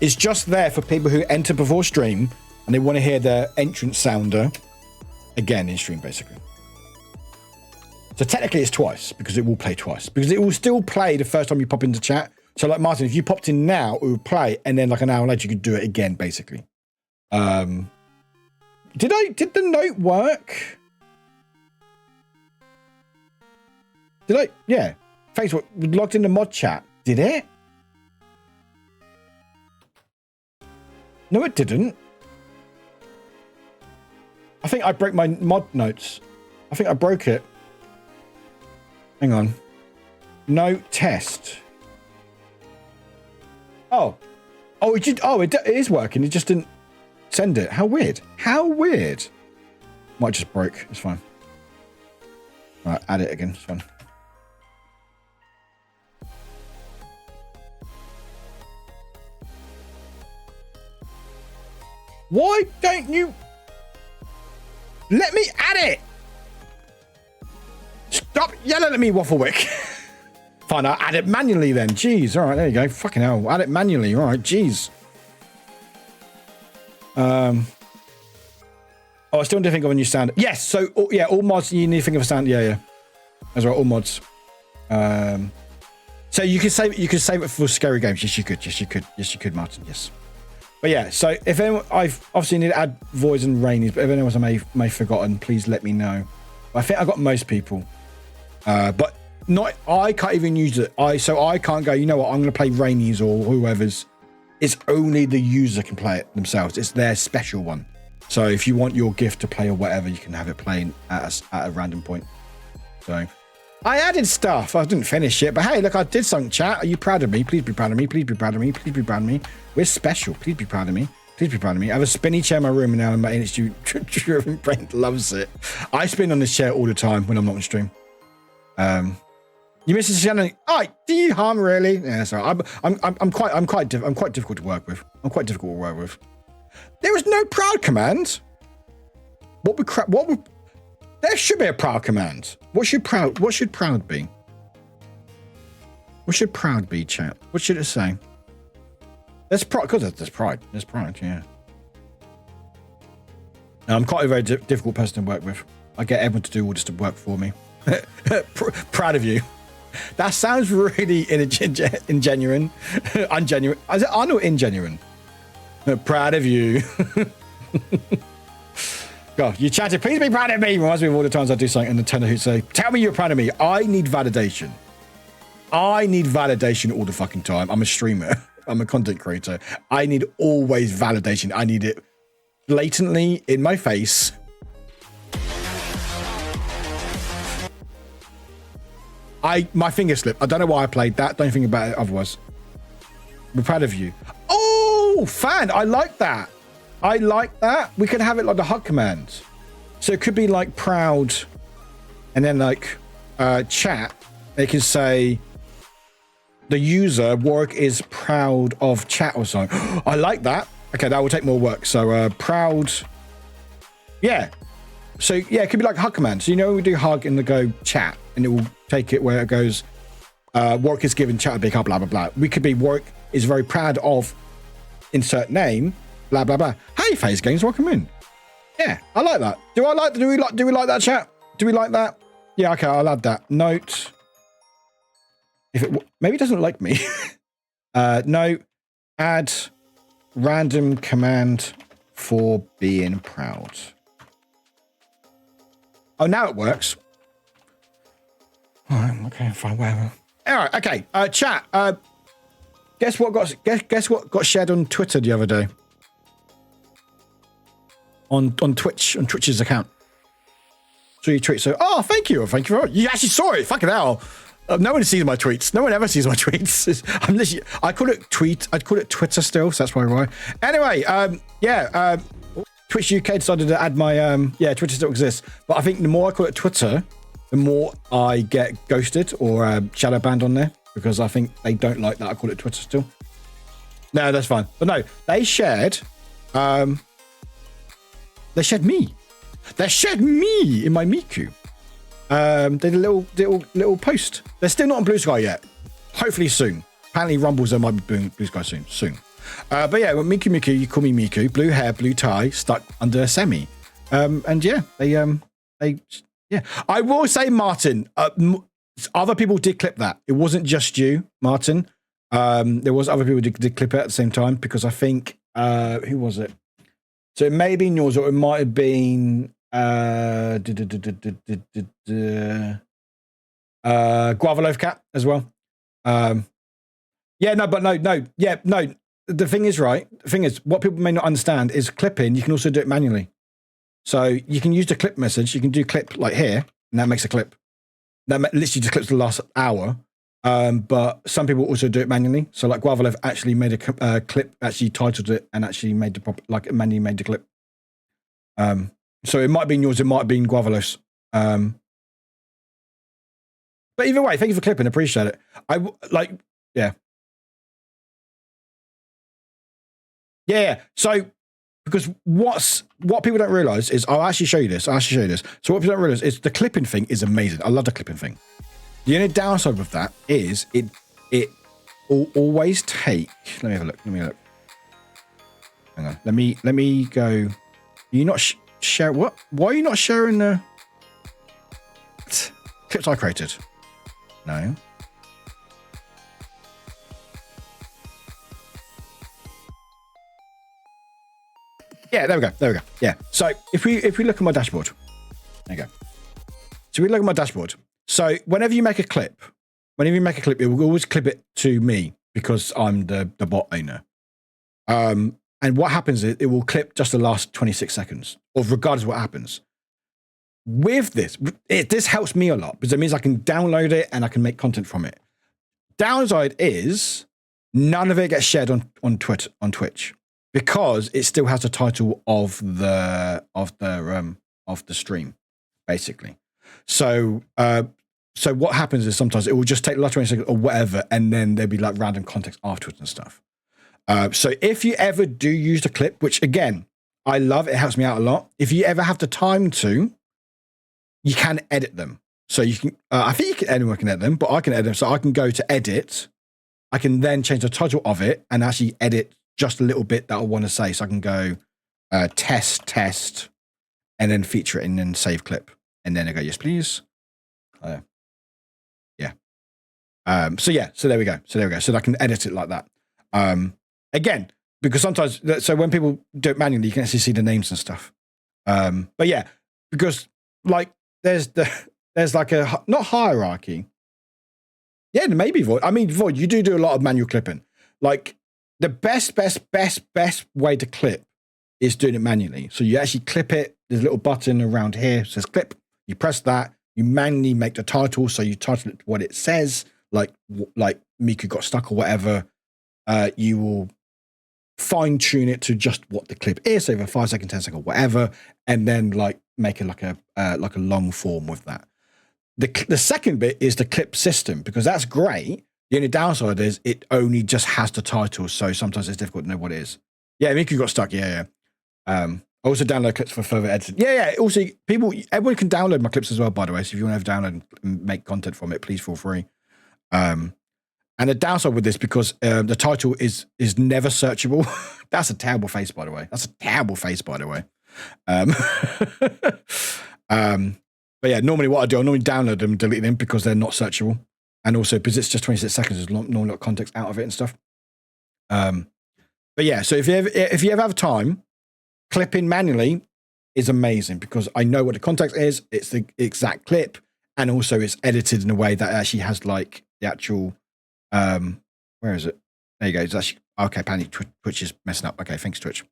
It's just there for people who enter before stream and they want to hear the entrance sounder again in stream, basically. So technically it's twice because it will play twice because it will still play the first time you pop into chat. So like Martin, if you popped in now, it would play and then like an hour later you could do it again basically. Did the note work? Yeah. Facebook logged in the mod chat. Did it? No, it didn't. I think I broke my mod notes. I think I broke it. Hang on. No test. Oh, it did. Oh, it is working. It just didn't send it. How weird. How weird. Might just broke. It's fine. Right, add it again. It's fine. Why don't you let me add it? Stop yelling at me, Wafflewick. Fine, I'll add it manually then. Jeez. All right, there you go. Fucking hell. Add it manually. All right, jeez. Oh, I still need to think of a new sound. Yes, so, yeah, all mods, you need to think of a sound. Yeah. That's right, all mods. So you could save it for scary games. Yes, you could, Martin. Yes. But yeah, so if anyone, I've obviously need to add voids and rainies, but if anyone may have forgotten, please let me know. I think I got most people, but not. I can't even use it. So I can't go. You know what? I'm going to play rainies or whoever's. It's only the user can play it themselves. It's their special one. So if you want your gift to play or whatever, you can have it playing at a random point. So I added stuff. I didn't finish it, but hey, look, I did something. Chat, are you proud of me? Please be proud of me. Please be proud of me. Please be proud of me. We're special. Please be proud of me. Please be proud of me. I have a spinny chair in my room now, and my NHG brain loves it. I spin on this chair all the time when I'm not on stream. You Mrs. Shannon. Oh, do you harm really? Yeah, sorry. I'm quite difficult to work with. I'm quite difficult to work with. There is no proud command. There should be a proud command. What should proud be? What should proud be, chat? What should it say? There's pride, because there's pride. There's pride, yeah. Now, I'm quite a very difficult person to work with. I get everyone to do all this to work for me. Proud of you. That sounds really ingenuine. Ungenuine. Is it un or ingenuine? Proud of you. God, you chatted, please be proud of me. Reminds me of all the times I do something and the tenor who say, tell me you're proud of me. I need validation. I need validation all the fucking time. I'm a streamer. I'm a content creator. I need always validation. I need it blatantly in my face. My finger slipped. I don't know why I played that. Don't think about it otherwise. I'm proud of you. Oh, fan. I like that. I like that. We could have it like the hug command. So it could be like proud and then like chat. They can say the user, Warwick, is proud of chat or something. I like that. Okay, that will take more work. So proud. Yeah. So yeah, it could be like a hug command. So you know when we do hug and the go chat and it will take it where it goes, Warwick is giving chat a big hug, blah, blah, blah. We could be Warwick is very proud of insert name, blah, blah, blah. Hey, FaZe Games, welcome in. Yeah, I like that. Do we like that, chat? Do we like that? Yeah, okay, I'll add that. Note. If it maybe it doesn't like me. No, add random command for being proud. Oh, now it works. All right, okay, fine, whatever. All right, okay. Chat. Guess what got shared on Twitter the other day? On Twitch's account. So you tweet. So, oh, thank you. You actually saw it. Fucking hell. No one sees my tweets. No one ever sees my tweets. I call it tweet. I'd call it Twitter still. So that's why. Anyway, Twitch UK decided to add my Twitter still exists. But I think the more I call it Twitter, the more I get ghosted or shadow banned on there because I think they don't like that I call it Twitter still. No, that's fine. But no, they shared. They shared me. They shared me in my Miku. They did a little post. They're still not on Blue Sky yet. Hopefully soon. Apparently Rumbles there might be Blue Sky soon. But yeah, well, Miku, you call me Miku. Blue hair, blue tie, stuck under a semi. And yeah, they Yeah, I will say, Martin, other people did clip that. It wasn't just you, Martin. There was other people who did clip it at the same time, because I think, who was it? So it may have been yours, or it might have been Guava Loaf Cat as well. Yeah, no. The thing is, what people may not understand is clipping, you can also do it manually. So you can use the clip message, you can do clip like here, and that makes a clip. That literally just clips the last hour. But some people also do it manually. So like Guava Loaf actually made a clip, actually titled it, and actually made manually made the clip. So it might have been yours, it might have been Guava Loaf's. But either way, thank you for clipping, appreciate it. Yeah. So, because what people don't realize is, I'll actually show you this. So what people don't realize is the clipping thing is amazing. I love the clipping thing. The only downside with that is it will always take. Let me have a look. Hang on. Let me go. You not share what? Why are you not sharing the clips I created? No. Yeah, there we go. Yeah. So if we look at my dashboard, there you go. So we look at my dashboard. So whenever you make a clip, it will always clip it to me because I'm the bot owner. And what happens is it will clip just the last 26 seconds, or regardless of what happens. With this, this helps me a lot because it means I can download it and I can make content from it. Downside is none of it gets shared on Twitch. Because it still has the title of the stream, basically. So what happens is sometimes it will just take the last 20 seconds or whatever, and then there'll be like random context afterwards and stuff. So if you ever do use the clip, which again I love, it helps me out a lot. If you ever have the time to, you can edit them. So you can, I think anyone can edit them, but I can edit them. So I can go to edit. I can then change the title of it and actually edit just a little bit that I want to say. So I can go test, and then feature it and then save clip. And then I go, yes, please. Yeah. So there we go. So I can edit it like that. Again, because sometimes, so when people do it manually, you can actually see the names and stuff. But yeah, because like there's like a, not hierarchy. Yeah, maybe Void. I mean, Void, you do a lot of manual clipping. Like, the best way to clip is doing it manually. So you actually clip it. There's a little button around here that says clip. You press that. You manually make the title. So you title it what it says, like Miku got stuck or whatever. You will fine tune it to just what the clip is. So for 5 seconds, 10 seconds, whatever, and then like make it like a long form with that. The second bit is the clip system, because that's great. The only downside is it only just has the title, so sometimes it's difficult to know what it is. Yeah, Miku got stuck. Yeah. Also download clips for further editing. Yeah. Also, everyone can download my clips as well, by the way. So if you want to download and make content from it, please feel free. And the downside with this, because the title is never searchable. That's a terrible face, by the way. But yeah, normally what I do, I normally download them and delete them because they're not searchable. And also because it's just 26 seconds, there's normally not context out of it and stuff. But yeah, so if you ever have time, clipping manually is amazing because I know what the context is. It's the exact clip, and also it's edited in a way that actually has like the actual. Where is it? There you go. It's actually okay. Panic. Twitch is messing up. Okay, thanks, Twitch.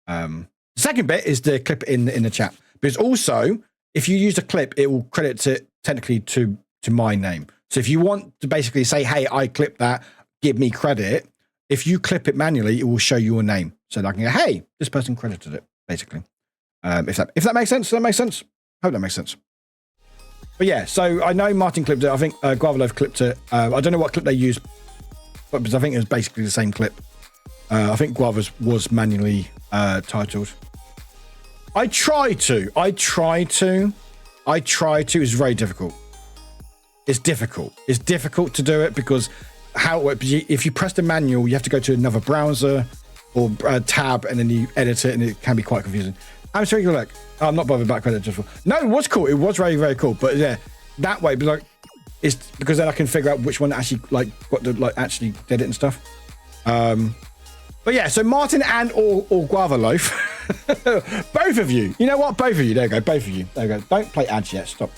The second bit is the clip in the chat, because also if you use a clip, it will credit it technically to my name. So if you want to basically say, hey, I clipped that, give me credit. If you clip it manually, it will show your name. So that I can go, hey, this person credited it, basically. If that makes sense, Hope that makes sense. But yeah, so I know Martin clipped it. I think Guava Loaf clipped it. I don't know what clip they used, but because I think it was basically the same clip. I think Guava's was manually titled. I try to. It's very difficult. It's difficult to do it because how it works, if you press the manual, you have to go to another browser or tab, and then you edit it, and it can be quite confusing. I'm sorry, look. I'm not bothered about credit just for. No, it was cool. It was very, very cool. But yeah, that way, but like, it's because then I can figure out which one actually like got the like actually did it and stuff. But yeah, so Martin and or Guava Loaf, both of you. You know what? Both of you. There you go. Both of you. There you go. Don't play ads yet. Stop.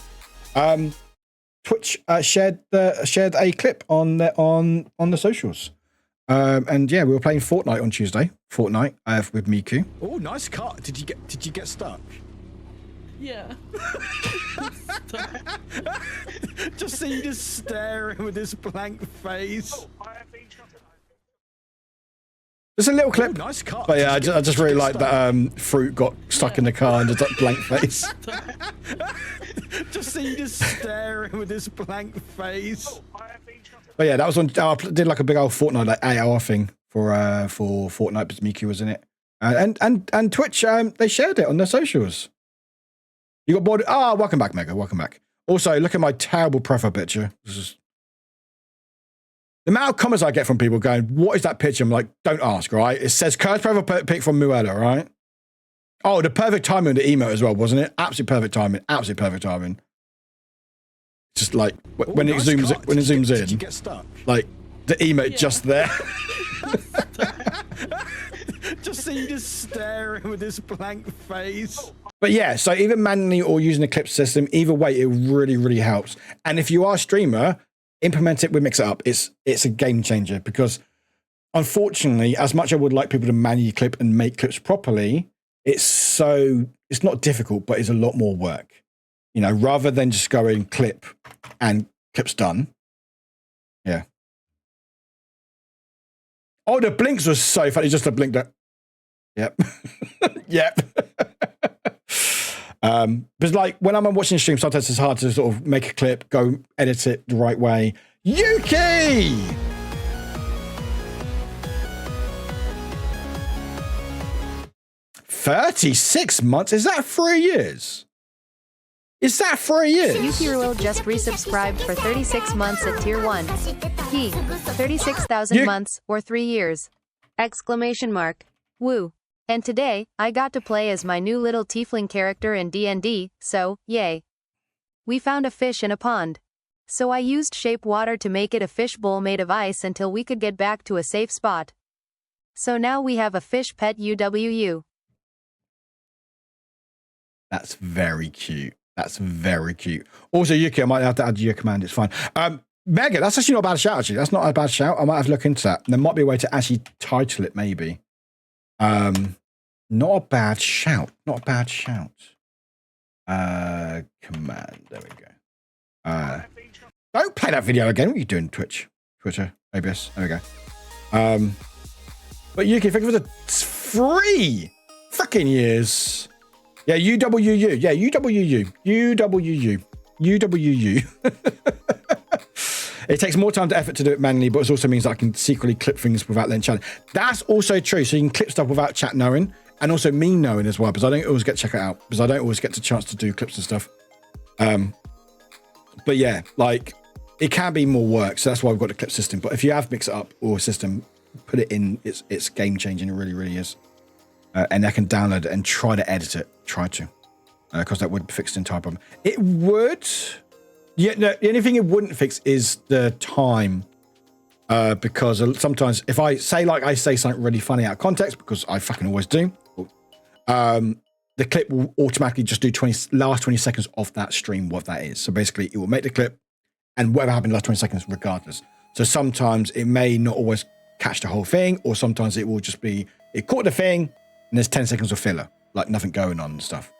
Twitch shared a clip on the socials. And yeah, we were playing Fortnite on Tuesday. Fortnite with Miku. Oh, nice cut. Did you get stuck? Yeah. Just see you just staring with this blank face. Just a little clip. Oh, nice cut. But yeah, I just really like that Fruit got stuck in the car and just like blank face. Just see you just staring with this blank face. But yeah, that was on. I did like a big old Fortnite like 8-hour thing for Fortnite, but Miku was in it. And Twitch, they shared it on their socials. You got bored? Ah, welcome back, Mega. Welcome back. Also, look at my terrible profile picture. This is the amount of comments I get from people going, "What is that picture?" I'm like, "Don't ask." Right? It says cursed profile pic from Muella. Right? Oh, the perfect timing of the emote as well, wasn't it? Absolute perfect timing. Absolute perfect timing. Just like when it zooms in. Did you get stuck? Like the emote just there. Just see you just staring with this blank face. But yeah, so either manually or using a clip system, either way, it really, really helps. And if you are a streamer, implement it with Mix It Up. It's a game changer because unfortunately, as much as I would like people to manually clip and make clips properly, it's not difficult, but it's a lot more work. You know, rather than just going clip and clip's done. Yeah. Oh, the blinks was so funny. Just a blink that. Yep. Yep. But like when I'm watching a stream, sometimes it's hard to sort of make a clip, go edit it the right way. Yuki! $36 months? Is that 3 years? Is that 3 years? Yukiro just resubscribed for 36 months at tier 1. He 36,000 months or 3 years. Exclamation mark. Woo. And today, I got to play as my new little tiefling character in D&D, so, yay. We found a fish in a pond. So I used shape water to make it a fish bowl made of ice until we could get back to a safe spot. So now we have a fish pet UWU. That's very cute. That's very cute. Also, Yuki, I might have to add your command. It's fine. Mega, that's actually not a bad shout, actually. That's not a bad shout. I might have to look into that. There might be a way to actually title it, maybe. Not a bad shout. Not a bad shout. Command. There we go. Don't play that video again. What are you doing, Twitch? Twitter, ABS. There we go. But Yuki, thank you for the 3 fucking years. Yeah, UWU. Yeah, UWU. UWU. UWU. It takes more time to effort to do it manually, but it also means that I can secretly clip things without them chatting. That's also true. So you can clip stuff without chat knowing, and also me knowing as well, because I don't always get to check it out, because I don't always get the chance to do clips and stuff. But yeah, like it can be more work, so that's why we've got the clip system. But if you have Mix It Up or a system, put it in. It's game changing. It really, really is. And I can download it and try to edit it. Try to, because that would fix the entire problem. It would. Yeah, no, the only thing it wouldn't fix is the time. Because sometimes if I say something really funny out of context, because I fucking always do, the clip will automatically just do last 20 seconds of that stream, what that is. So basically it will make the clip and whatever happened in the last 20 seconds regardless. So sometimes it may not always catch the whole thing, or sometimes it will just be, it caught the thing and there's 10 seconds of filler, like nothing going on and stuff.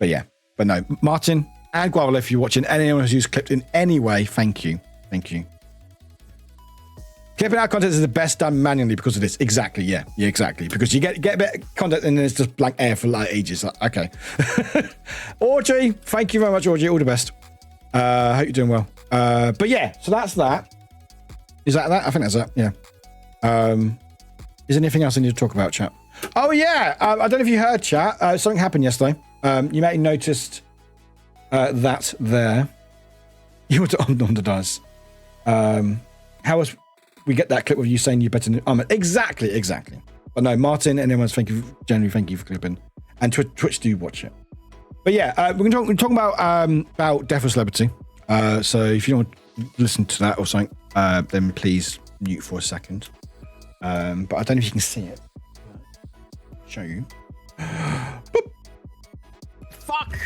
But yeah, but no, Martin and Guavalo, if you're watching, anyone who's clipped in any way, thank you. Thank you. Clipping out content is the best done manually because of this. Exactly, yeah, exactly. Because you get a bit of content and then it's just blank air for like ages. Like, okay. Audrey, thank you very much, Audrey. All the best. I hope you're doing well. But yeah, so that's that. Is that? I think that's that, yeah. Is there anything else I need to talk about, chat? Oh yeah, I don't know if you heard, chat. Something happened yesterday. You may have noticed that there. You were on the dice. How was we get that clip of you saying you better? Exactly. But no, Martin and everyone's generally thank you for clipping. And Twitch do watch it. But yeah, we're talking about Death of Celebrity. So if you don't want to listen to that or something, then please mute for a second. But I don't know if you can see it. Show you. Fuck.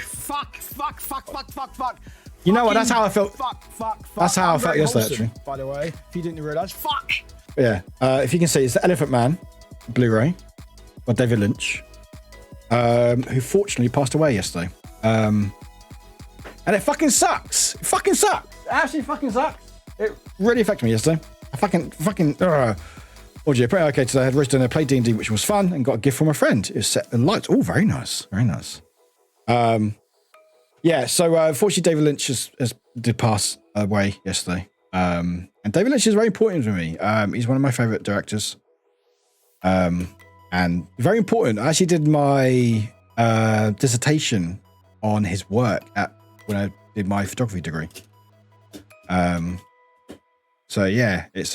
You know what? That's how I felt. Fuck. That's how I felt yesterday, actually. By the way, if you didn't realize, fuck. Yeah. If you can see, it's the Elephant Man Blu-ray by David Lynch, who fortunately passed away yesterday. And it fucking sucks. It fucking sucks. It absolutely fucking sucks. It really affected me yesterday. I fucking. Oh dear, pretty okay today. I had roast dinner, played D&D, which was fun, and got a gift from a friend. It was set and lights. Oh, very nice. Very nice. Yeah, so unfortunately David Lynch did pass away yesterday. And David Lynch is very important to me. He's one of my favorite directors. And very important. I actually did my dissertation on his work when I did my photography degree. So yeah, it's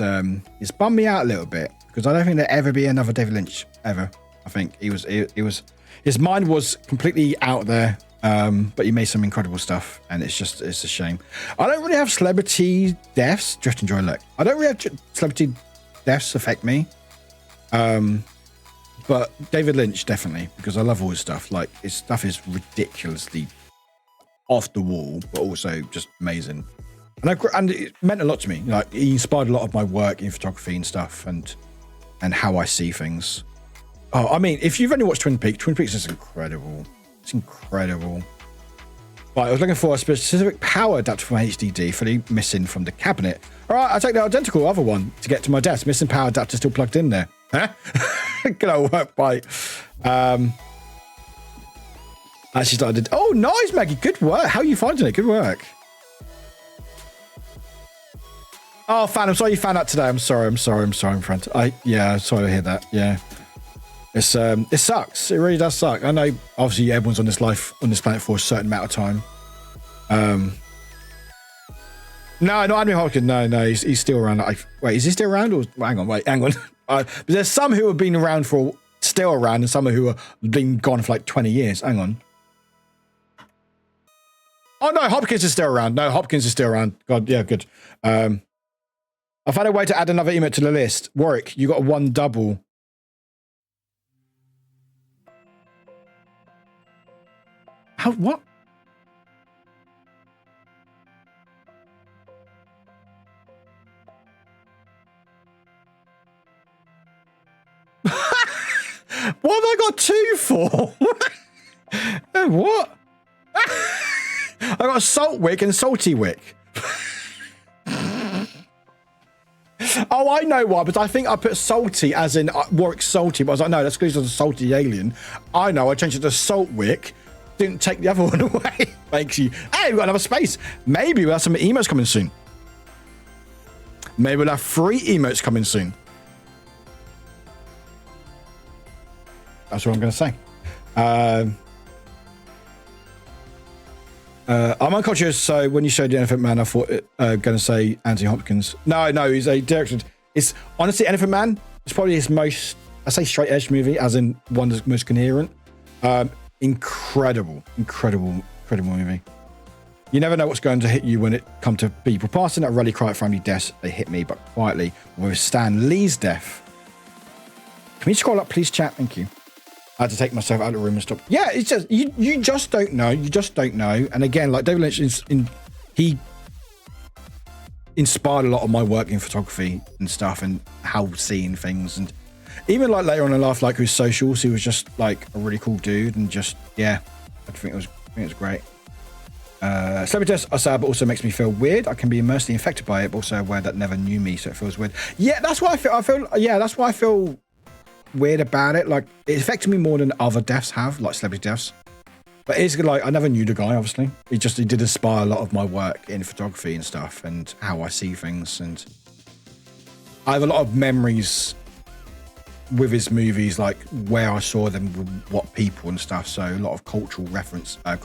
bummed me out a little bit because I don't think there'll ever be another David Lynch ever. I think his mind was completely out there. But he made some incredible stuff, and it's a shame. I don't really have celebrity deaths. Just enjoy look. I don't really have celebrity deaths affect me. But David Lynch definitely, because I love all his stuff. Like his stuff is ridiculously off the wall, but also just amazing. And it meant a lot to me. Like he inspired a lot of my work in photography and stuff, and how I see things. Oh, I mean, if you've only watched Twin Peaks is incredible. It's incredible. Right, I was looking for a specific power adapter from HDD, fully missing from the cabinet. All right, I take the identical other one to get to my desk. Missing power adapter still plugged in there. Huh? Good old work, bye. Actually started. Oh, nice, Maggie. Good work. How are you finding it? Good work. Oh, fan, I'm sorry you found out today. I'm sorry, friend. Sorry to hear that. Yeah. It sucks. It really does suck. I know obviously everyone's on this planet for a certain amount of time. No, not Anthony Hopkins. No, he's still around. Wait, is he still around? Or hang on. But there's some who have been around still around, and some who have been gone for like 20 years. Hang on. Oh no, Hopkins is still around. God, yeah, good. I've had a way to add another emote to the list. Warwick, you got a one double. How, what? What have I got two for? What? I got a salt wick and salty wick. Oh, I know why, but I think I put salty as in Warwick salty, but I was like, no, that's because it's a salty alien. I know, I changed it to salt wick. Didn't take the other one away. Makes you, hey, we've got another space. Maybe we'll have some emotes coming soon. Maybe we'll have 3 emotes coming soon. That's what I'm going to say. I'm unconscious, so when you showed the Elephant Man, I thought going to say Anthony Hopkins. No, he's a director. It's honestly Elephant Man. It's probably his most, I say straight edge movie, as in one that's most coherent. Incredible movie. You never know what's going to hit you when it comes to people passing. I really cry at family deaths. They hit me, but quietly. With Stan Lee's death. Can we scroll up, please, chat? Thank you. I had to take myself out of the room and stop. Yeah, it's just you just don't know. You just don't know. And again, like David Lynch, he inspired a lot of my work in photography and stuff, and how seeing things, and even like later on in life, like with socials, he was just like a really cool dude, and just I think it was great. Celebrity deaths are sad, but also makes me feel weird. I can be emotionally affected by it, but also aware that never knew me, so it feels weird. Yeah, that's why that's why I feel weird about it. Like it affected me more than other deaths have, like celebrity deaths. But it's like I never knew the guy. Obviously, he did inspire a lot of my work in photography and stuff, and how I see things. And I have a lot of memories with his movies, like where I saw them, with what people and stuff. So a lot of cultural reference, like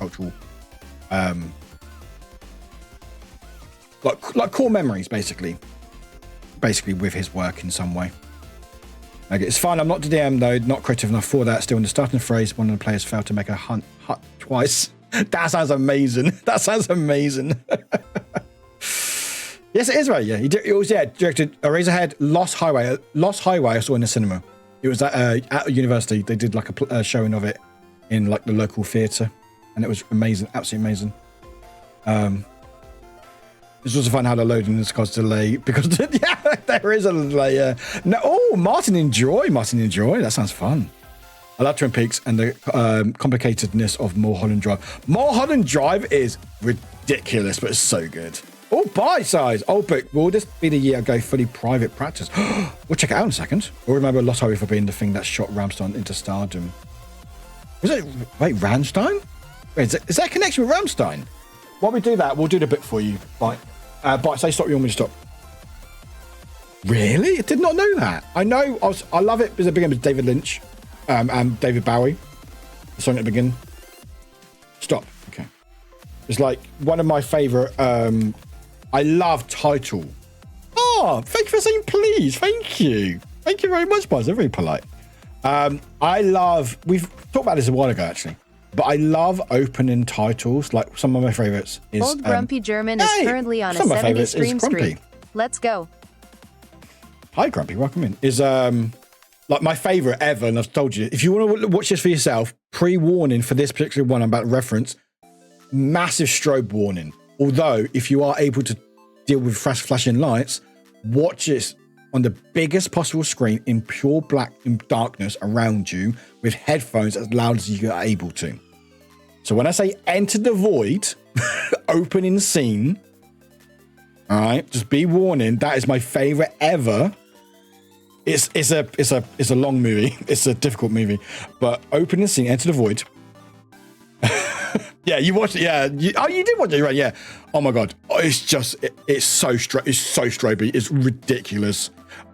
core memories, basically with his work in some way. Okay, it's fine. I'm not to DM though, not creative enough for that. Still in the starting phrase, one of the players failed to make a hut twice. That sounds amazing. That sounds amazing. Yes, it is right. Yeah, it was directed Eraserhead, Lost Highway. Lost Highway I saw in the cinema. It was at university. They did like a showing of it in like the local theatre, and it was amazing, absolutely amazing. It's also fun how the loading is caused delay because yeah, there is a delay. No, oh, Martin Enjoy. That sounds fun. I love Twin Peaks and the complicatedness of Mulholland Drive. Mulholland Drive is ridiculous, but it's so good. Oh, bite size. Old book. Will this be the year I go fully private practice? We'll check it out in a second. We'll remember Lost Highway for being the thing that shot Rammstein into stardom. Was it? Wait, Rammstein? Wait, is that a connection with Rammstein? While we do that, we'll do the bit for you. Bite. Bite, say stop. You want me to stop? Really? I did not know that. I know. I love it because it began with David Lynch and David Bowie. The song at the beginning. Stop. Okay. It's like one of my favorite. I love Title. Oh, thank you for saying please. Thank you. Thank you very much, boys. They're very polite. I love. We've talked about this a while ago, actually. But I love opening titles. Like some of my favorites is Old Grumpy German is currently on a 70 stream streak. Let's go. Hi Grumpy, welcome in. Is like my favorite ever, and I've told you, if you want to watch this for yourself, pre-warning for this particular one I'm about to reference, massive strobe warning. Although if you are able to deal with flashing lights, watch this on the biggest possible screen in pure black in darkness around you with headphones as loud as you are able to. So when I say Enter the Void, opening scene, all right, just be warning, that is my favorite ever. It's a long movie. It's a difficult movie, but opening scene, Enter the Void. Yeah, you watched it. Yeah, you did watch it, right? Yeah. Oh my god, it's so stroby. It's ridiculous.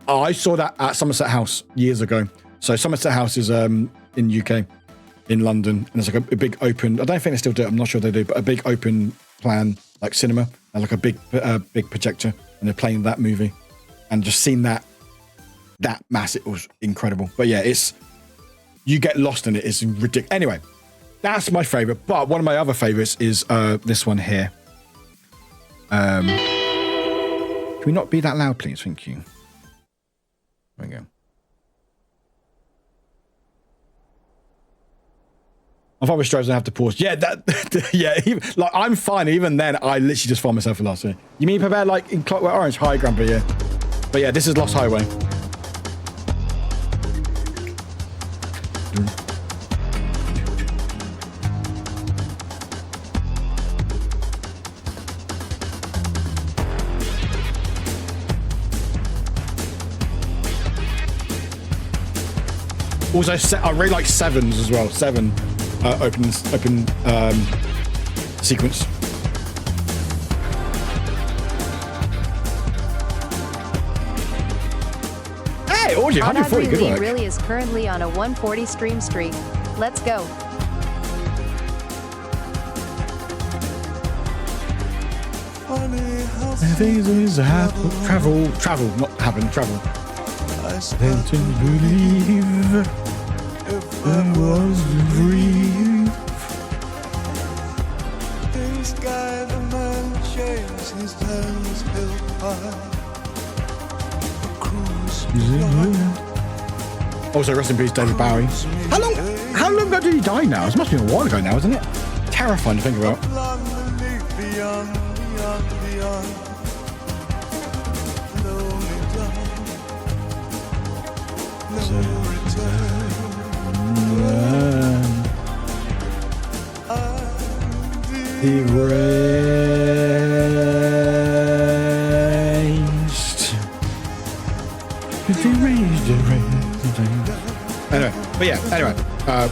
I saw that at Somerset House years ago. So Somerset House is in UK, in London, and it's like a big open. I don't think they still do it. I'm not sure they do, but a big open plan like cinema and like a big projector, and they're playing that movie, and just seeing that massive was incredible. But yeah, you get lost in it. It's ridiculous. Anyway, that's my favorite. But one of my other favorites is this one here. Can we not be that loud, please? Thank you. There we go. I thought with Strobes I have to pause. Yeah, yeah. Like I'm fine. Even then, I literally just found myself a lost. You mean prepare like in Clockwork Orange? Hi, Grandpa. Yeah, but yeah, this is Lost Highway. Also, I really like Sevens as well. Seven open sequence. Hey, Audrey, 140, good work. Really is currently on a 140 stream streak. Let's go. Travel, not happen, travel. I tend to believe if I was free. In sky the man shaves his hands held high. Also, rest in peace, David Bowie. How long ago did he die now? It must be a while ago now, isn't it? Terrifying to think about. Anyway,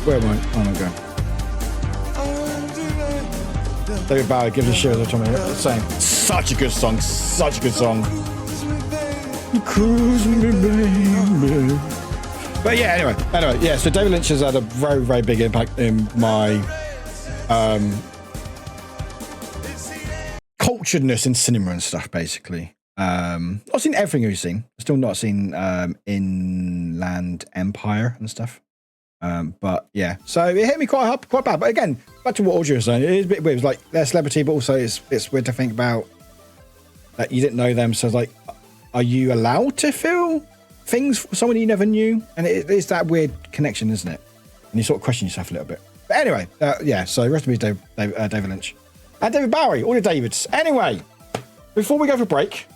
where am I? Oh my god. David Bowie gives a shit as I told me. Saying, such a good song, such a good song. Cruise me, baby. But yeah, anyway, yeah. So David Lynch has had a very, very big impact in my culturedness in cinema and stuff, basically. Not seen everything we've seen. Still not seen Inland Empire and stuff. But yeah, so it hit me quite bad. But again, back to what Audrey was saying, it is a bit weird. It's like they're celebrity, but also it's weird to think about that you didn't know them. So it's like, are you allowed to feel things for someone you never knew? And it's that weird connection, isn't it? And you sort of question yourself a little bit. But anyway, yeah. So rest of me, David Lynch and David Bowie, all the Davids. Anyway, before we go for break,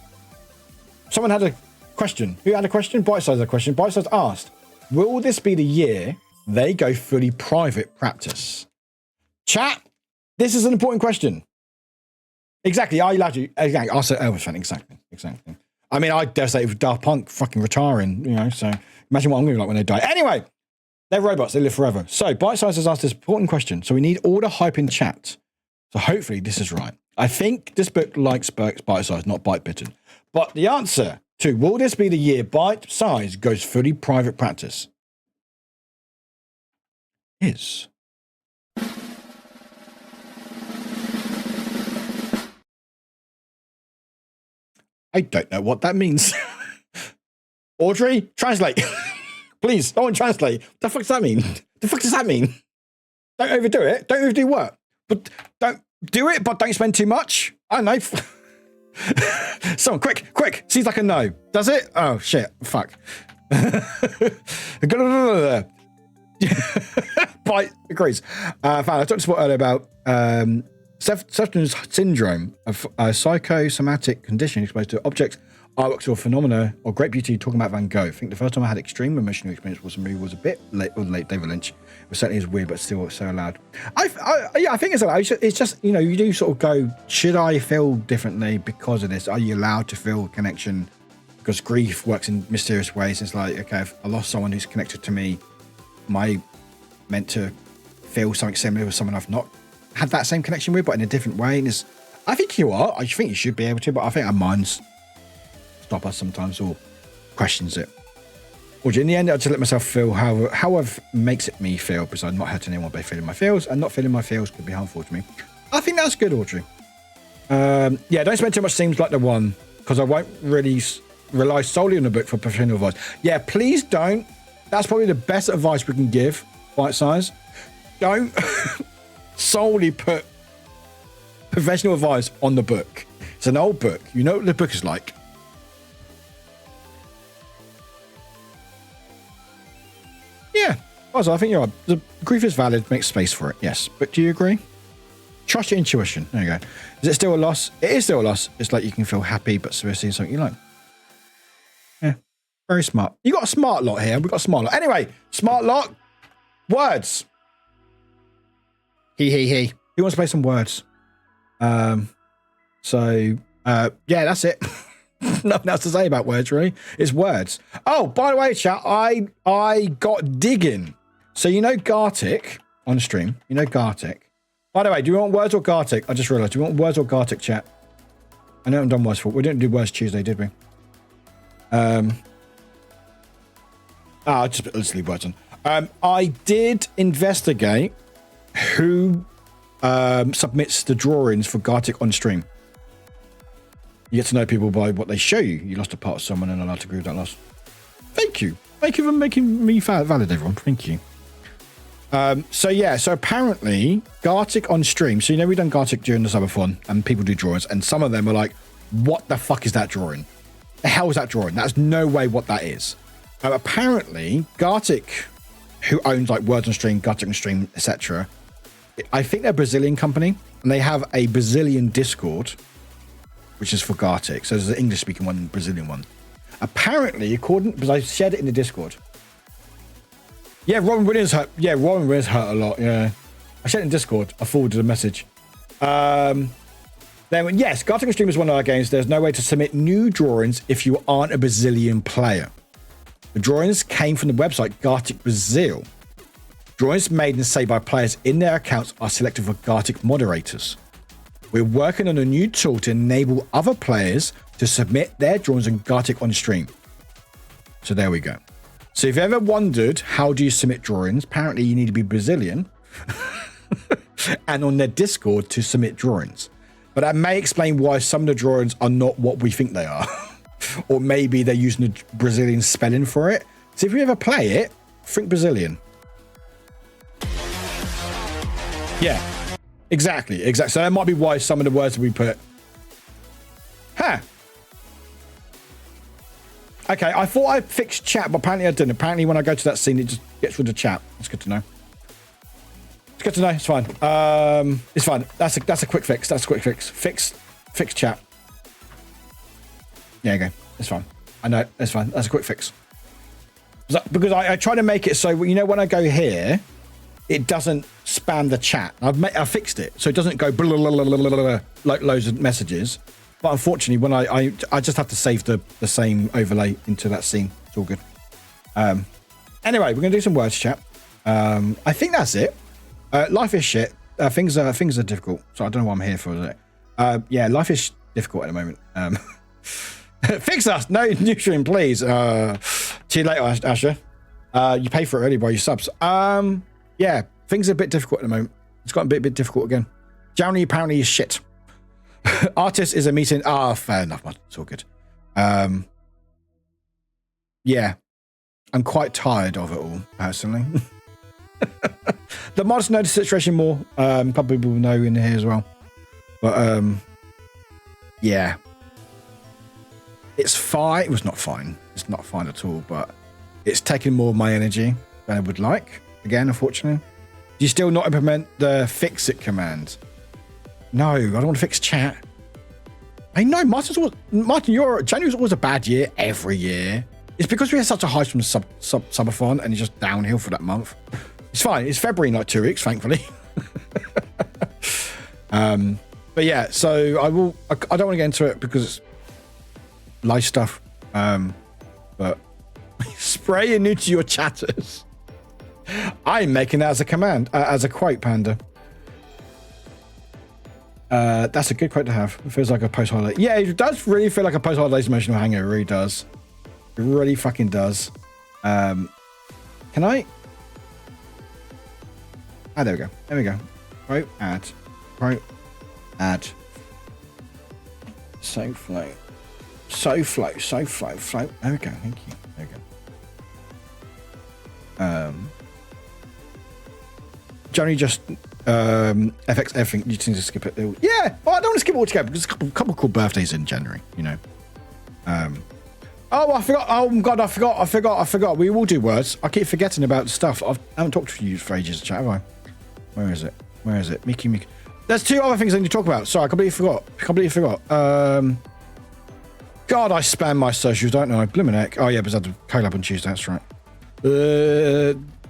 someone had a question. Who had a question? Bite-Size had a question. Bite-Size asked, will this be the year they go fully private practice? Chat, this is an important question. Exactly. Are you allowed to? Exactly. I said Elvis. Exactly. I mean, I dare say it was Daft Punk fucking retiring, you know, so imagine what I'm going to be like when they die. Anyway, they're robots. They live forever. So Bite-Size has asked this important question. So we need all the hype in chat. So hopefully this is right. I think this book likes Bite-Size, not Bite-Bitten. But the answer to will this be the year Bite-Size goes fully private practice is I don't know what that means. Audrey, translate. Please, someone translate. What the fuck does that mean? The fuck does that mean? Don't overdo it. Don't overdo work. But don't do it, but don't spend too much. I don't know. Someone, quick. Seems like a no. Does it? Oh, shit. Fuck. Bite agrees. I talked to sport earlier about Sefton's syndrome, a psychosomatic condition exposed to objects, artworks, or phenomena of great beauty. Talking about Van Gogh. I think the first time I had extreme emotional experience was a movie was a bit late David Lynch. It certainly is weird, but still so allowed. I think it's allowed. It's just, you know, you do sort of go, should I feel differently because of this? Are you allowed to feel connection? Because grief works in mysterious ways. It's like, okay, if I lost someone who's connected to me, am I meant to feel something similar with someone I've not had that same connection with, but in a different way? And I think you are. I think you should be able to, but I think our minds stop us sometimes or questions it. Or in the end, I just let myself feel however makes it me feel, because I'm not hurting anyone by feeling my feels, and not feeling my feels could be harmful to me. I think that's good, Audrey. Yeah, don't spend too much. Seems like the one, because I won't really rely solely on the book for professional advice. Yeah, please don't. That's probably the best advice we can give, Bite-Size. Don't solely put professional advice on the book. It's an old book. You know what the book is like. Yeah, also, I think you're right. The grief is valid, make space for it, yes. But do you agree? Trust your intuition. There you go. Is it still a loss? It is still a loss. It's like you can feel happy, but seriously, something you like. Yeah, very smart. You got a smart lot here. We've got a smart lot. Anyway, smart lot, words. He. Who wants to play some words? Yeah, that's it. Nothing else to say about words, really. It's words. Oh, by the way, chat, I got digging. So you know Gartic on stream. You know Gartic. By the way, do you want words or Gartic? I just realised. Do you want words or Gartic, chat? I know I'm done words for. We didn't do words Tuesday, did we? Let's leave words on. I did investigate who submits the drawings for Gartic on stream. You get to know people by what they show you. You lost a part of someone and allowed to agree with that loss. Thank you. Thank you for making me valid, everyone. Thank you. So apparently Gartic on stream. So, you know, we've done Gartic during the subathon and people do drawings and some of them are like, what the fuck is that drawing? The hell is that drawing? That's no way what that is. Apparently Gartic, who owns like Words on Stream, Gartic on Stream, etc. I think they're a Brazilian company and they have a Brazilian Discord, which is for Gartic. So there's an English-speaking one and a Brazilian one. Apparently, because I shared it in the Discord. Yeah, Robin Williams hurt. Yeah, Robin Williams hurt a lot. Yeah, I shared it in Discord. I forwarded a message. Then yes, Gartic on Stream is one of our games. There's no way to submit new drawings if you aren't a Brazilian player. The drawings came from the website Gartic Brazil. Drawings made and saved by players in their accounts are selected for Gartic moderators. We're working on a new tool to enable other players to submit their drawings on Gartic on stream. So there we go. So if you ever wondered how do you submit drawings, apparently you need to be Brazilian and on their Discord to submit drawings. But that may explain why some of the drawings are not what we think they are. Or maybe they're using a Brazilian spelling for it. So if you ever play it, think Brazilian. Yeah, exactly. So that might be why some of the words that we put. Huh. Okay, I thought I fixed chat, but apparently I didn't. Apparently when I go to that scene, it just gets rid of chat. That's good to know. It's good to know. It's fine. It's fine. That's a quick fix. That's a quick fix. Fix chat. There you go. It's fine. I know. It's fine. That's a quick fix. Because I try to make it so, you know, when I go here, it doesn't spam the chat. I fixed it so it doesn't go blah, blah, blah, blah, blah, blah, like loads of messages. But unfortunately, when I just have to save the same overlay into that scene. It's all good. Anyway, we're gonna do some words chat. I think that's it. Life is shit. Things are difficult. So I don't know what I'm here for. Is it? Yeah, life is difficult at the moment. Fix us. No nutrient, please. See you later, Asher. You pay for it early by your subs. Yeah, things are a bit difficult at the moment. It's gotten a bit difficult again. January apparently is shit. Artist is a meeting. Fair enough, man. It's all good. Yeah, I'm quite tired of it all, personally. The mods know the situation more. Probably will know in here as well. But yeah, it's fine. It was not fine. It's not fine at all. But it's taking more of my energy than I would like. Again, unfortunately. Do you still not implement the fix it command? No, I don't want to fix chat. I know, Martin, January's always a bad year every year. It's because we had such a high from subathon and it's just downhill for that month. It's fine. It's February in like 2 weeks, thankfully. But yeah, so I don't want to get into it because it's life stuff. But spray new to your chatters. I'm making that as a command, as a quote, Panda. That's a good quote to have. It feels like a post-holiday. Yeah, it does really feel like a post-holidays emotional hangover. It really does. It really fucking does. Can I? There we go. There we go. Quote, add. Quote, add. So flow. So flow. So flow. Flow. There we go. Thank you. There we go. Johnny just FX everything. You need to skip it. Yeah, well, I don't want to skip it altogether because there's a couple cool birthdays in January, you know. Oh, I forgot. Oh God, I forgot. We will do words. I keep forgetting about stuff. I haven't talked to you for ages, chat, have I? Where is it? Mickey. There's two other things I need to talk about. Sorry, I completely forgot. God, I spam my socials, don't I? Blimmin' heck. Oh yeah, because I had to collab on Tuesday. That's right.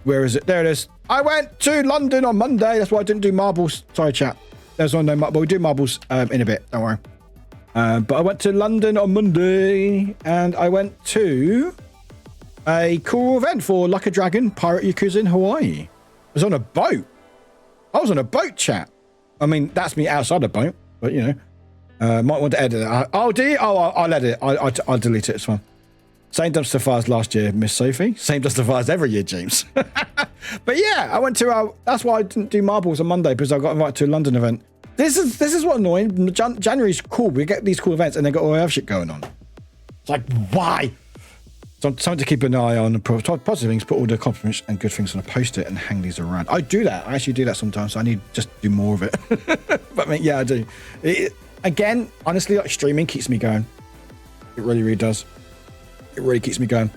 Where is it? There it is. I went to London on Monday. That's why I didn't do marbles. Sorry, chat. There's no marbles. But we do marbles in a bit. Don't worry. But I went to London on Monday, and I went to a cool event for Like a Dragon Pirate Yakuza in Hawaii. I was on a boat. Chat. I mean, that's me outside the boat, but you know, might want to edit it. Oh, do you? Oh, I'll edit it. I'll delete it. It's fine. Same dumpster fires last year, Miss Sophie. Same dumpster fires every year, James. But yeah, I went to. That's why I didn't do marbles on Monday because I got invited to a London event. This is what annoying. January's cool. We get these cool events and they got all the other shit going on. It's like, why? So something to keep an eye on. Positive things, put all the compliments and good things on a post-it and hang these around. I do that. I actually do that sometimes. So I need just to do more of it. But I mean, yeah, I do. Again, honestly, like streaming keeps me going. It really, really does. It really keeps me going.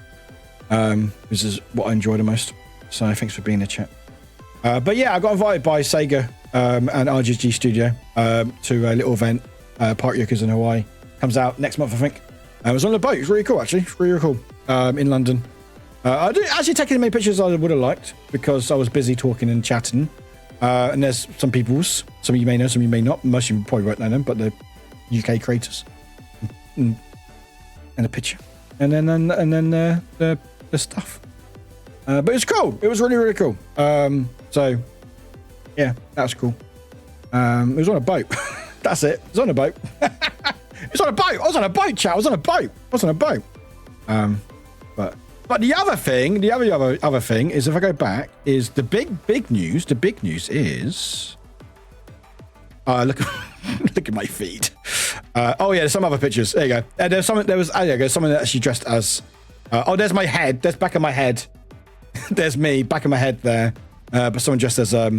This is what I enjoy the most. So thanks for being in the chat. But yeah, I got invited by Sega and RGG Studio to a little event, Pirate Yakuza in Hawaii. Comes out next month, I think. I was on the boat. It's really cool, actually. It's really cool. In London. I didn't actually take as many pictures as I would have liked because I was busy talking and chatting. And there's some people's. Some of you may know, some of you may not. Most of you probably won't know them, but the UK creators. And a picture. And then the stuff. But it's cool. It was really, really cool. So, yeah, that was cool. It was on a boat. That's it. It was on a boat. It was on a boat. I was on a boat, chat. I was on a boat. But the other thing, the other thing is, if I go back, is the big news. The big news is, look. Look at my feet. Oh yeah, there's some other pictures. There you go. There was someone that actually dressed as. There's my head. There's back of my head. There's me, back of my head there. But someone dressed as I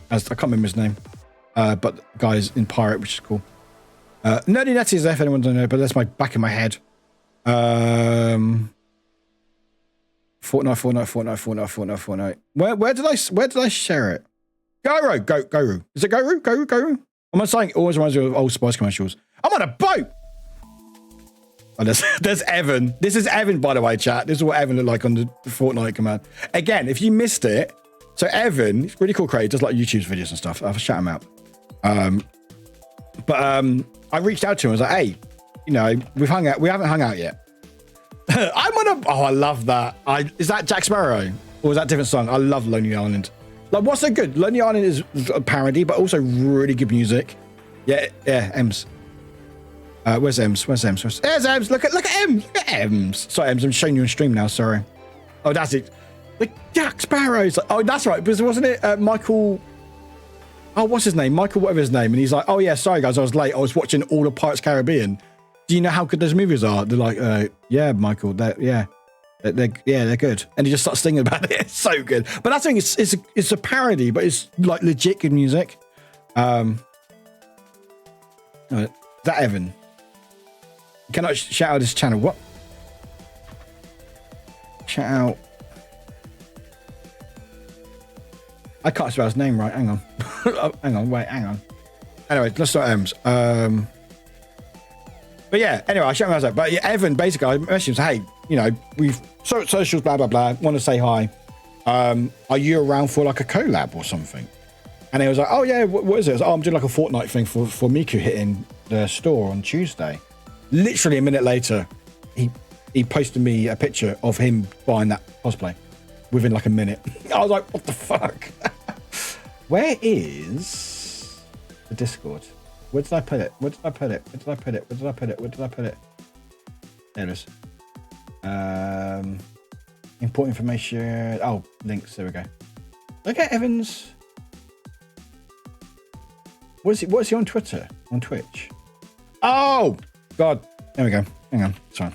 can't remember his name. But the guy's in pirate, which is cool. Nerdy Netty is there if anyone doesn't know, but that's my back of my head. Fortnite. Where did I share it? Guru. Is it Guru? I'm on something. Always reminds me of old Spice commercials. I'm on a boat. Oh, there's Evan. This is Evan, by the way, chat. This is what Evan looked like on the Fortnite command. Again, if you missed it, so Evan, he's really cool creator, does like YouTube videos and stuff. I'll shout him out. I reached out to him. I was like, hey, you know, we haven't hung out yet. I'm on a. Oh, I love that. Is that Jack Sparrow or is that a different song? I love Lonely Island. Like, what's so good? Lonely Island is a parody, but also really good music. Yeah, Ems. Where's Ems? There's Ems. Look at Ems. Look at Ems. Sorry, Ems. I'm showing you on stream now. Sorry. Oh, that's it. Like Jack Sparrow's. Oh, that's right. Because wasn't it Michael? Oh, what's his name? Michael, whatever his name. And he's like, oh yeah, sorry guys, I was late. I was watching all of Pirates Caribbean. Do you know how good those movies are? They're like, yeah, Michael. They're good. And he just starts singing about it. It's so good. But that's the thing. It's a parody, but it's like legit good music. Is that Evan? Can I shout out his channel? What? Shout out. I can't spell his name right. Hang on. Hang on. Anyway, let's start Ems. But yeah, anyway, I shout him out. But yeah, Evan, basically, I messaged him, say, hey, you know, we've socials, blah, blah, blah. Want to say hi. Are you around for like a collab or something? And he was like, oh yeah, what is it? I was like, I'm doing like a Fortnite thing for Miku hitting the store on Tuesday. Literally a minute later, he posted me a picture of him buying that cosplay within like a minute. I was like, what the fuck? Where is the Discord? Where did I put it? There it is. Import information. Oh, links. There we go. Look at Evans. What's he on Twitter? On Twitch? Oh, God. There we go. Hang on. Sorry.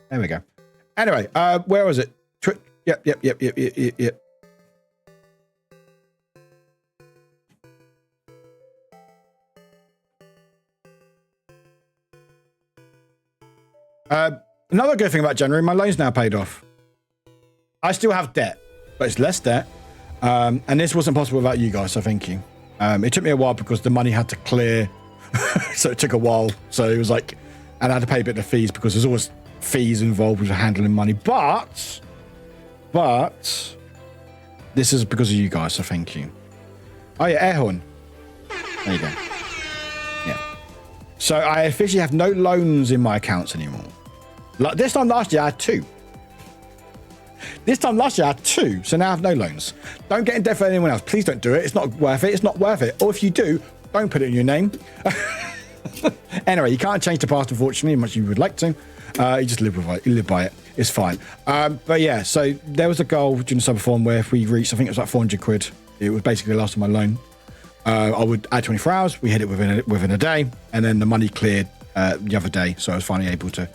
There we go. Anyway, where was it? Yep. Another good thing about January, my loan's now paid off. I still have debt, but it's less debt. And this wasn't possible without you guys, so thank you. It took me a while because the money had to clear, so it took a while. So it was like, and I had to pay a bit of fees because there's always fees involved with handling money. But this is because of you guys, so thank you. Oh yeah, air horn. There you go. Yeah. So I officially have no loans in my accounts anymore. Like this time last year, I had two. So now I have no loans. Don't get in debt for anyone else. Please don't do it. It's not worth it. Or if you do, don't put it in your name. Anyway, you can't change the past, unfortunately, as much as you would like to. You just live by it. It's fine. But yeah, so there was a goal during the summer form where if we reached, I think it was like 400 quid. It was basically the last of my loan. I would add 24 hours. We hit it within a day. And then the money cleared the other day. So I was finally able to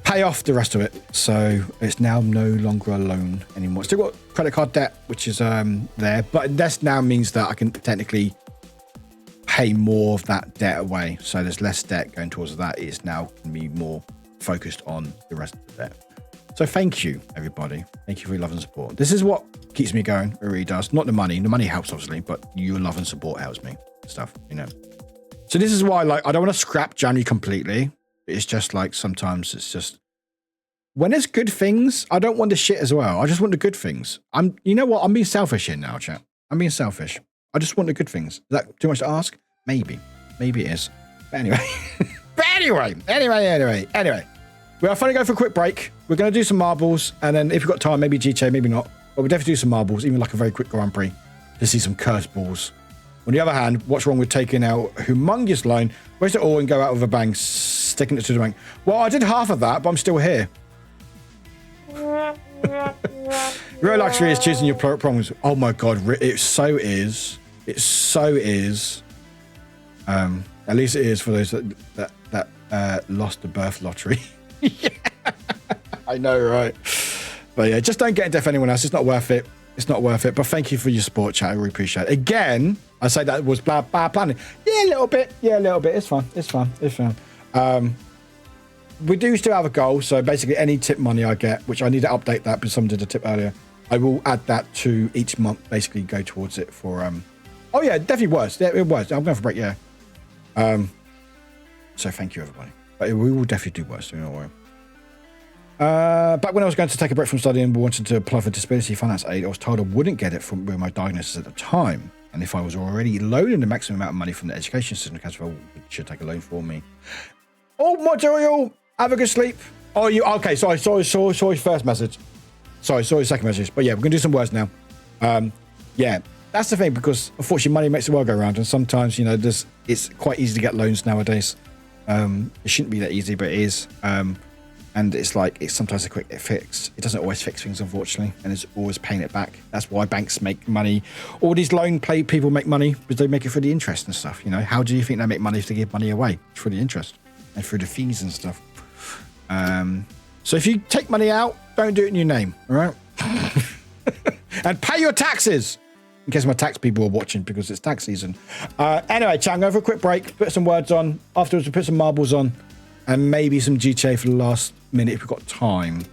pay off the rest of it. So it's now no longer a loan anymore. Still got credit card debt, which is there. But this now means that I can technically pay more of that debt away. So there's less debt going towards that. It's now me more focused on the rest of the debt. So thank you, everybody. Thank you for your love and support. This is what keeps me going. It really does. Not the money. The money helps, obviously, but your love and support helps me. Stuff, you know. So this is why, like, I don't want to scrap January completely. It's just like sometimes it's just when there's good things, I don't want the shit as well. I just want the good things. You know what? I'm being selfish here now, chat. I'm being selfish. I just want the good things. Is that too much to ask? Maybe it is. But anyway, anyway. We're finally going for a quick break. We're going to do some marbles, and then if we've got time, maybe GTA, maybe not. But we'll definitely do some marbles, even like a very quick Grand Prix to see some curse balls. On the other hand, what's wrong with taking out a humongous loan, waste it all and go out with a bang, sticking it to the bank? Well, I did half of that, but I'm still here. Real luxury is choosing your problems. Oh my God, it so is. It so is. At least it is for those that lost the birth lottery. Yeah. I know, right? But yeah, just don't get into anyone else. It's not worth it. It's not worth it. But thank you for your support, chat. I really appreciate it. Again, I say that was bad planning. Yeah, a little bit. Yeah, a little bit. It's fine. It's fine. It's fine. We do still have a goal. So basically, any tip money I get, which I need to update that because someone did a tip earlier, I will add that to each month. Basically, go towards it for. Oh yeah, definitely worse. Yeah, it was. I'm going for a break. Yeah. So thank you, everybody. But we will definitely do worse. Don't worry. Back when I was going to take a break from studying and wanted to apply for disability finance aid, I was told I wouldn't get it from my diagnosis at the time. And if I was already loaning the maximum amount of money from the education system, Caswell should take a loan for me. Oh, material. Have a good sleep. Oh, you okay? Sorry. First message. Sorry. Second message. But yeah, we're gonna do some words now. Yeah, that's the thing because unfortunately, money makes the world go round, and sometimes it's quite easy to get loans nowadays. It shouldn't be that easy, but it is. And it's like, it's sometimes a quick fix. It doesn't always fix things, unfortunately, and it's always paying it back. That's why banks make money. All these loan play people make money because they make it for the interest and stuff. How do you think they make money if they give money away? It's for the interest and through the fees and stuff. So if you take money out, don't do it in your name, all right? And pay your taxes. In case my tax people are watching because it's tax season. Anyway, chat, I'm going for a quick break, put some words on. Afterwards, we'll put some marbles on. And maybe some GTA for the last minute if we've got time.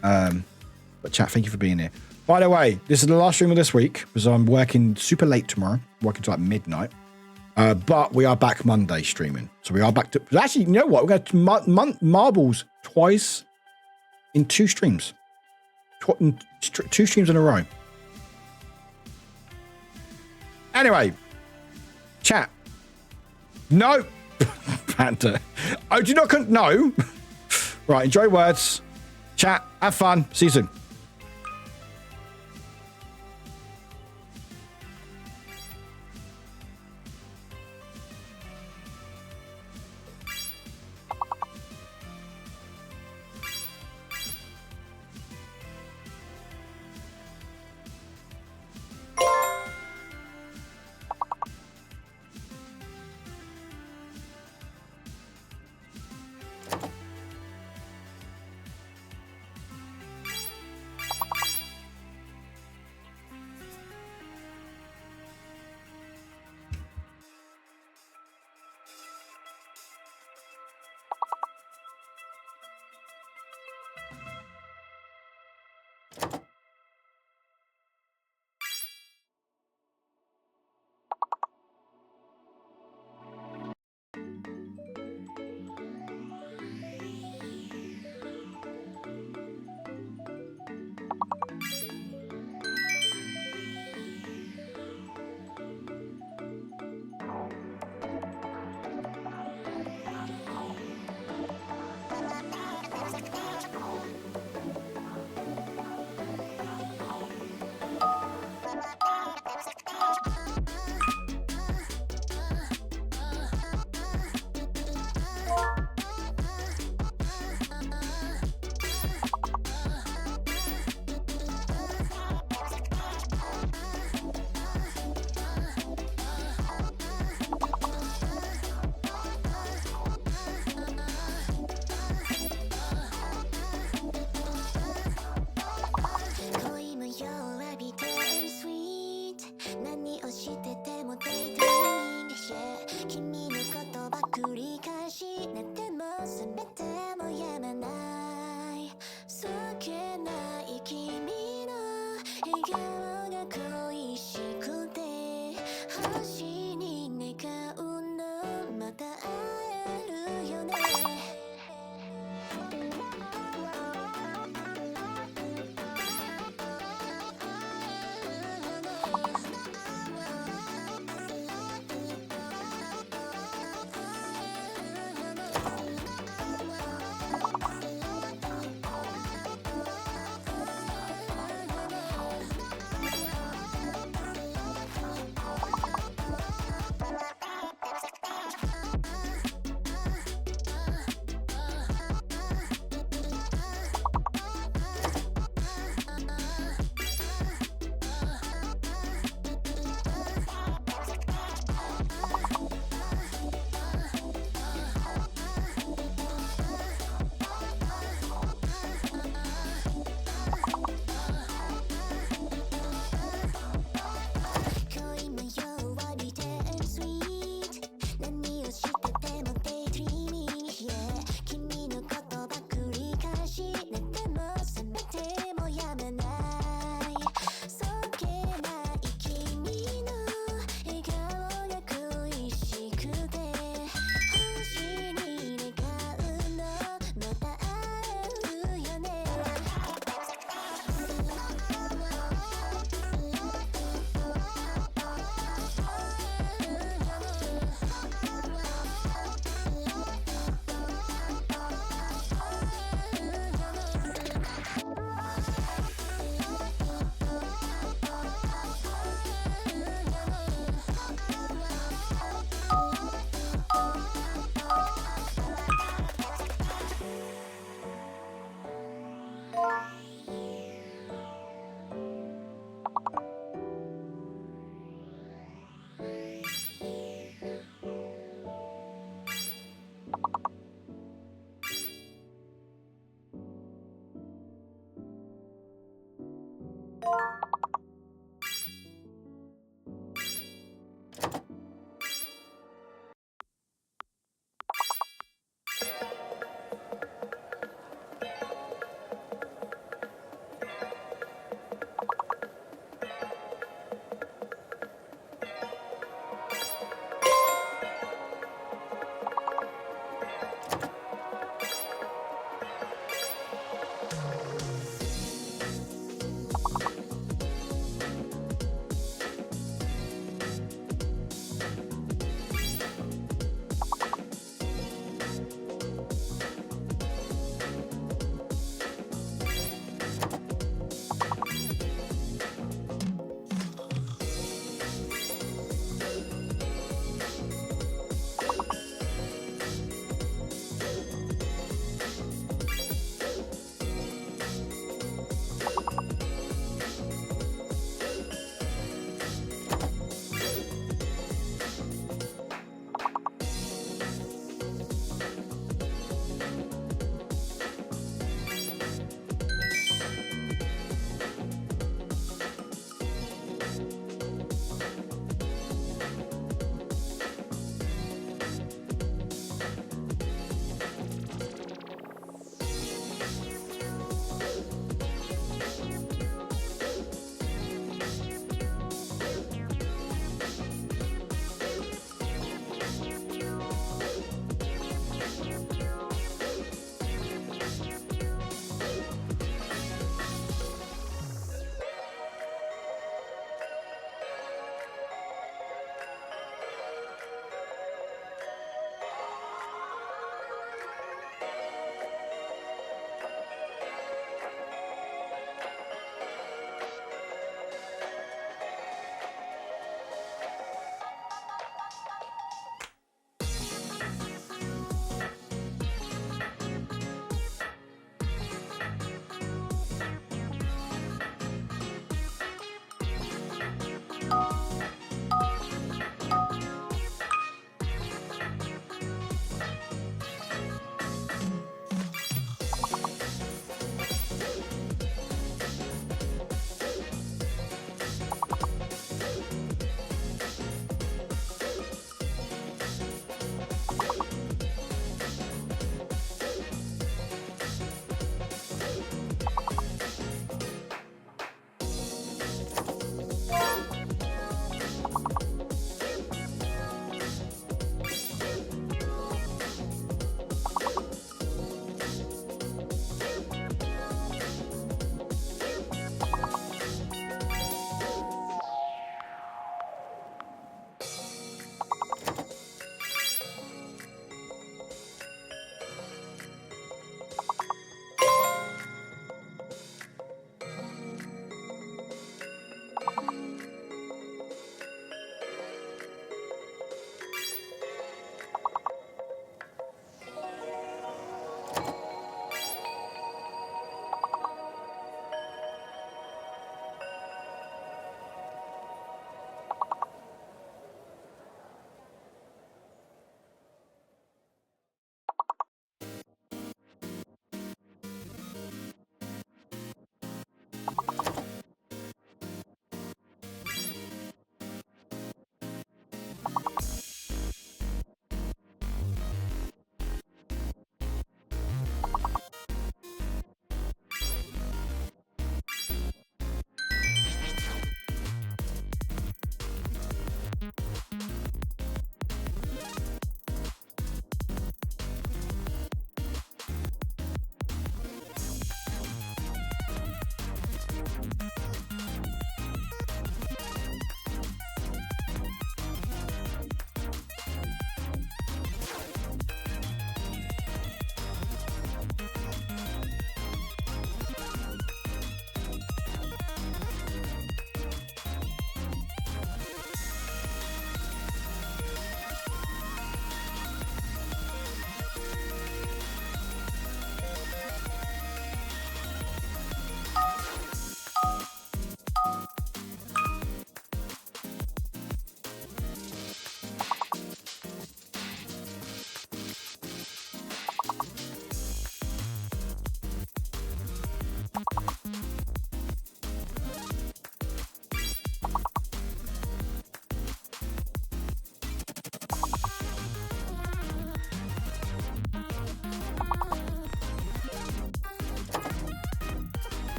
But chat, thank you for being here. By the way, this is the last stream of this week because I'm working super late tomorrow. Working till like midnight. But we are back Monday streaming. So we are back to... Actually, you know what? We're going to marbles twice in 2 streams. 2 streams in a row. Anyway. Chat. No. Panda. Oh, do you not... No. Right, enjoy words. Chat. Have fun. See you soon.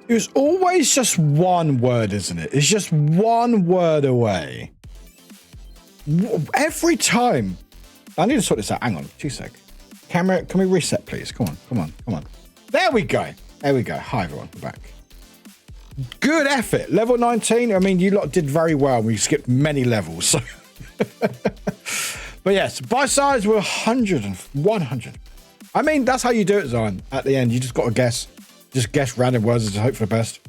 It was always just one word, isn't it? It's just one word away. Every time. I need to sort this out. Hang on, 2 sec. Camera, can we reset, please? Come on. There we go. Hi, everyone. We're back. Good effort. Level 19. I mean, you lot did very well. We skipped many levels. So. But yes, by size we're 100 and 100. I mean, that's how you do it, Zion. At the end, you just got to guess. Just guess random words and hope for the best.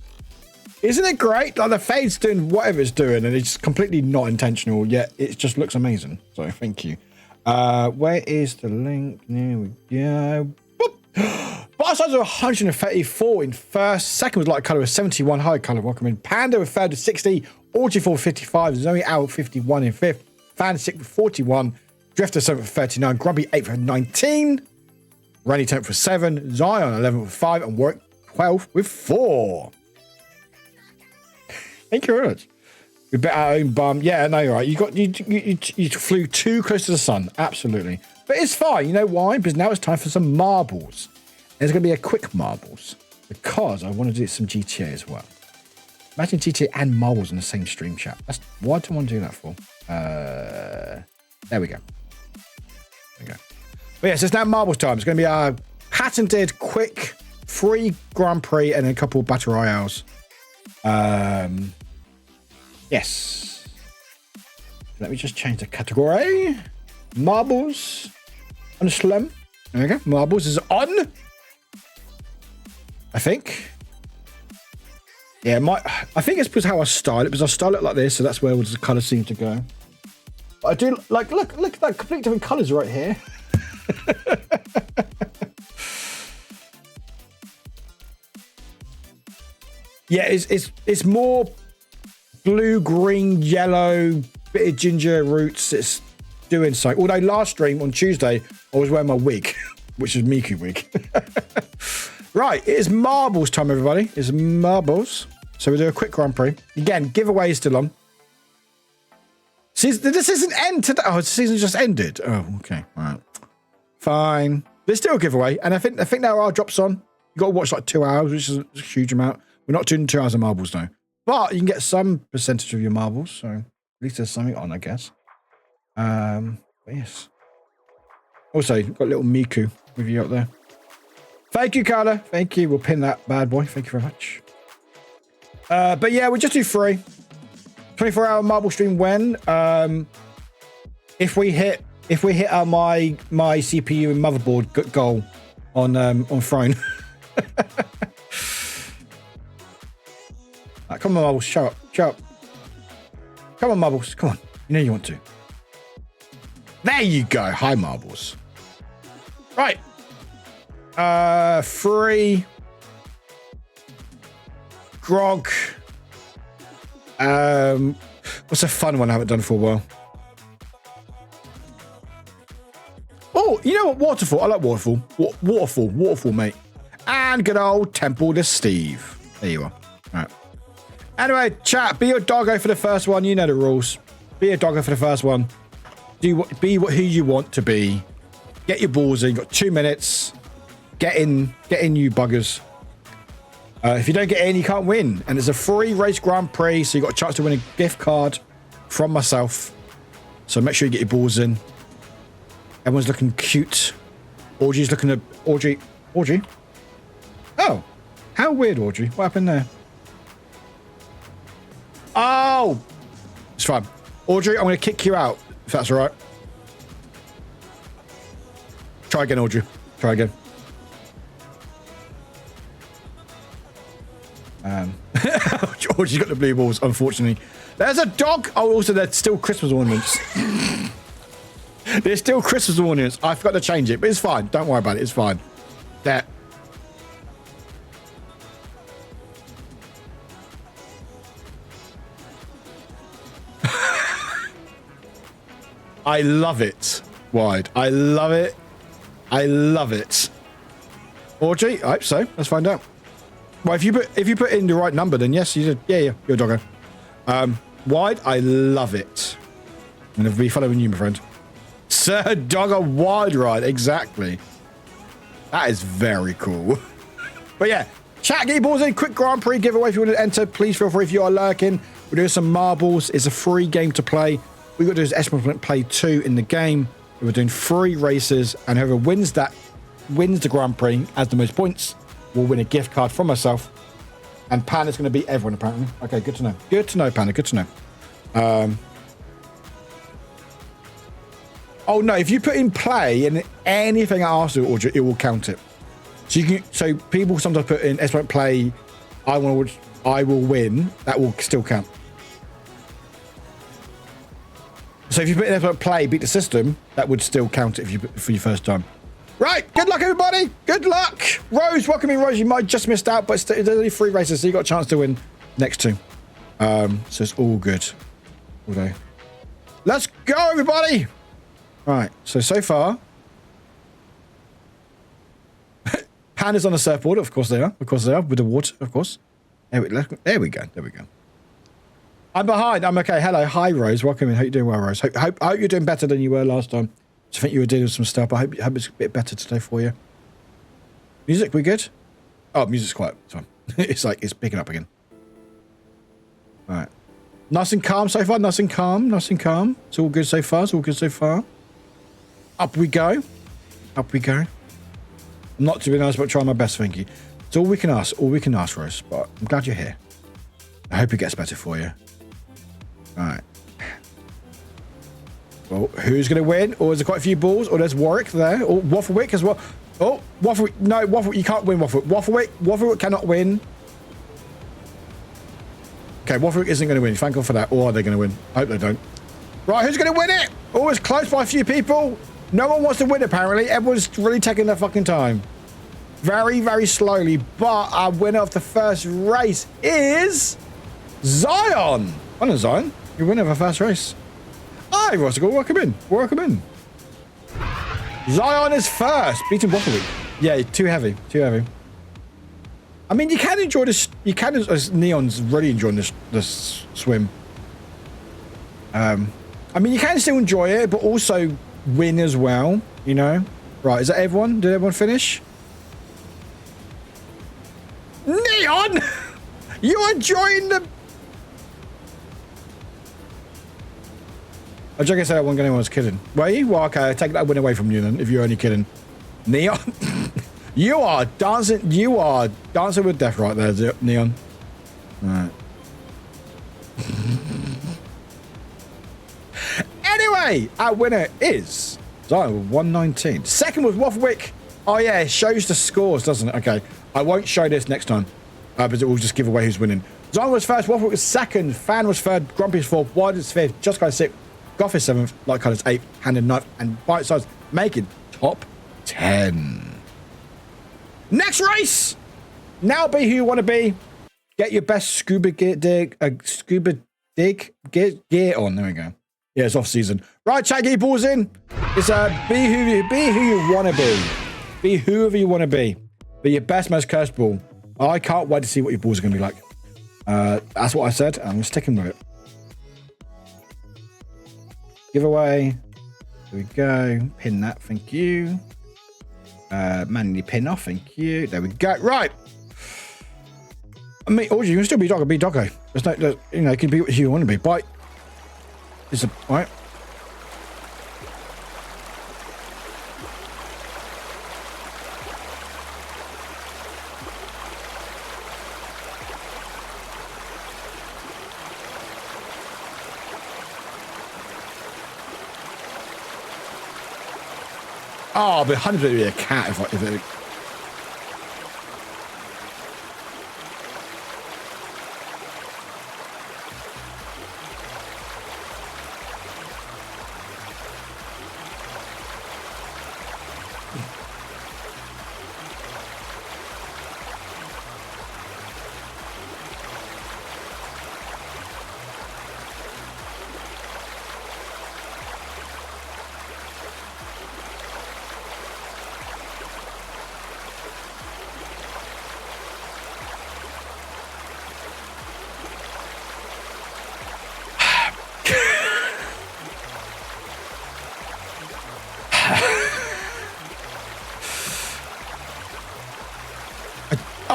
Isn't it great? Like the fade's doing whatever it's doing and it's completely not intentional, yet it just looks amazing. So thank you. Where is the link? There we go. Bar size of 134 in first. Second was light color with 71. High color. Welcome in. Panda with third with 60. Orgy 4 with 55. Zoe Owl 51 in fifth. Fan 6 with 41. Drifter 7 with 39. Grumpy 8 with 19. Randy 10th with 7. Zion 11 with 5. And Warwick 12 with 4. Thank you very much. We bet our own bum. Yeah, no, you're right. You flew too close to the sun. Absolutely. But it's fine. You know why? Because now it's time for some marbles. There's going to be a quick marbles because I want to do some GTA as well. Imagine GTA and marbles in the same stream chat. Why do I want to do that for? There we go. But yes, it's now marbles time. It's going to be our patented, quick, free Grand Prix and a couple of battle royales. Yes. Let me just change the category. Marbles on slim. There we go. Marbles is on. I think. Yeah, I think it's because how I style it. Because I style it like this, so that's where all the colours seem to go. But I do like look at that complete different colours right here. Yeah, it's more blue, green, yellow, bit of ginger roots. It's doing so. Although last stream on Tuesday, I was wearing my wig, which is Miku wig. Right, it is marbles time, everybody. It's marbles. So we'll do a quick Grand Prix. Again, giveaway is still on. Did the season end today? Oh, the season just ended. Oh, okay. All right. Fine. There's still a giveaway. And I think there are drops on. You got to watch like 2 hours, which is a huge amount. We're not doing 2 hours of marbles though. But you can get some percentage of your marbles. So at least there's something on, I guess. But yes. Also, you've got a little Miku with you up there. Thank you, Carla. Thank you. We'll pin that bad boy. Thank you very much. But yeah, we'll just do 3. 24-hour marble stream when if we hit my CPU and motherboard goal on Throne. Right, come on, Marbles, shut up. Come on, Marbles, come on. You know you want to. There you go. Hi, Marbles. Right. 3. Grog. What's a fun one I haven't done for a while? Oh, you know what? Waterfall. I like Waterfall. Waterfall, mate. And good old Temple to Steve. There you are. All right. Anyway, chat. Be your doggo for the first one. You know the rules. Be your doggo for the first one. Be who you want to be. Get your balls in. You've got 2 minutes. Get in, you buggers. If you don't get in, you can't win. And it's a free race Grand Prix, so you've got a chance to win a gift card from myself. So make sure you get your balls in. Everyone's looking cute. Audrey's looking at... Audrey? Oh. How weird, Audrey. What happened there? Oh! It's fine. Audrey, I'm going to kick you out, if that's all right. Try again, Audrey. Try again. George, you got the blue balls, unfortunately. There's a dog. Oh, also, there's still Christmas ornaments. There's still Christmas ornaments. I forgot to change it, but it's fine. Don't worry about it. It's fine. There. I love it. Wide. I love it. I love it. Audrey, I hope so. Let's find out. Well, if you put in the right number, then yes, you did. Yeah, you're a doggo. Wide, I love it. I'm going to be following you, my friend. Sir Doggo Wide Ride, exactly. That is very cool. But yeah, Chat, get your balls in. Quick Grand Prix giveaway if you want to enter. Please feel free if you are lurking. We're doing some marbles. It's a free game to play. We've got to do is Estimate Play 2 in the game. We're doing 3 races, and whoever wins the Grand Prix, has the most points, will win a gift card from myself. And Pana's going to beat everyone, apparently. Okay, good to know. Good to know, Pana. Good to know. Oh, no. If you put in play and anything I ask you, it will count it. So people sometimes put in Estimate Play, I will win. That will still count. So if you put in Estimate Play, beat the system, that would still count it for your first time. Right, good luck, everybody. Good luck. Rose, welcome in, Rose. You might just missed out, but there's only 3 races, so you got a chance to win next 2. So it's all good. All day. Let's go, everybody. Right, so far, Pandas on the surfboard. Of course they are. Of course they are, with the water, of course. There we go. There we go. I'm behind. I'm okay. Hello. Hi, Rose. Welcome in. Hope you're doing well, Rose. I hope you're doing better than you were last time. I think you were dealing with some stuff. I hope it's a bit better today for you. Music, we good? Oh, music's quiet. It's fine. It's picking up again. All right. Nice and calm so far. Nice and calm. It's all good so far. Up we go. I'm not to be nice, but trying my best, thank you. It's all we can ask. Rose. But I'm glad you're here. I hope it gets better for you. All right. Well, who's going to win? Or is there quite a few balls? Or there's Warwick there. Or Wafflewick as well. Oh, Wafflewick. No, Wafflewick. You can't win Wafflewick. Wafflewick cannot win. Okay, Wafflewick isn't going to win. Thank God for that. Or are they going to win? I hope they don't. Right, who's going to win it? Oh, it's close by a few people. No one wants to win, apparently. Everyone's really taking their fucking time. Very, very slowly. But our winner of the first race is Zion. Well done, Zion. Your winner of our first race. Hi, Rossigal. Welcome in. Zion is first. Beating Wafflewick. Yeah, too heavy. I mean, you can enjoy this. Neon's really enjoying this swim. I mean, you can still enjoy it, but also win as well, you know? Right, is that everyone? Did everyone finish? Neon! You're enjoying the... I just said I wasn't going to kidding. Were you? Well, okay, I take that win away from you then, if you're only kidding. Neon? You are dancing with death right there, Neon. Alright. Anyway, our winner is Zion with 119. Second was Wafflewick. Oh yeah, it shows the scores, doesn't it? Okay, I won't show this next time, because it will just give away who's winning. Zion was first, Wafflewick was second, Fan was third, Grumpy was fourth, Wide is fifth, Just Guy sixth, Goff is seventh, Light Colours eighth, Handed ninth, and Bite Size making top 10. Next race. Now be who you want to be. Get your best scuba gear gear on. There we go. Yeah, it's off season. Right, chat, get your balls in. It's be who you want to be. Be whoever you want to be. Be your best, most cursed ball. I can't wait to see what your balls are going to be like. That's what I said. I'm sticking with it. Giveaway. There we go. Pin that. Thank you. Manually pin off. Thank you. There we go. Right. I mean, or you can still be doggo. Be doggo. There's no, you know, you can be who you want to be. Bite. Is a right. Oh, but 100% would be a cat if it...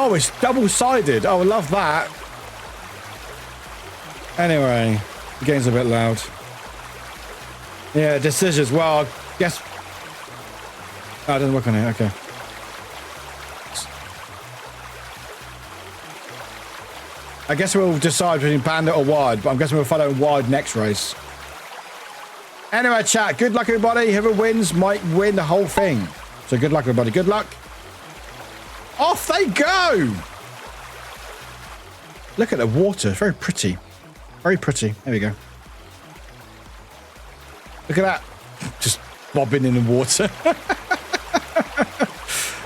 Oh, it's double-sided. Oh, I love that. Anyway, the game's a bit loud. Yeah, decisions. Well, I guess... Oh, it doesn't work on it. Okay. I guess we'll decide between Panda or Wide, but I'm guessing we'll follow Wide next race. Anyway, chat, good luck, everybody. Whoever wins might win the whole thing. So good luck, everybody. Good luck. Off they go! Look at the water. Very pretty. Very pretty. There we go. Look at that. Just bobbing in the water.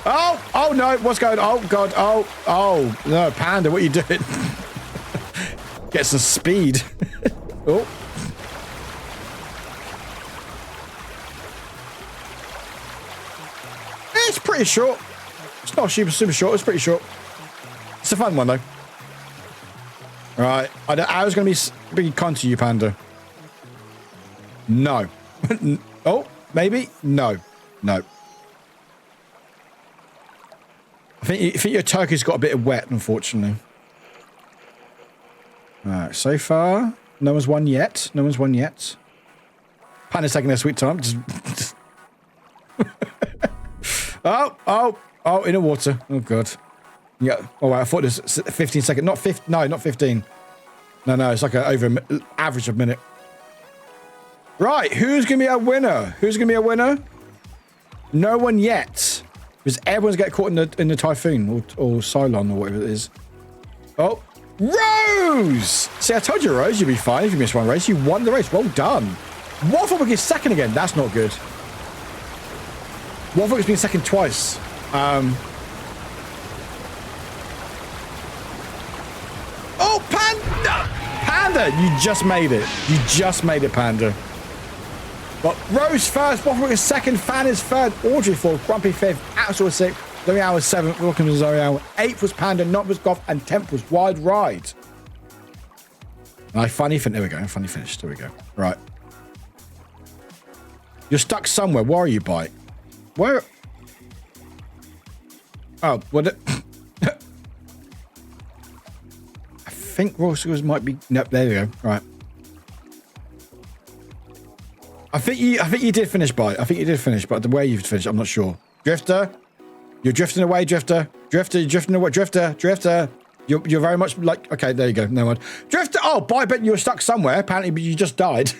Oh no. What's going on? Oh, God. Oh, no. Panda, what are you doing? Get some speed. Oh. It's pretty short. It's not super short. It's pretty short. It's a fun one, though. Right. I was going to be kind to you, Panda. No. Oh, maybe? No. No. I think your turkey's got a bit of wet, unfortunately. Alright, so far, no one's won yet. No one's won yet. Panda's taking their sweet time. Oh, in the water. Oh, God. Yeah. Oh, wait, I thought it was 15 seconds. Not 15. No, not 15. No, it's like average of a minute. Right, who's going to be our winner? Who's going to be our winner? No one yet. Because everyone's getting caught in the typhoon or Cylon or whatever it is. Oh, Rose! See, I told you, Rose, you'd be fine if you missed one race. You won the race. Well done. Warwick is second again. That's not good. Warwick's been second twice. Oh, Panda! Panda, you just made it. You just made it, Panda. But Rose first, Warwick is second, Fan is third, Audrey fourth, Grumpy fifth, Axel was sixth, Zoe Hour was seventh, welcome to Zoe Hour. Eighth was Panda, Not was Goth, and 10th was Wide Ride. And I finally finished. There we go. I finally finished. There we go. Right. You're stuck somewhere. Where are you, Bite? Where? Oh, what? I think Rose might be. Nope. There we go. Right. I think you did finish, Bite. I think you did finish, but the way you've finished, I'm not sure. Drifter, you're drifting away, Drifter. Drifter, you're drifting away, Drifter. You're very much like, okay, there you go. No one. Drifter. Oh, Bite, I bet you were stuck somewhere. Apparently, but you just died.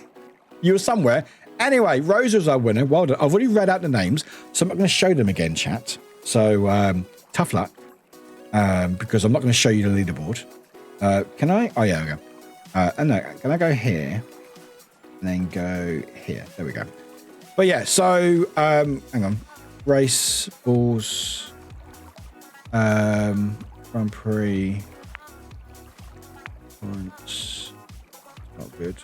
You were somewhere. Anyway, Rose was our winner. Well done. I've already read out the names, so I'm not going to show them again, chat. So tough luck, because I'm not going to show you the leaderboard. Can I? Oh yeah, there we go. No, can I go here? And then go here. There we go. But yeah, so hang on. Race, balls, Grand Prix. Points. Not good.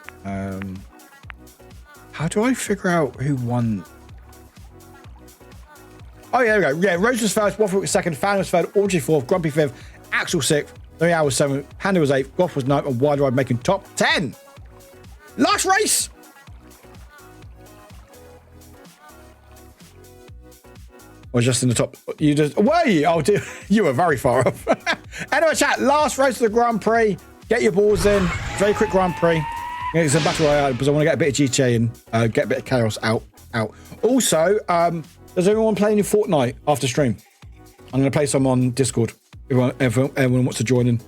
How do I figure out who won? Oh yeah, there we go. Yeah, Rose was first, Waffle was second, Fan was third, Audrey fourth, Grumpy fifth, Axel sixth, Zoe Hour was seventh, Panda was eighth, Goth was ninth, and Wide Ride making top 10. Last race. Or just in the top? You just were you? Oh, dear. You were very far off. Anyway, chat. Last race of the Grand Prix. Get your balls in. Very quick Grand Prix. It's a battle royale because I want to get a bit of GTA and get a bit of chaos out. Also, does everyone play any Fortnite after stream? I'm going to play some on Discord. Everyone wants to join in.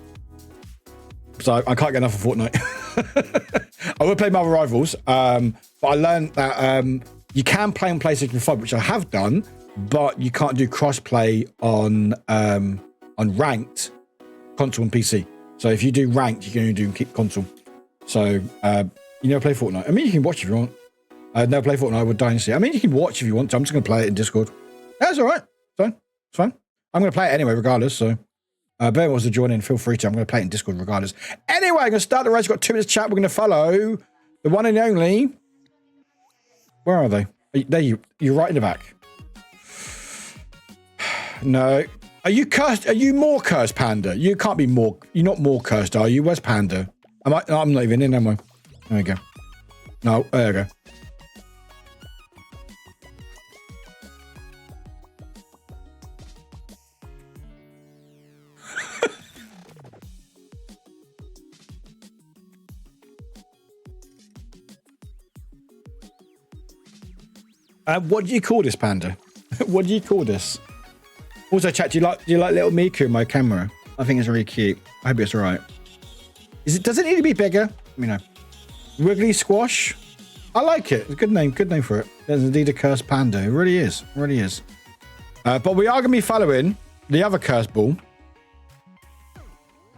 So I can't get enough of Fortnite. I will play Marvel Rivals, but I learned that you can play on PlayStation 5, which I have done, but you can't do cross-play on ranked console and PC. So if you do ranked, you can only do keep console. So you never play Fortnite. I mean, you can watch if you want. I'd never play Fortnite with Dynasty. I mean, you can watch if you want to. I'm just going to play it in Discord. That's all right. It's fine. I'm going to play it anyway, regardless. So if anyone wants to join in, feel free to. I'm going to play it in Discord regardless. Anyway, I'm going to start the race. We've got 2 minutes chat. We're going to follow the one and only. Where are they? There you're right in the back. No. Are you cursed? Are you more cursed, Panda? You can't be more. You're not more cursed, are you? Where's Panda? I'm not even in, am I? There we go. No, there we go. What do you call this, Panda? What do you call this? Also, chat, do you like little Miku in my camera? I think it's really cute. I hope it's all right. Does it need to be bigger? Let me know. Wiggly Squash. I like it. It's a good name. Good name for it. There's indeed a cursed panda. It really is. It really is. But we are going to be following the other cursed ball.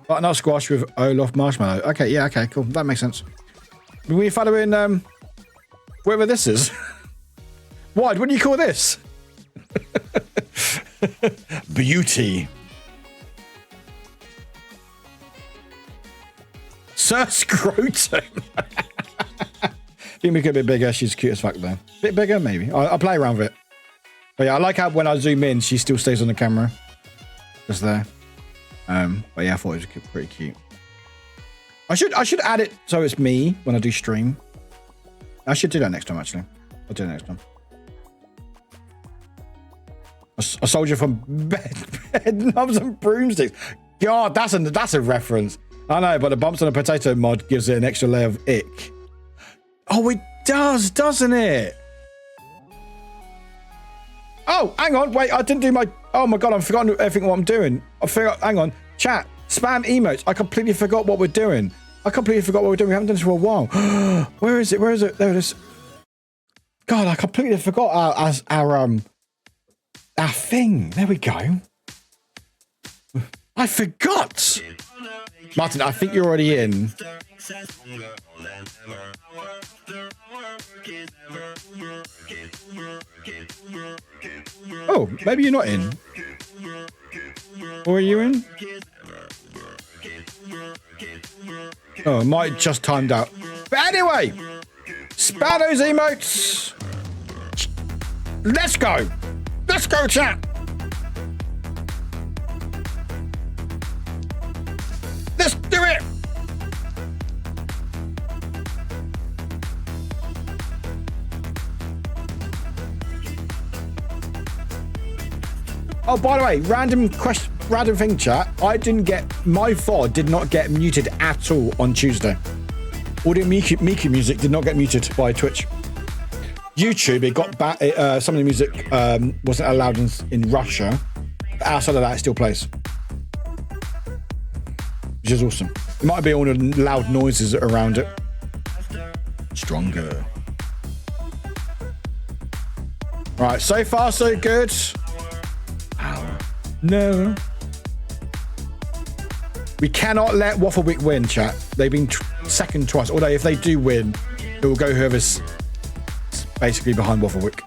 Butternut Squash with Olaf Marshmallow. Okay, yeah, okay, cool. That makes sense. We're following whatever this is. What do you call this? Beauty. Sir Scrotum. Think we could be bigger. She's cute as fuck though. Bit bigger, maybe. I'll play around with it. But yeah, I like how when I zoom in, she still stays on the camera. Just there. But yeah, I thought it was pretty cute. I should add it so it's me when I do stream. I should do that next time, actually. I'll do it next time. A soldier from bed knobs and broomsticks. God, that's a reference. I know, but the bumps on a potato mod gives it an extra layer of ick. Oh, it does, doesn't it? Oh, hang on, wait, I didn't do my... Oh my God, I've forgotten everything what I'm doing. I forgot, hang on. Chat, spam emotes. I completely forgot what we're doing. We haven't done this for a while. Where is it? There it is. God, I completely forgot our thing. There we go. I forgot. Martin, I think you're already in. Oh, maybe you're not in. Or are you in? Oh, it might just timed out. But anyway, spam those emotes. Let's go. Let's go, chat. Let's do it. Oh, by the way, random thing, chat. My VOD did not get muted at all on Tuesday. Audio Miku music did not get muted by Twitch. YouTube, it got back. Some of the music wasn't allowed in Russia. But outside of that, it still plays, which is awesome. It might be all the loud noises around it. Stronger. Right, so far so good. No. We cannot let Wafflewick win, chat. They've been second twice. Although if they do win, it will go whoever's basically behind Wafflewick.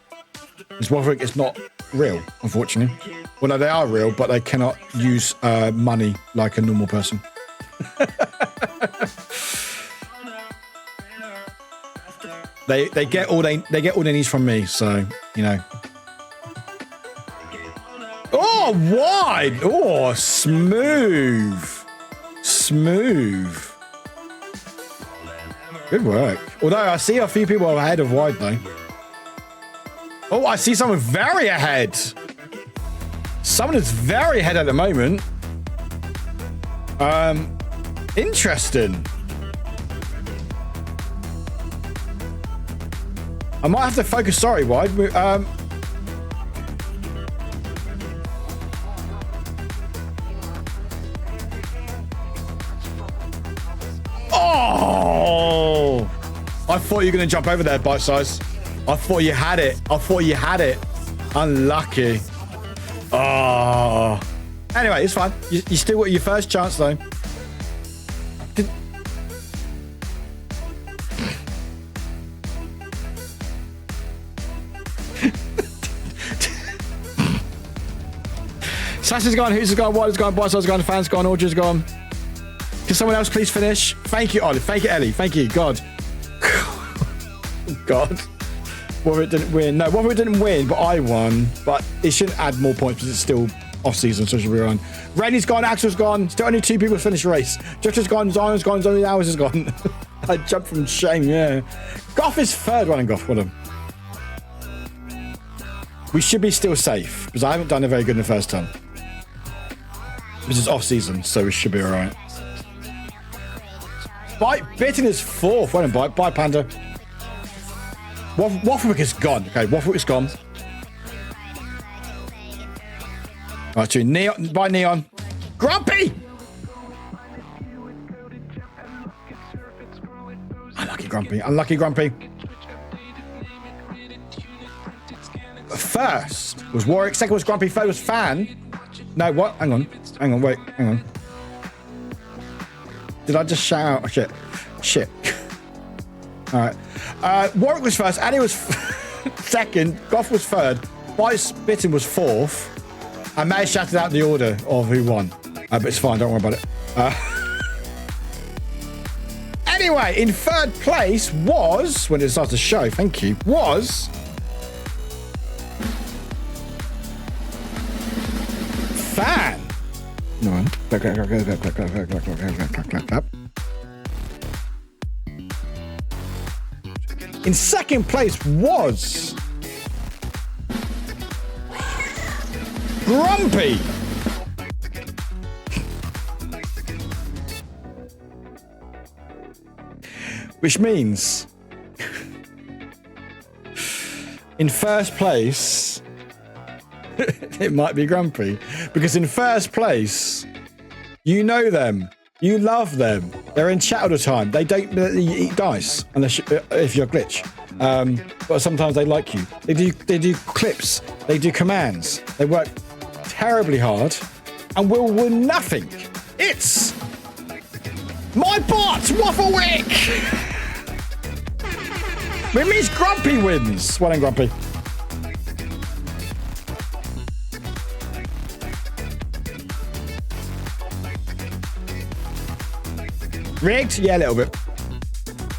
Because Wafflewick is not real, unfortunately. Well, no, they are real, but they cannot use money like a normal person. They get all they need from me, so you know. Oh, wide! Oh, smooth. Good work. Although I see a few people ahead of wide though. Oh, I see someone very ahead. Someone is very ahead at the moment. Interesting. I might have to focus. Sorry, wide. Oh! I thought you were going to jump over there, bite size. I thought you had it. Unlucky. Oh. Anyway, it's fine. You still got your first chance, though. Sass is gone, Who's is gone, White is gone, Bite size is gone, Fans gone, Orgy is gone. Can someone else please finish? Thank you, Ollie. Thank you, Ellie. Thank you. God. God. Warwick didn't win. No, Warwick didn't win, but I won. But it shouldn't add more points because it's still off-season, so it should be on. Randy's gone, Axel's gone. Still only 2 people finished the race. Josh's gone, Zion's gone, Zoe Hours is gone. I jumped from shame, yeah. Goff is third running Goff. Well done. We should be still safe because I haven't done it very good in the first time. This is off-season, so we should be all right. Bite Bitten is 4th. Well done, Bite. Bye, Panda. Warwick is gone. Okay, Warwick is gone. Right, to Neon. Bye, Neon. Grumpy! Unlucky Grumpy. Unlucky Grumpy. First was Warwick. Second was Grumpy. Third was Fan. No, what? Hang on. Hang on. Wait. Hang on. Did I just shout out? Oh, shit. Shit. All right. Warwick was first. Annie was second. Goff was third. Bite Spitting was fourth. I may have shouted out the order of who won. But it's fine. Don't worry about it. Anyway, in third place was, when it starts to show, thank you, was Fan. No. Clap, clap, clap, clap, clap, clap, clap, clap, clap, clap, clap. In second place was Grumpy. Which means in first place it might be Grumpy, because in first place you know them, you love them, they're in chat all the time, they don't eat dice unless if you're glitch, but sometimes they like you, they do clips, they do commands, they work terribly hard and will win nothing. It's my bot, Wafflewick! It means Grumpy wins. Well done, Grumpy. Rigged? Yeah, a little bit.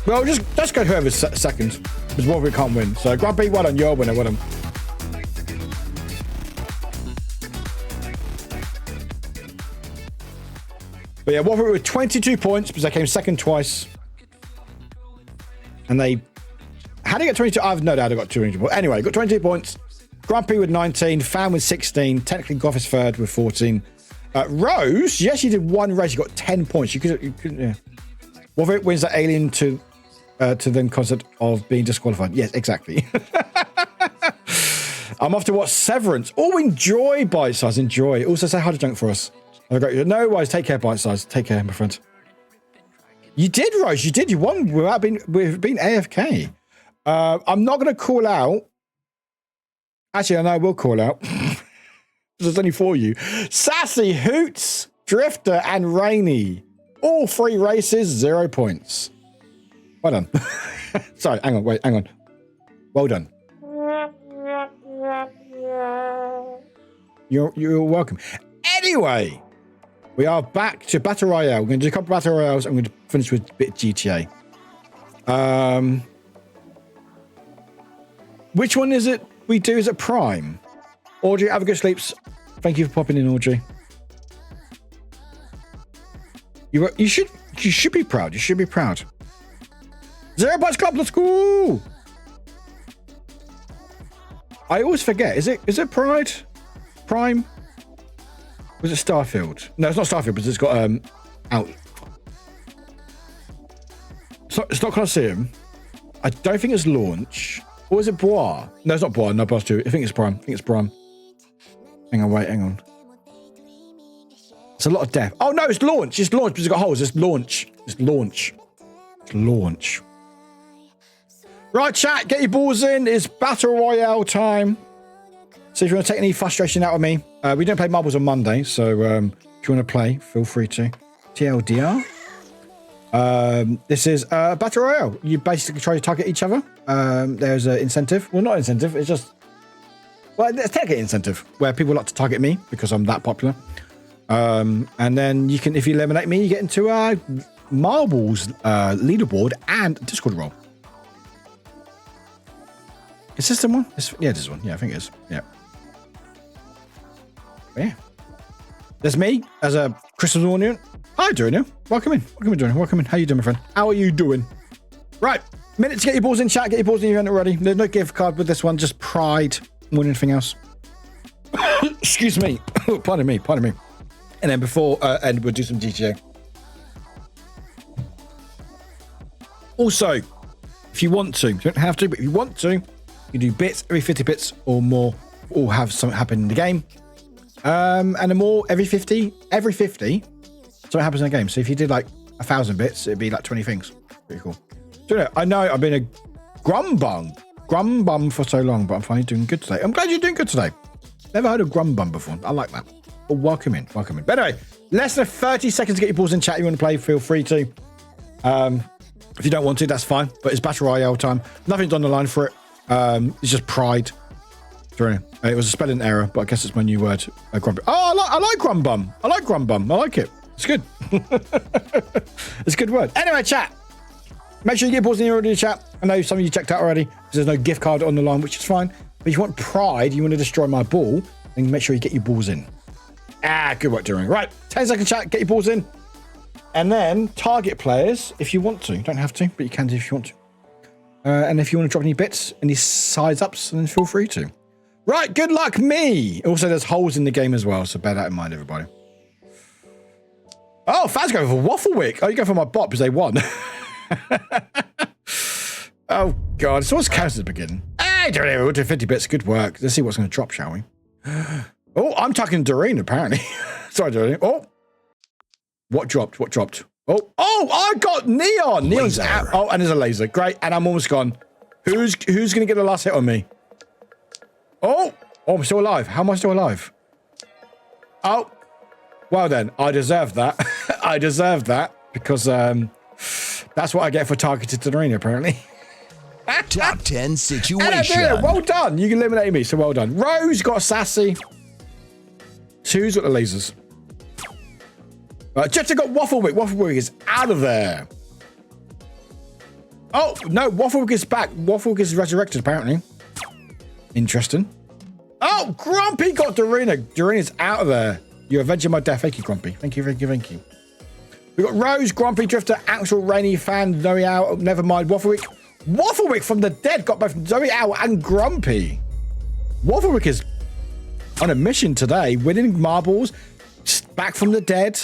Well, just go whoever's second, because Warwick can't win. So, Grumpy, well done. You're a winner. Well done. But yeah, Warwick with 22 points, because they came second twice. And they... How did he get 22? I have no doubt I got 200 points. Anyway, got 22 points. Grumpy with 19. Fan with 16. Technically, Goff is third with 14. Rose, yes, she did one race. She got 10 points. You couldn't, yeah. Warwick wins that alien to the concept of being disqualified. Yes, exactly. I'm off to watch Severance. Oh, enjoy Bite Size. Enjoy. Also, say hi to Junk for us. No worries. Take care, Bite Size. Take care, my friend. You did, Rose. You did. You won without being AFK. I'm not going to call out. Actually, I know I will call out. It's only for you. Sassy, Hoots, Drifter, and Rainy. All 3 races, 0 points. Well done. Sorry, hang on, wait, hang on. Well done. You're welcome. Anyway, we are back to Battle Royale. We're going to do a couple of Battle Royales and we're going to finish with a bit of GTA. Which one is it we do? Is it Prime? Audrey, have a good sleeps. Thank you for popping in, Audrey. You should be proud. You should be proud. 0 Bites Club, let's go. I always forget. Is it Pride? Prime? Was it Starfield? No, it's not Starfield, but it's got out. It's not Colosseum. I don't think it's launch. Or is it Bois? No, it's not Bois. No, Bois 2. I think it's Prime. Hang on, wait, hang on. It's a lot of death. Oh, no, it's launch. It's launch because it's got holes. It's launch. It's launch. It's launch. Right, chat, get your balls in. It's Battle Royale time. So if you want to take any frustration out of me, we don't play marbles on Monday, so if you want to play, feel free to. TLDR. This is Battle Royale. You basically try to target each other. There's an incentive. Well, not incentive. It's just... Well, there's technically an incentive where people like to target me because I'm that popular. And then you can, if you eliminate me, you get into Marbles leaderboard and Discord role. Is this the one? Yeah, this is one. Yeah, I think it is. Yeah. Yeah. There's me as a Christmas audience. Hi, Junior. Welcome in. Welcome in, Junior. Welcome in. How you doing, my friend? How are you doing? Right. Minute to get your balls in, chat. Get your balls in if you haven't already. There's no gift card with this one. Just pride more than anything else. Excuse me. Pardon me. And then before end, we'll do some GTA. Also, If you want to. You don't have to, but if you want to, you do bits every 50 bits or more, or have something happen in the game. And the more every 50, something happens in the game. So if you did like 1,000 bits, it'd be like 20 things. Pretty cool. So I know I've been a grum bum for so long, but I'm finally doing good today. I'm glad you're doing good today. Never heard of grum bum before. I like that. But welcome in. But anyway, less than 30 seconds to get your balls in chat. You want to play, feel free to. If you don't want to, that's fine. But it's Battle Royale time. Nothing's on the line for it. It's just pride. It was a spelling error, but I guess it's my new word. Grumpy. Oh, I like grum bum. I like grum bum. I like it. It's good. It's a good word. Anyway, chat. Make sure you get balls in your chat. I know some of you checked out already because there's no gift card on the line, which is fine. But if you want pride, you want to destroy my ball, then make sure you get your balls in. Good work, During. Right, 10-second chat. Get your balls in. And then target players if you want to. You don't have to, but you can do if you want to. And if you want to drop any bits, any size ups, then feel free to. Right, good luck me. Also, there's holes in the game as well, so bear that in mind, everybody. Oh, fans going for Wafflewick. Oh, you go for my bot because they won. Oh, God. So what's counted at the beginning? Hey, we'll do 50 bits. Good work. Let's see what's going to drop, shall we? Oh, I'm talking Doreen, apparently. Sorry, Doreen. Oh. What dropped? Oh, I got Neon. Neon's out. Oh, and there's a laser. Great. And I'm almost gone. Who's going to get the last hit on me? Oh, I'm still alive. How am I still alive? Oh, well then, I deserve that. I deserve that because that's what I get for targeted to Doreen, apparently. Top 10 situation. Well done. You eliminated me, so well done. Rose got sassy. Sue's got the lasers. Jetta got Wafflewick. Wafflewick is out of there. Oh, no. Wafflewick is back. Wafflewick is resurrected, apparently. Interesting. Oh, Grumpy got Dorina. Dorina's out of there. You're avenging my death. Thank you, Grumpy. Thank you. We got Rose, Grumpy, Drifter, Axel, Rainy, Fan, Zoe Owl. Never mind. Wafflewick. Wafflewick from the dead got both Zoe Owl and Grumpy. Wafflewick is on a mission today, winning marbles, back from the dead.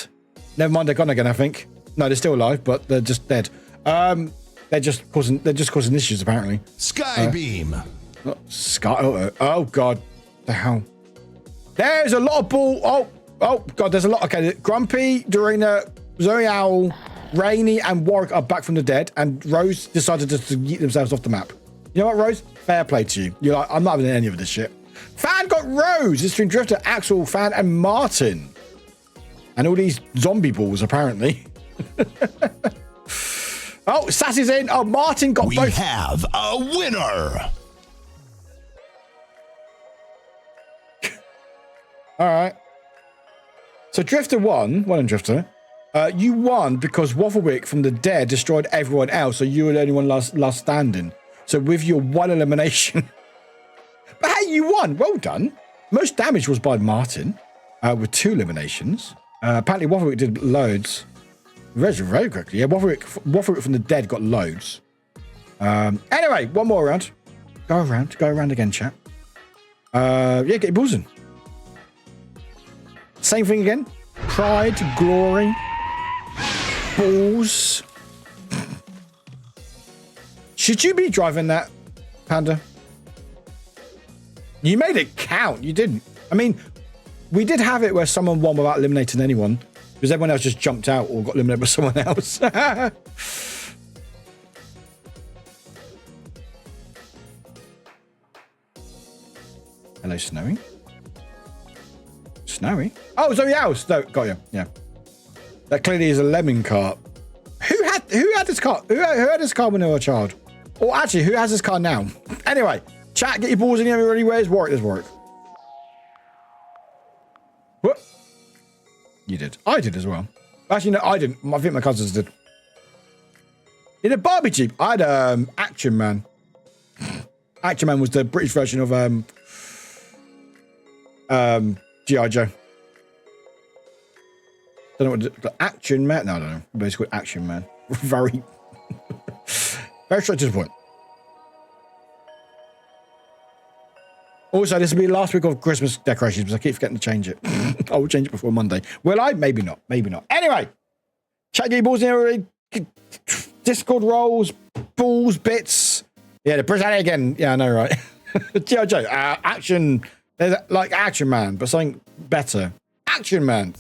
Never mind, they're gone again, I think. No, they're still alive, but they're just dead. They're just causing issues, apparently. Skybeam. Oh God, the hell. There's a lot of ball. Oh God, there's a lot. Okay, Grumpy, Dorina, Zoe Owl, Rainy, and Warwick are back from the dead, and Rose decided to yeet themselves off the map. You know what, Rose? Fair play to you. You're like, I'm not having any of this shit. Fan got Rose. It's been Drifter, Axel, Fan, and Martin. And all these zombie balls, apparently. Oh, Sassy's in. Oh, Martin got both. We have a winner. All right. So Drifter won. Well done, Drifter. You won because Wafflewick from the dead destroyed everyone else, so you were the only one last standing. So with your one elimination. But hey, you won. Well done. Most damage was by Martin with 2 eliminations. Apparently Wafflewick did loads. Very quickly. Yeah, Wafflewick from the dead got loads. Anyway, one more round. Go around again, chat. Yeah, get your balls in. Same thing again. Pride, glory, balls. Should you be driving that, Panda? You made it count. You didn't. I mean, we did have it where someone won without eliminating anyone because everyone else just jumped out or got eliminated by someone else. Hello, Snowy. Snowy? Oh, Zoe Owls. No, got you. Yeah. That clearly is a lemon cart. Who had this car? Who had this car when they were a child? Or actually, who has this car now? Anyway, chat, get your balls in here. Everybody, where's Warwick? There's Warwick. What? You did. I did as well. Actually, no, I didn't. I think my cousins did. In a Barbie Jeep, I had Action Man. Action Man was the British version of G.I. Joe. Don't know what Action Man. No, I don't know. Basically, Action Man. Very straight to the point. Also, this will be the last week of Christmas decorations, because I keep forgetting to change it. I will change it before Monday. Will I? Maybe not. Maybe not. Anyway, chat, get your balls in already. Discord roles, balls bits. Yeah, the British again. Yeah, I know, right? G.I. Joe, action. There's like Action Man, but something better. Action Man.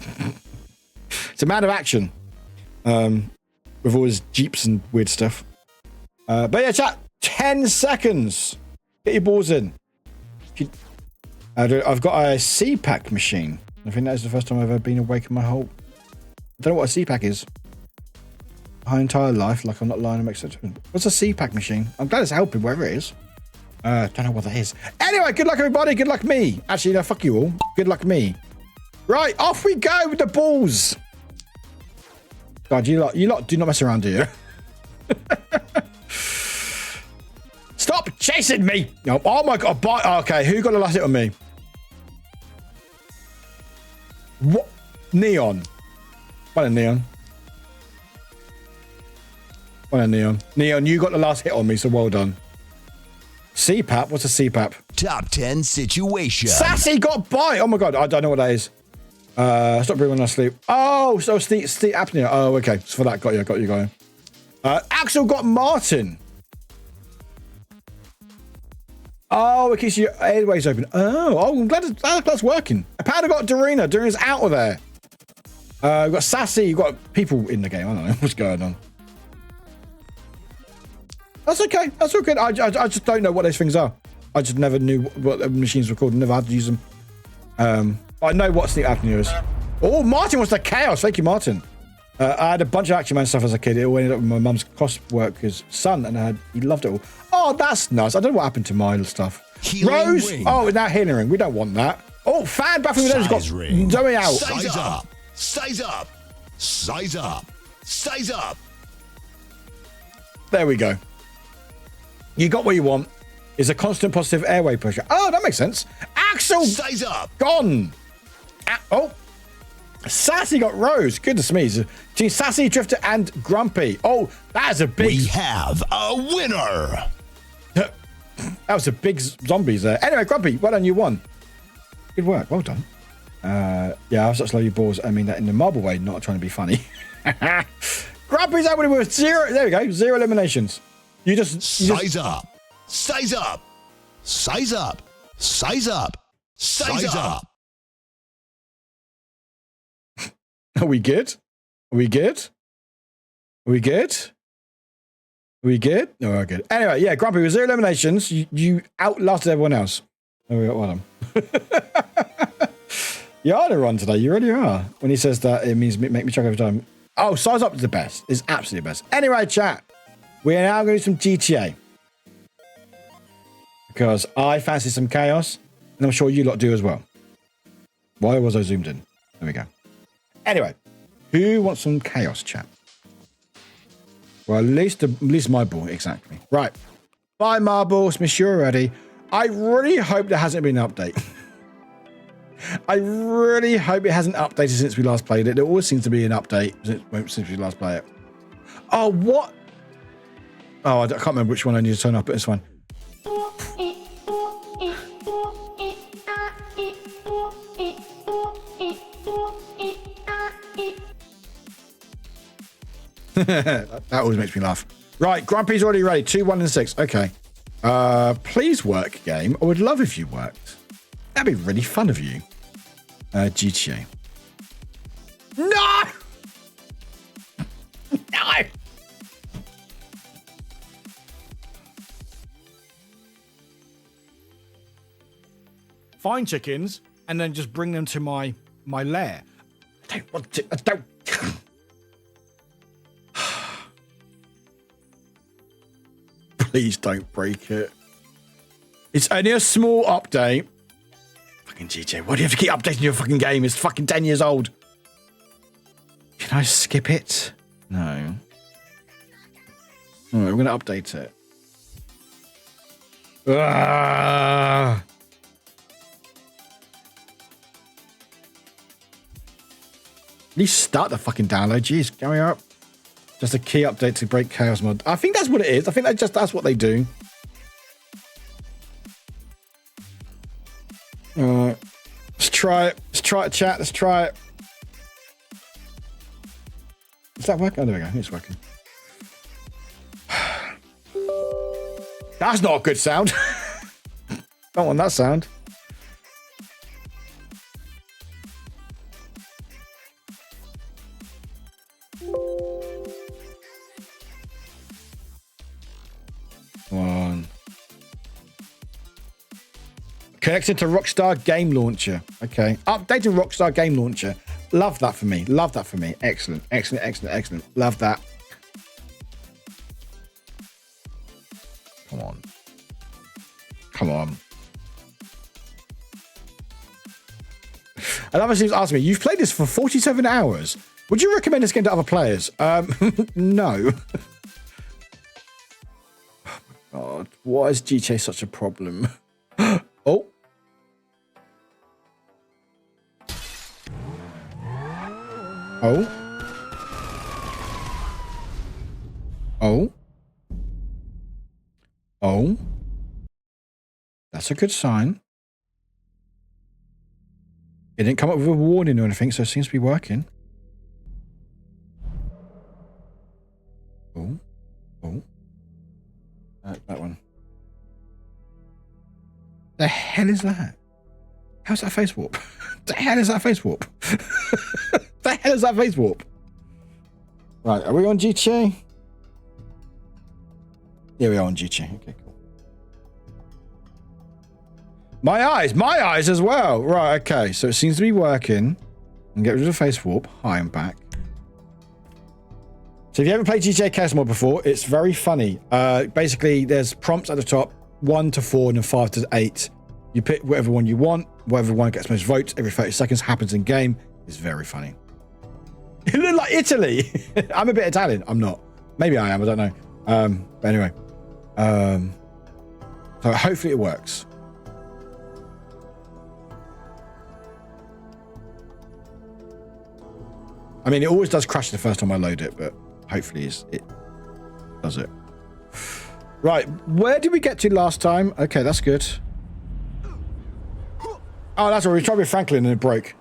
It's a man of action. With all his jeeps and weird stuff. But yeah, chat. 10 seconds. Get your balls in. I've got a CPAC machine. I think that is the first time I've ever been awake in my whole... I don't know what a CPAC is. My entire life, like I'm not lying, it makes sense. What's a CPAC machine? I'm glad it's helping wherever it is. Don't know what that is. Anyway, good luck everybody. Good luck me. Actually, no, fuck you all. Good luck me. Right, off we go with the balls. God, you lot do not mess around, do you? Stop chasing me. Oh my God. Okay, who got the last hit on me? What? Neon. What a Neon. What a Neon. Neon, you got the last hit on me, so well done. CPAP? What's a CPAP? Top 10 situation. Sassy got bite. Oh my God, I don't know what that is. Stop breathing when I sleep. Oh, so sleep apnea. Oh, okay. So for that, got you. Axel got Martin. Oh, it keeps your airways open. Oh, I'm glad that's working. Powder got Dorina. Dorina's out of there. We've got Sassy. You've got people in the game. I don't know what's going on. That's okay. That's all good. I just don't know what those things are. I just never knew what the machines were called. Never had to use them. I know what sleep apnea is. Oh, Martin wants the chaos. Thank you, Martin. I had a bunch of Action Man stuff as a kid. It all ended up with my mum's cost worker's son, and he loved it all. Oh, that's nice. I don't know what happened to my stuff. Healing Rose. ring. Oh, now healing ring. We don't want that. Oh, fan bathroom with those got Zoe out. Size up. Size up. Size up. Size up. There we go. You got what you want. Is a constant positive airway pressure. Oh, that makes sense. Axel. Size up. Gone. Oh. Sassy got Rose. Goodness me. Team Sassy, Drifter, and Grumpy. Oh, that is a big... We have a winner. That was a big zombies there. Anyway, Grumpy, well done. You won. Good work. Well done. Yeah, I've such low your balls. I mean that in the marble way, not trying to be funny. Grumpy's out with 0. There we go. 0 eliminations. You just... Size up. Size up. Size up. Size up. Size up. Are we good? Are we good? Are we good? Are we good? No, we're good. Anyway, yeah, Grumpy with 0 eliminations. You outlasted everyone else. There we go. Well done. You're on a run today. You really are. When he says that, it means make me chuck every time. Oh, size up is the best. It's absolutely the best. Anyway, chat. We are now going to do some GTA. Because I fancy some chaos. And I'm sure you lot do as well. Why was I zoomed in? There we go. Anyway, who wants some chaos, chat? Well, at least my ball, exactly. Right. Bye, Marbles. Miss you already. I really hope there hasn't been an update. I really hope it hasn't updated since we last played it. There always seems to be an update since we last played it. Oh, what? Oh, I can't remember which one I need to turn up at this one. That always makes me laugh. Right, Grumpy's already ready. 2, 1, and 6. Okay. Please work, game. I would love if you worked. That'd be really fun of you. GTA. No! No! Find chickens and then just bring them to my lair. I don't want to. I don't. Please don't break it. It's only a small update. Fucking GTA. Why do you have to keep updating your fucking game? It's fucking 10 years old. Can I skip it? No. All right, we're going to update it. At least start the fucking download. Jeez, going up. Just a key update to break chaos mod. I think that's what it is. I think that's what they do. Alright. Let's try it. Let's try it, chat. Let's try it. Does that work? Oh, there we go. It's working. That's not a good sound. Don't want that sound. Come on. Connected to Rockstar Game Launcher. Okay. Updated Rockstar Game Launcher. Love that for me. Love that for me. Excellent. Excellent. Excellent. Excellent. Love that. Come on. Come on. Another seems asked me, you've played this for 47 hours. Would you recommend this game to other players? No. God, why is GTA such a problem? Oh. Oh. Oh. Oh. That's a good sign. It didn't come up with a warning or anything, so it seems to be working. Oh. Oh. That one. The hell is that? How's that face warp? The hell is that face warp? The hell is that face warp? Right, are we on GTA? Yeah, we are on GTA. Okay, cool. My eyes as well. Right, okay, so it seems to be working. And get rid of the face warp. Hi, I'm back. So if you haven't played GTA Chaos Mod before, it's very funny. Basically, there's prompts at the top, 1 to 4 and then 5 to 8. You pick whatever one you want, whatever one gets most votes every 30 seconds happens in game. It's very funny. You look like Italy. I'm a bit Italian. I'm not. Maybe I am. I don't know. But anyway. So hopefully it works. I mean, it always does crash the first time I load it, but hopefully it does it. Right, where did we get to last time? Okay, that's good. Oh, that's right. We tried with Franklin and it broke.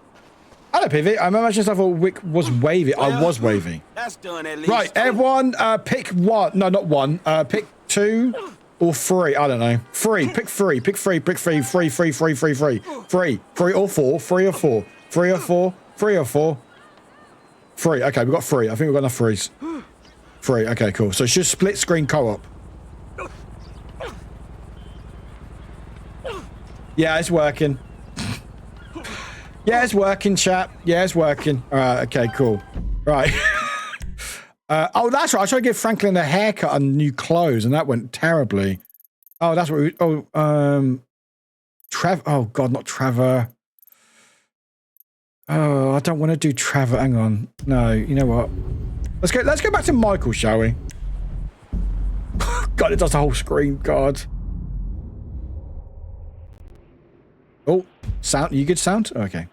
Hello, PV. I'm imagining stuff Wick was wavy. I was wavy. That's done at least. Right, everyone, pick one. No, not one. Pick 2 or 3. I don't know. 3. Pick 3. Pick 3. Pick 3. 3. 3. 3. 3. 3. 3. 3 or 4. 3 or 4. 3 or 4. 3 or 4. 3. Okay, we've got 3. I think we've got enough 3s. 3. Okay, cool. So it's just split screen co-op. Yeah, it's working. Yeah, it's working, chat. Yeah, it's working. All right, okay, cool. Right. Oh, that's right. I tried to give Franklin a haircut and new clothes, and that went terribly. Oh, that's what we... Oh, Oh, God, not Trevor. Oh, I don't want to do Trevor. Hang on. No, you know what? Let's go back to Michael, shall we? God, it does the whole screen. God. Oh, sound. You good sound? Okay.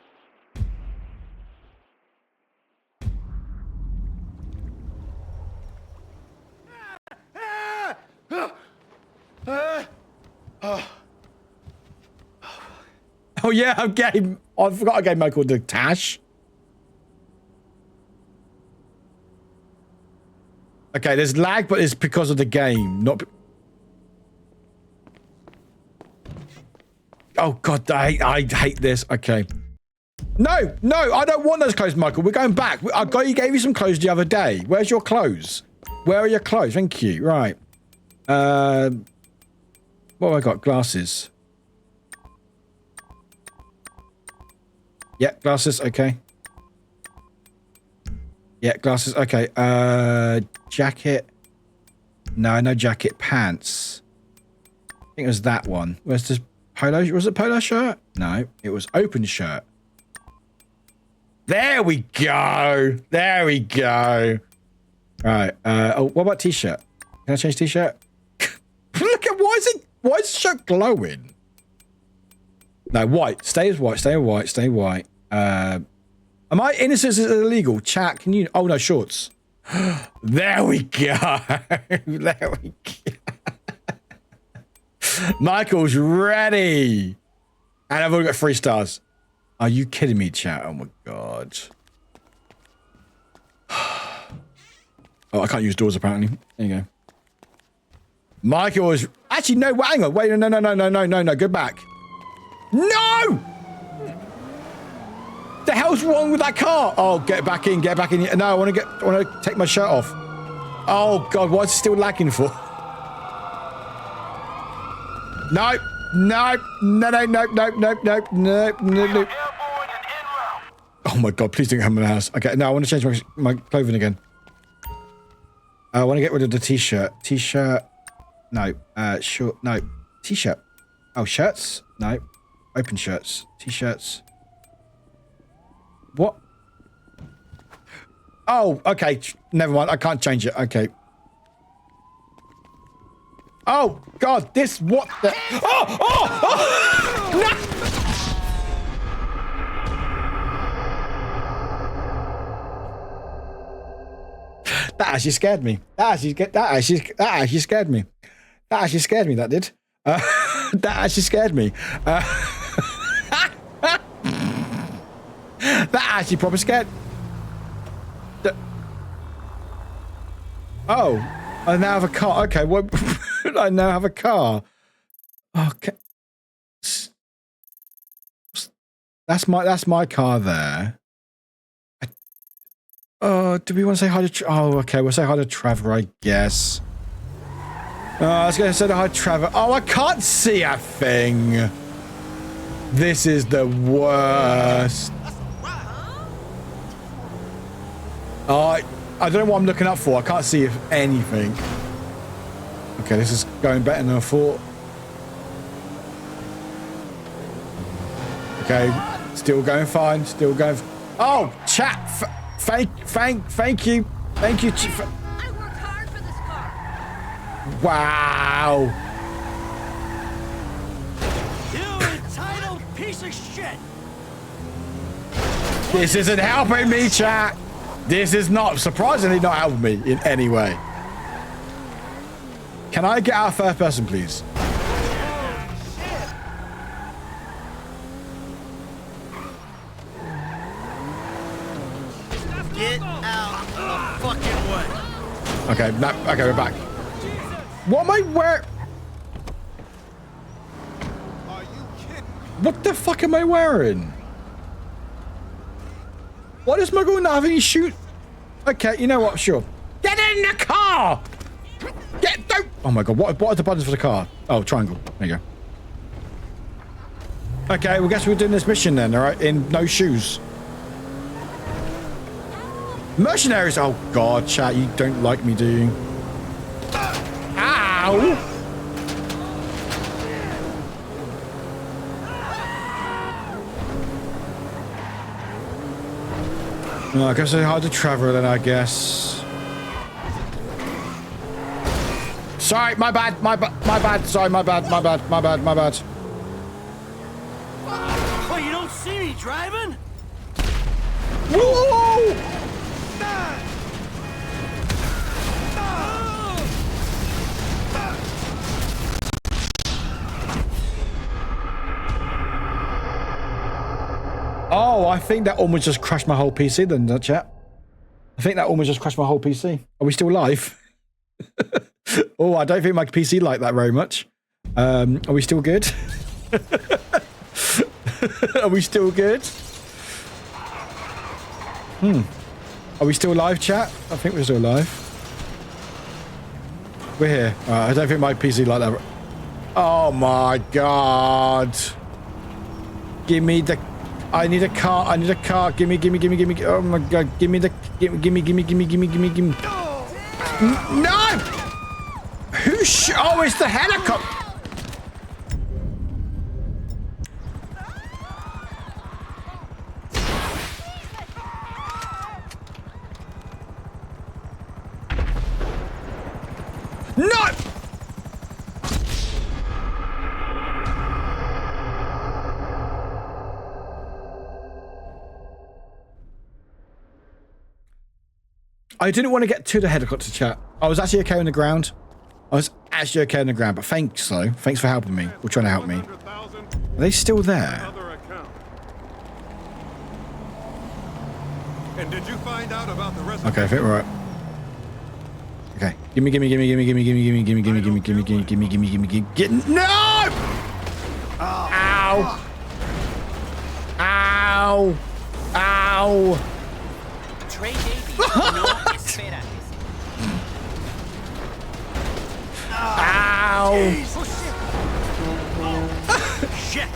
Oh yeah, I forgot a game mode called the Tash. Okay, there's lag, but it's because of the game, not. Oh God, I hate this. Okay. No, I don't want those clothes, Michael. We're going back. You gave you some clothes the other day. Where's your clothes? Where are your clothes? Thank you. Right. What have I got? Glasses. Yeah, glasses. Okay. Yeah, glasses. Okay. Jacket. No jacket. Pants. I think it was that one. Where's this polo? Was it polo shirt? No, it was open shirt. There we go. There we go. Right. Oh, what about t-shirt? Can I change t-shirt? Look at why is the shirt glowing? No, white. Stay as white. Stay white. Stay white. Am I innocent is illegal? Chat, can you? Oh no, shorts. There we go. There we go. Michael's ready. And I've already got 3 stars. Are you kidding me, chat? Oh my God. Oh, I can't use doors apparently. There you go. Michael is... Actually, no, hang on. Wait, no. Go back. No! The hell's wrong with that car? Oh, get back in. No, I want to take my shirt off. Oh, God, why is it still lagging for? No. Oh, my God, please don't come in the house. Okay, now I want to change my clothing again. I want to get rid of the t-shirt. T-shirt. No. Short. No. T-shirt. Oh, shirts? No. Open shirts. T-shirts. What? Oh, okay. Never mind. I can't change it. Okay. Oh, God. This, what the? Oh! No! That actually scared me. That actually scared me. That actually scared me, that did. That actually scared me. That actually probably scared. Oh, I now have a car. Okay, what? I now have a car. Okay. That's my car there. Do we want to say hi to... Oh, okay, we'll say hi to Trevor, I guess. I was going to say hi to Trevor. Oh, I can't see a thing. This is the worst. I don't know what I'm looking up for. I can't see anything. Okay, this is going better than I thought. Okay, still going fine. Still going... Oh, chat! Thank you. Thank you. I worked hard for this car. Wow. You entitled piece of shit. This isn't helping me, chat. This is not, surprisingly, not helping me in any way. Can I get out of first person, please? Get out of the fucking way. Okay, we're back. What am I wearing? Are you kidding? What the fuck am I wearing? What is my going to have any shoot? Okay, you know what? Sure. Get in the car! Don't! Oh my God, what are the buttons for the car? Oh, triangle. There you go. Okay, well, guess we're doing this mission then, all right? In no shoes. Mercenaries! Oh God, chat, you don't like me, do you? Ow! No, I guess I had to travel then, I guess. Sorry, my bad. Sorry, my bad. Oh, you don't see me driving? Whoa! Oh, I think that almost just crashed my whole PC then, that chat. I think that almost just crashed my whole PC. Are we still live? Oh, I don't think my PC liked that very much. Are we still good? Are we still good? Are we still live, chat? I think we're still live. We're here. I don't think my PC liked that. Oh my God. Give me the... I need a car. Gimme. Oh my God. Gimme. No! Oh, it's the helicopter. No! I didn't want to get to the helicopter, chat. I was actually okay on the ground. But thanks, though. Thanks for helping me. Or trying to help me. Are they still there? And did you find out about the rest? Okay, I think we're right. Okay. Gimme. Get no! Ow! Ow! Ow! Ow! Shit!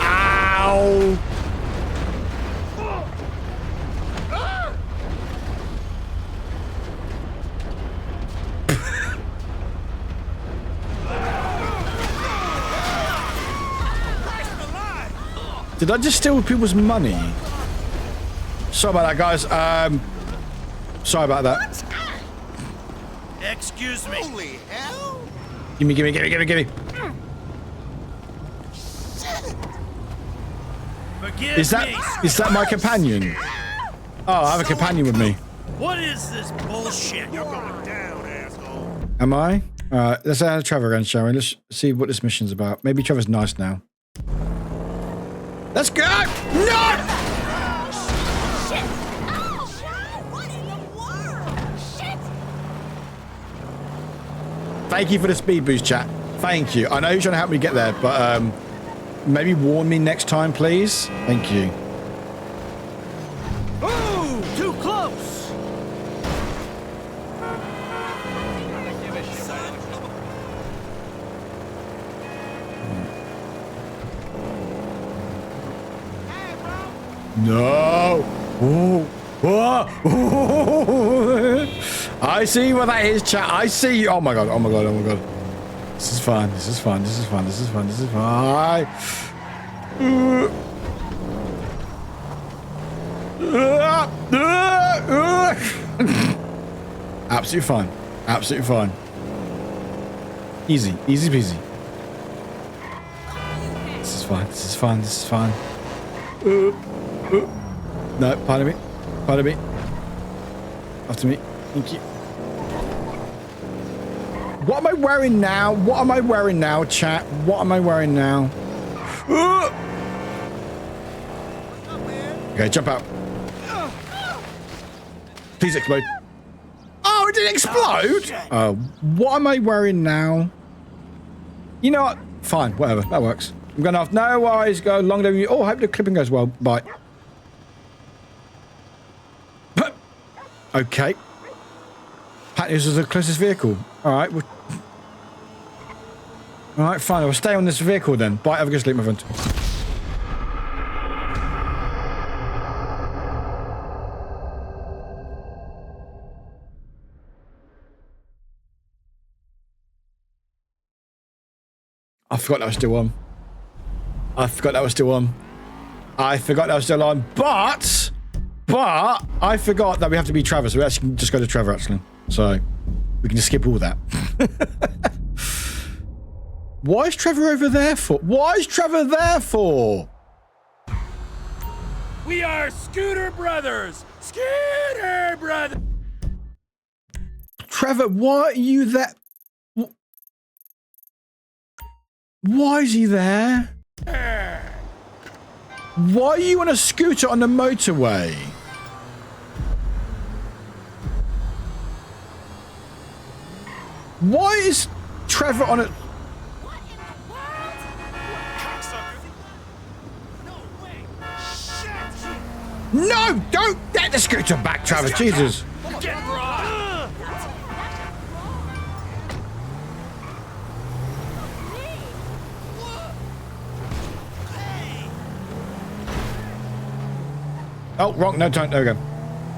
Ow! Did I just steal people's money? Sorry about that, guys. Sorry about that. Excuse me. Holy hell! Gimme. Forgive Is that my companion? Oh, I have a companion with me. What is this bullshit? You're going down, asshole. Am I? Alright, let's add Trevor again, shall we? Let's see what this mission's about. Maybe Trevor's nice now. Let's go! No! Shit! Oh, what in the world? Shit! Thank you for the speed boost, chat. Thank you. I know you're trying to help me get there, but maybe warn me next time, please. Thank you. Ooh, too close. No! Ooh. Oh. I see what that is, chat. I see. Oh my god! This is fun. Absolutely fine. Easy peasy. This is fine. No, pardon me. After me. Thank you. What am I wearing now, chat? What am I wearing now? Okay, jump out. Please explode. Oh, it didn't explode? Oh, what am I wearing now? You know what? Fine, whatever. That works. I'm going off. No worries. Go long day. Oh, I hope the clipping goes well. Bye. Okay. Apparently this is the closest vehicle. Alright. Alright, fine. I'll stay on this vehicle then. Bye. Have a good sleep, my friend. I forgot that was still on. But I forgot that we have to be Trevor, so we actually can just go to Trevor, actually. So, we can just skip all that. Why is Trevor over there for? We are Scooter Brothers. Trevor, why are you there? Why is he there? Why are you on a scooter on the motorway? Why is Trevor on a... What in the world? No, don't get the scooter back, Trevor. Jesus. Oh, wrong. No time. There we go.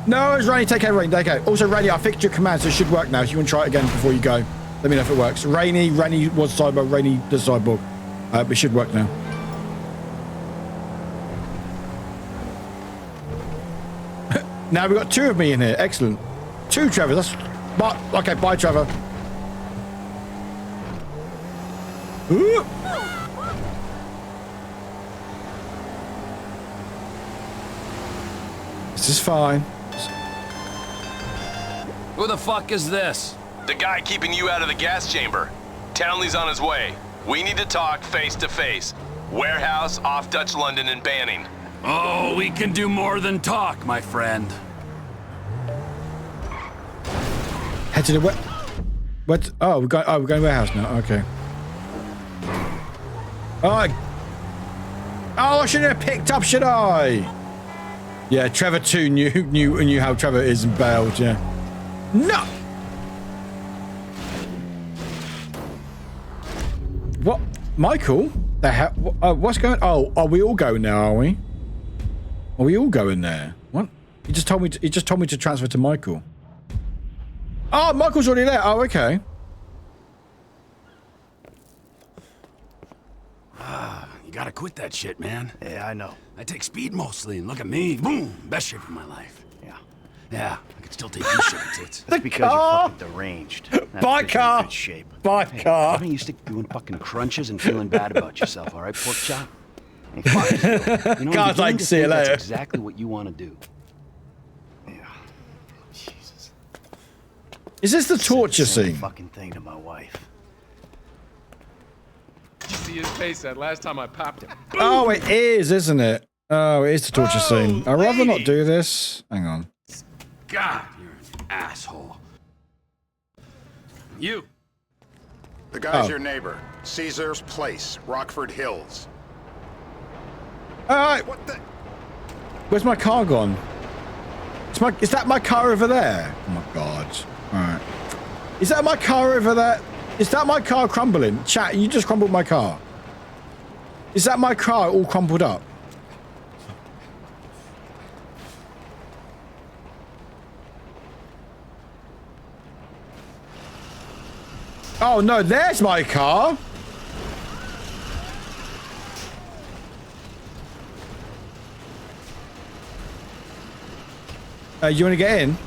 No, it's Rainy. Take care, Rainy. Take care. Also, Rainy, I fixed your command, so it should work now. If you want to try it again before you go, let me know if it works. Rainy was cyborg. Rainy does cyborg. It should work now. Now we've got two of me in here. Excellent. Two Trevors. That's... Okay, bye, Trevor. Ooh. This is fine. Who the fuck is this? The guy keeping you out of the gas chamber. Townley's on his way. We need to talk face to face. Warehouse off Dutch London and Banning. Oh, we can do more than talk, my friend. Head to the what? Oh, we're going to warehouse now. Okay. Oh, I shouldn't have picked up, should I? Yeah, Trevor too knew how Trevor is and bailed. Yeah. No. What, Michael? The hell? What's going? Oh, are we all going now? Are we? Are we all going there? What? He just told me. He just told me to transfer to Michael. Oh, Michael's already there. Oh, okay. You gotta quit that shit, man. Yeah, I know. I take speed mostly, and look at me. Boom! Best shape of my life. Yeah, I can still take these sugar tits. That's because you're fucking deranged. Buy car. Good shape. Buy car. Why don't you stick doing fucking crunches and feeling bad about yourself, all right, pork chop? Hey, fuck it. You know, Guys like to see you think later. That's exactly what you want to do. Yeah. Jesus. Is this the torture scene? Fucking thing to my wife. Did you see his face that last time I popped him? Oh, it is, isn't it? Oh, it is the torture scene. I'd rather not do this. Hang on. God, you're an asshole. You. The guy's Oh. your neighbor. Caesar's Place, Rockford Hills. Alright. What the? Where's my car gone? Is that my car over there? Oh my god. Alright. Is that my car over there? Is that my car crumbling? Chat, you just crumbled my car. Is that my car all crumpled up? Oh no, there's my car. You want to get in?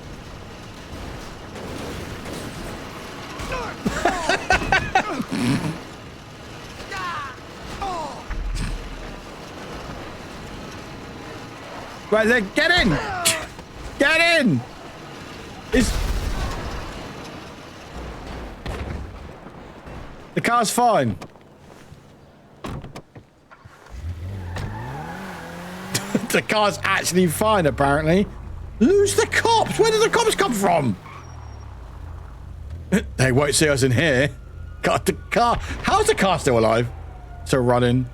Right then, get in! Get in! The car's fine. The car's actually fine, apparently. Lose the cops! Where did the cops come from? They won't see us in here. God, the car. How's the car still alive? Still running.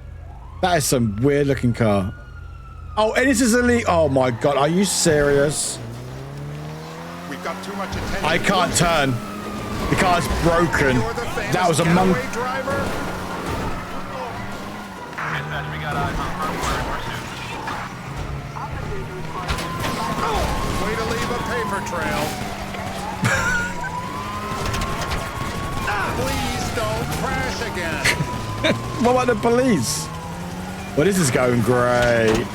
That is some weird looking car. Oh, and this is elite. Oh my god, are you serious? We've got too much attention. I can't turn. The car's broken. That was a monk. We got eyes on firmware pursuit. Way to leave a paper trail. Please don't crash again. What about the police? Well, this is going great.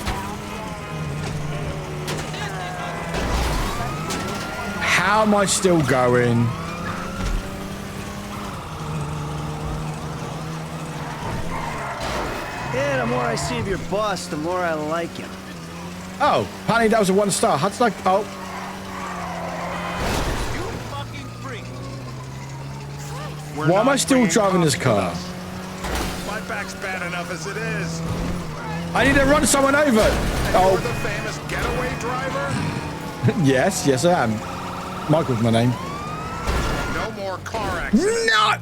How am I still going? Yeah, the more I see of your boss, the more I like him. Oh, apparently that was a 1 star. How did I... Oh. You fucking freak. Why am I still driving this car? My back's bad enough as it is. I need to run someone over. You're Oh. the famous getaway driver? Yes, I am. Michael's my name. No more car accidents. No!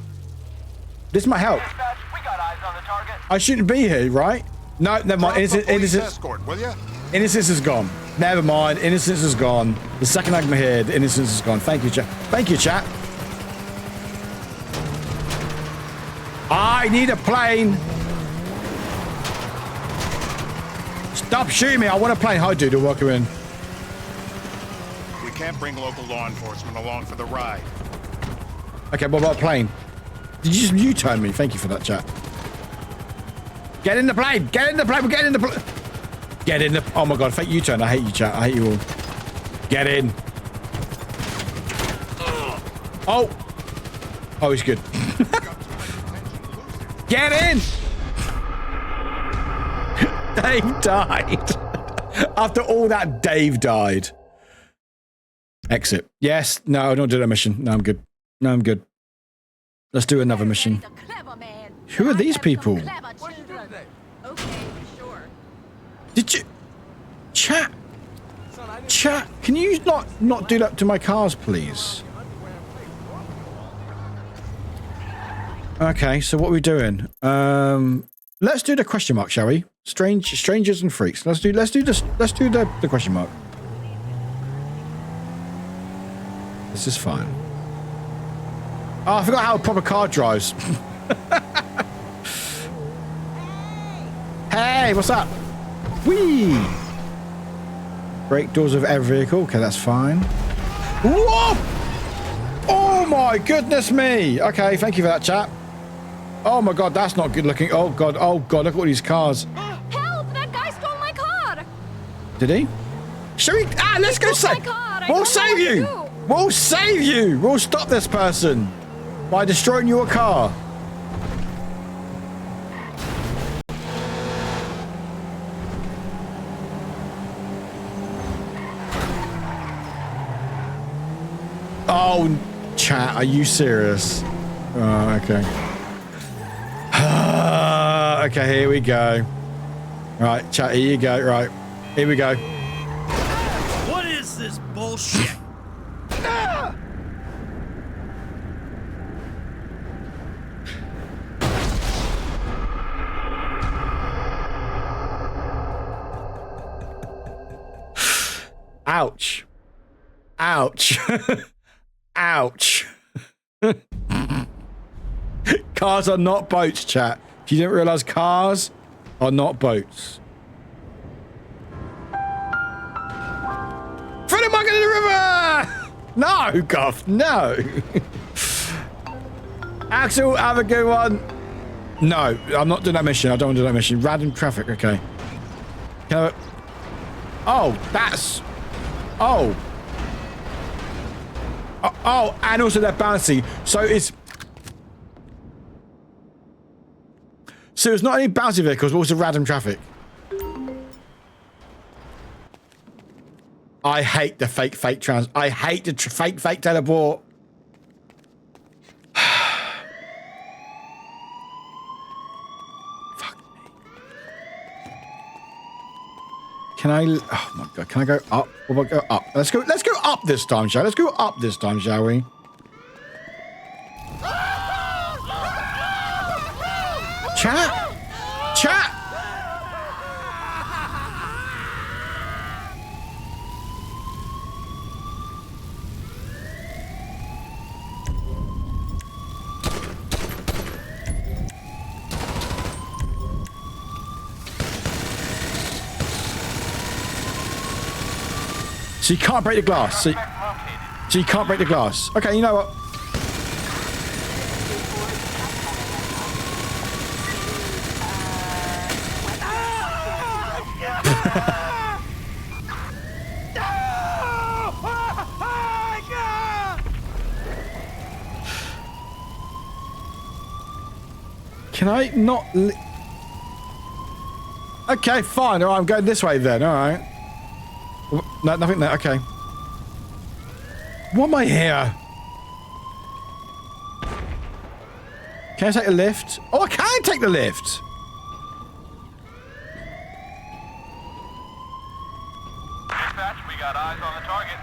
This might help. Dispatch, we got eyes on the target. I shouldn't be here, right? No, never mind. Innocence Escort, will you? Innocence is gone. Never mind. Innocence is gone. The second I'm here, the innocence is gone. Thank you, chat. Thank you, chat. I need a plane. Stop shooting me. I want a plane. Hi, dude. Welcome in. We can't bring local law enforcement along for the ride. Okay, what about a plane? Did you just U-turn me? Thank you for that, chat. Get in the plane. Get in the plane. We're getting in the plane. Get in the... Oh, my God. Fake U-turn. I hate you, chat. I hate you all. Get in. Oh. Oh, he's good. Get in. Dave died. After all that, Dave died. Exit. Yes. No, don't do that mission. No, I'm good. No, I'm good. Let's do another mission. Who are these people? Did you... Chat, can you not do that to my cars, please? Okay, so what are we doing? Let's do the question mark, shall we? Strangers and freaks. Let's do the question mark. This is fine. Oh, I forgot how a proper car drives. Hey, what's up? Whee! Break doors of every vehicle. Okay, that's fine. Whoa! Oh my goodness me! Okay, thank you for that, chat. Oh my god, that's not good looking. Oh god, look at all these cars. Help! That guy stole my car! Did he? Shall we? Ah, let's go save. We'll save you. We'll save you. We'll stop this person by destroying your car. Oh, chat, are you serious? Oh, okay. Okay, here we go. Right, chat, here you go. Right, here we go. What is this bullshit? Ouch. Ouch. Ouch. Cars are not boats, chat. If you didn't realize, cars are not boats. Throw the mug into the river! No, Goff, no. Axel, have a good one. No, I'm not doing that mission. I don't want to do that mission. Random traffic, okay. Can I... Oh, that's... Oh. Oh, and also they're bouncy. So it's not only bouncy vehicles, but also random traffic. I hate the fake trans. I hate the fake teleport. Fuck me. Can I? Oh my god! Can I go up? Or go up? Let's go up this time, shall we? Let's go up this time, shall we? Chat. So you can't break the glass. So you can't break the glass. Okay, you know what? Can I not? Okay, fine. All right, I'm going this way then. All right. No, nothing there. Okay. Why am I here? Can I take the lift? Oh, I can take the lift. Dispatch, we got eyes on the target.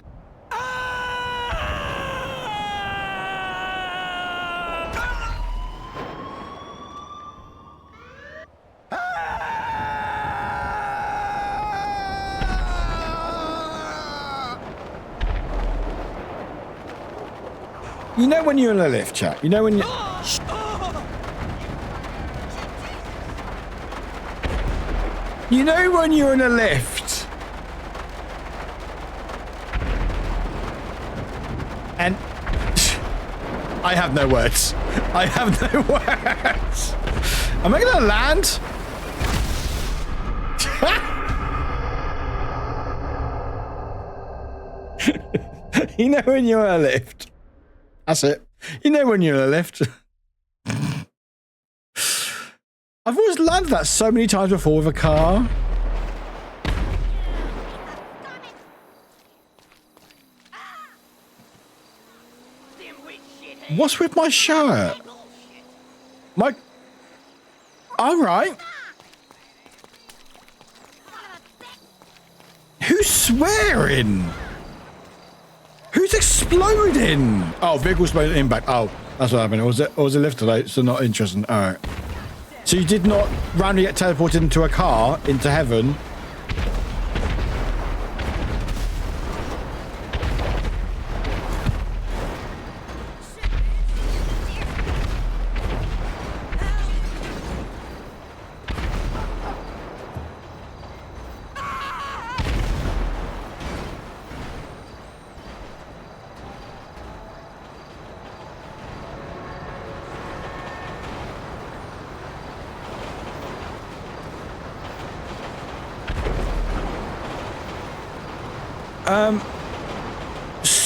You know when you're in a lift, chat. You know when you... You know when you're in a lift. And... I have no words. I have no words. Am I gonna land? You know when you're in a lift. That's it. You know when you're in a lift. I've always landed that so many times before with a car. What's with my shirt? My... All right. Who's swearing? Who's What's exploding? Oh, vehicle exploded impact. Oh, that's what happened. Or was it lift today? So not interesting. All right. So you did not randomly get teleported into a car into heaven.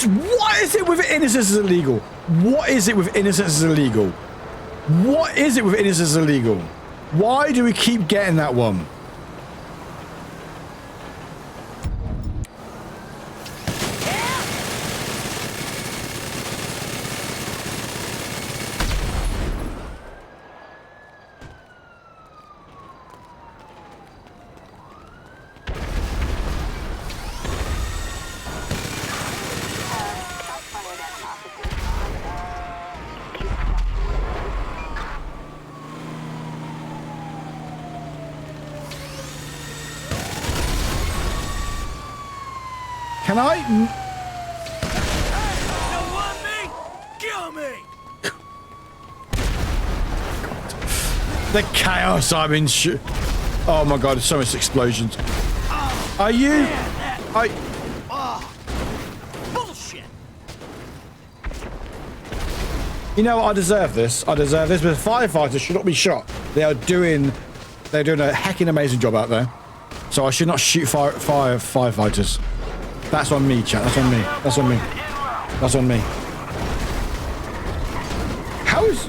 What is it with innocence is illegal? What is it with innocence is illegal? What is it with innocence is illegal? Why do we keep getting that one? Can I? You want me? Kill me! The chaos I'm in. Oh my god, there's so much explosions. Are you? Bullshit! You know what? I deserve this. I deserve this. But firefighters should not be shot. They're doing a heckin' amazing job out there. So I should not shoot firefighters. That's on me, chat. That's on me. That's on me. That's on me. How is...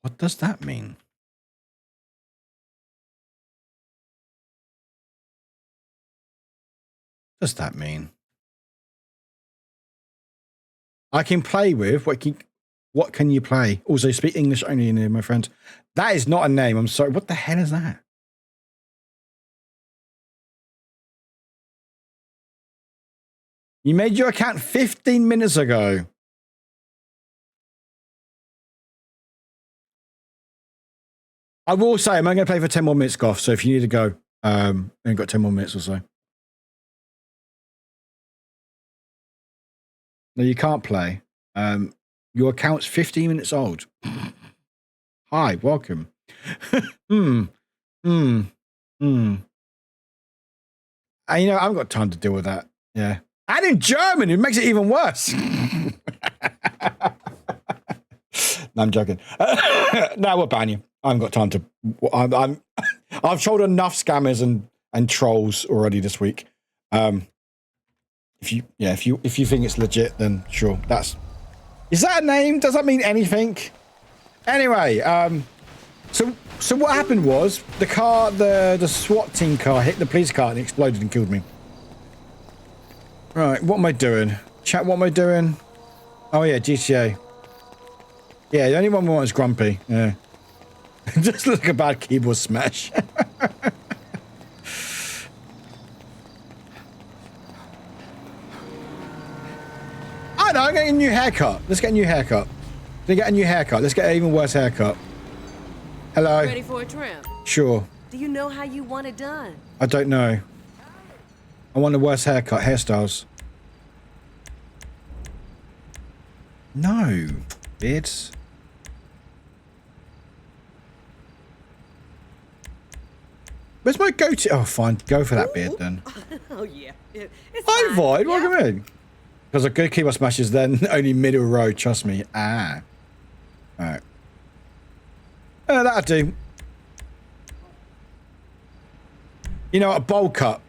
What does that mean? What does that mean? I can play with what can you play? Also speak English only in here, my friend. That is not a name. I'm sorry. What the hell is that? You made your account 15 minutes ago. I will say, I'm only going to play for 10 more minutes, Goff. So if you need to go, I've got 10 more minutes or so. No, you can't play. Your account's 15 minutes old. Hi, welcome. And you know, I haven't got time to deal with that. Yeah. And in German, it makes it even worse. No, I'm joking. No, we'll ban you. I haven't got time to. I've trolled enough scammers and trolls already this week. If you think it's legit, then sure. Is that a name? Does that mean anything? Anyway, so what happened was the car, the SWAT team car hit the police car and it exploded and killed me. Right, what am I doing? Chat, what am I doing? Oh yeah, GTA. Yeah, the only one we want is Grumpy. Yeah. Just look a bad keyboard smash. I know, I'm getting a new haircut. Let's get a new haircut. Let's get a new haircut. Let's get an even worse haircut. Hello. Ready for a trim? Sure. Do you know how you want it done? I don't know. I want a worse haircut. Hairstyles. No. Beards. Where's my goatee? Oh, fine. Go for that beard then. Oh, yeah. I'm fine. Welcome in. Because a good keyboard smash is then only middle row. Trust me. Ah. All right. That'll do. You know, a bowl cut.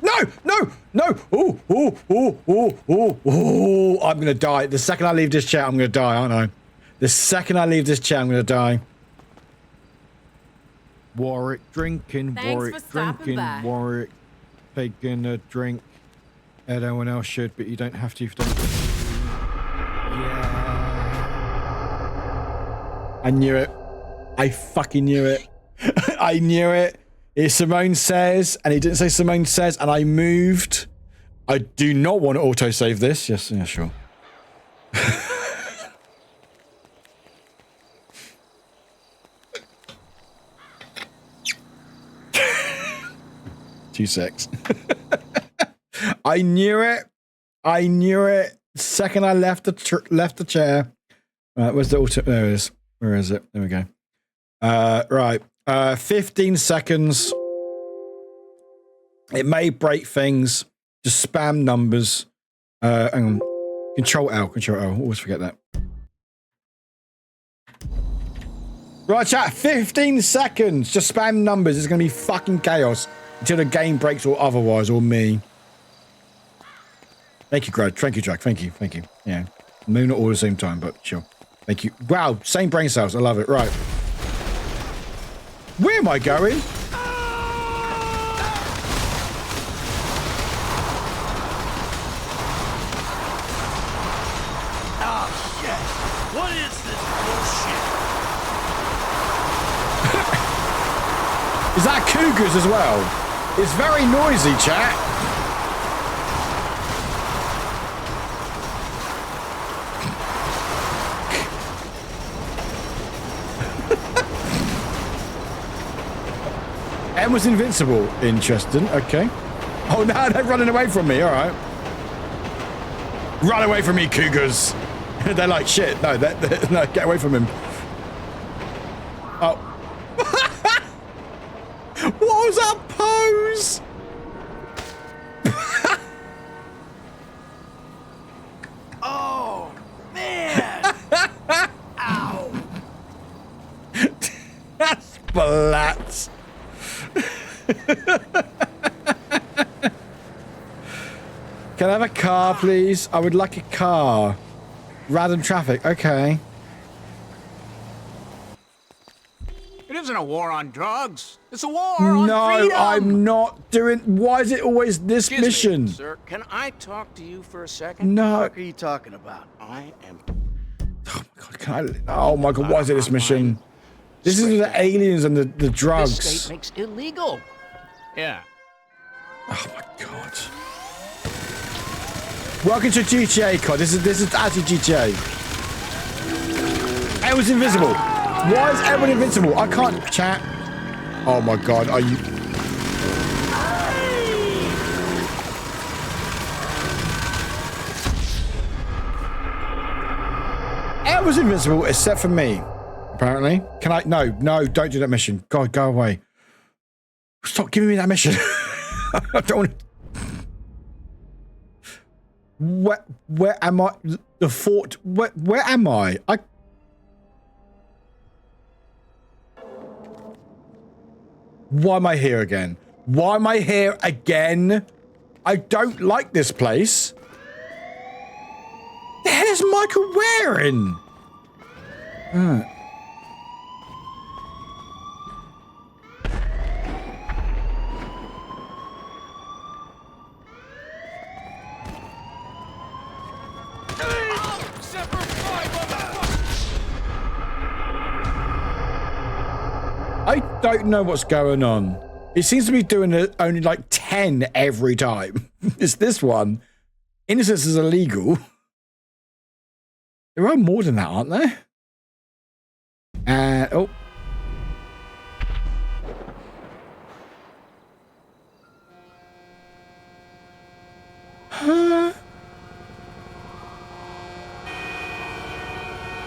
No, no, no. Oh, oh, oh, oh, oh, oh. I'm going to die. The second I leave this chair, I'm going to die, aren't I? The second I leave this chair, I'm going to die. Warwick drinking, Thanks Warwick for stopping drinking, by. Warwick taking a drink. Everyone else should, but you don't have to if you don't. Yeah. I knew it. I fucking knew it. I knew it. It's Simone Says, and he didn't say Simone Says, and I moved. I do not want to autosave this. Yes, yeah, sure. 2 secs. I knew it. I knew it. Second I left the chair. Where's the auto? There it is. Where is it? There we go. Right. 15 seconds. It may break things. Just spam numbers. Hang on. Control L. Control L. Always forget that. Right, chat. 15 seconds. Just spam numbers. It's going to be fucking chaos until the game breaks or otherwise, or me. Thank you, Greg. Thank you, Jack. Thank you. Thank you. Yeah. Maybe not all at the same time, but sure. Thank you. Wow. Same brain cells. I love it. Right. Where am I going? Oh, shit. What is this bullshit? Is that cougars as well? It's very noisy, chat. M was invincible. Interesting. Okay. Oh, no, they're running away from me. All right. Run away from me, cougars. They're like, shit. No, no, get away from him. Oh. What was that pose? Oh, man. Ow. That's splats. Can I have a car, please? I would like a car. Random traffic. Okay. It isn't a war on drugs. It's a war on freedom. No, I'm not doing... Why is it always this mission? Sir, can I talk to you for a second? No. What are you talking about? I am... Oh, my God. Can I... Oh, my God. Why is it this mission? This is the aliens and the drugs. This state makes illegal. Yeah. Oh, my God. Welcome to GTA, COD. This is actually GTA. Everyone's invisible. Why is everyone invincible? I can't chat. Oh my God, are you... Everyone's invincible except for me, apparently. Can I... No, don't do that mission. God, go away. Stop giving me that mission. I don't want to... Where am I? The fort. Where am I? Why am I here again? Why am I here again? I don't like this place. The hell is Michael wearing? I don't know what's going on. It seems to be doing it only like 10 every time. It's this one. Innocence is illegal. There are more than that, aren't there? And oh. Huh?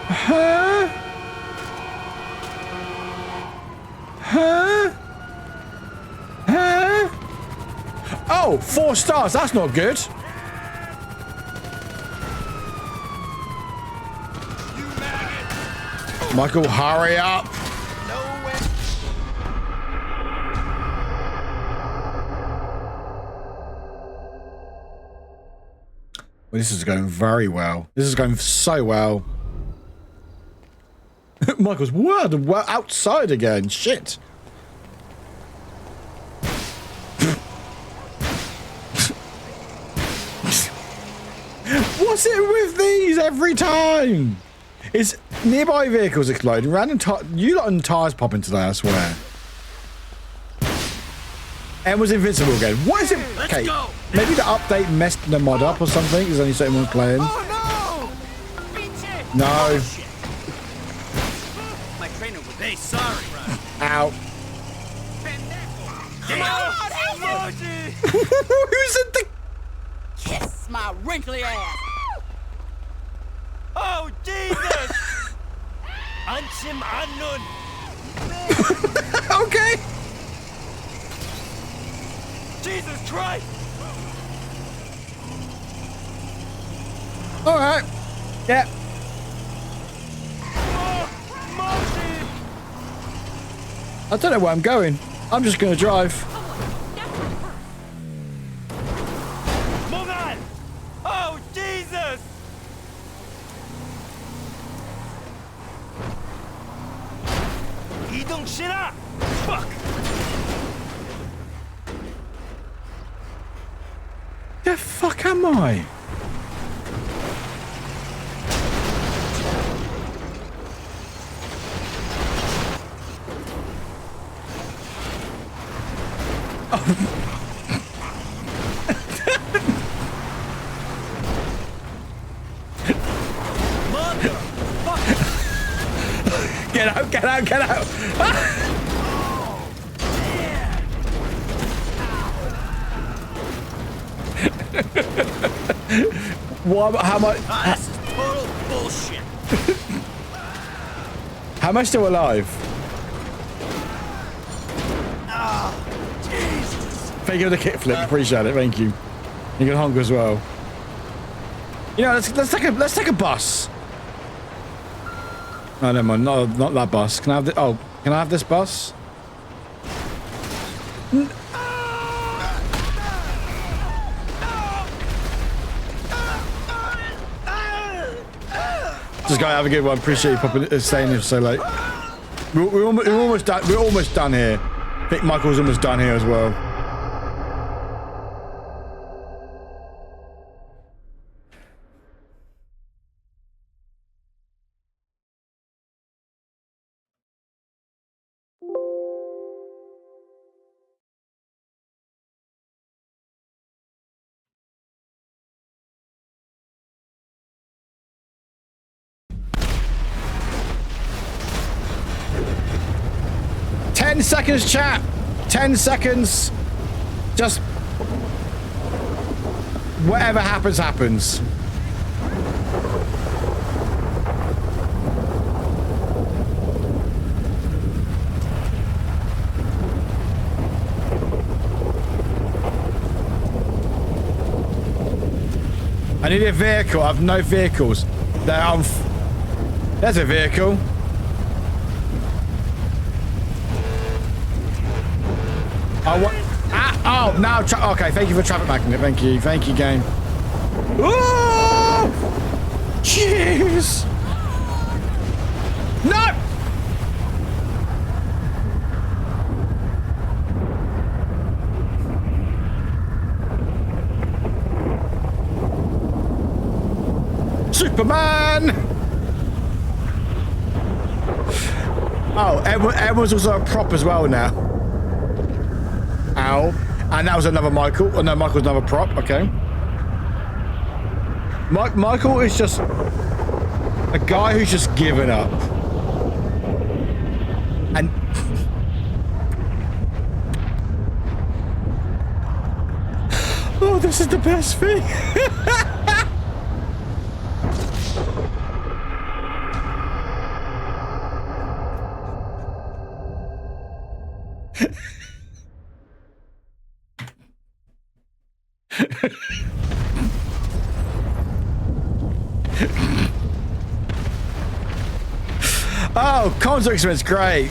Huh? Huh? Huh? Oh, 4 stars. That's not good. Michael, hurry up. This is going very well. This is going so well. Michael's word outside again. Shit. What's it with these every time? It's nearby vehicles exploding. Random you lot and tires popping today, I swear. And was invincible again. What is it? Okay, maybe the update messed the mod up or something. There's only certain ones playing. Oh no! No. My trainer was hey, sorry. Ow. Come on, emoji! Who's at the Kiss my wrinkly ass! Oh Jesus! Anchim Anun! Okay. Jesus Christ! All right. Yeah. I don't know where I'm going. I'm just going to drive. Mogan! Oh Jesus! 이동시라! Fuck! The fuck am I? Get out, get out, get out! What? How much? This is total bullshit. How am I still alive? Jesus. Thank you for the kickflip. Appreciate it. Thank you. You can honk as well. You know, let's take a bus. Oh, never mind. Not that bus. Can I have the? Oh, can I have this bus? Just gotta have a good one. Appreciate you popping, staying here so late. We're almost done. We're almost done here. I think Michael's almost done here as well. Ten seconds, chat. 10 seconds. Just whatever happens, happens. I need a vehicle. I have no vehicles. There's a vehicle. I want. Oh, now. Okay, thank you for traffic magnet. Thank you, game. Oh! Jeez! No! Superman! Oh, everyone's also a prop as well now. Ow. And that was another Michael. Oh, no, Michael's another prop. Okay. Michael is just a guy who's just given up. And... oh, this is the best thing. Oh, concert experience, great.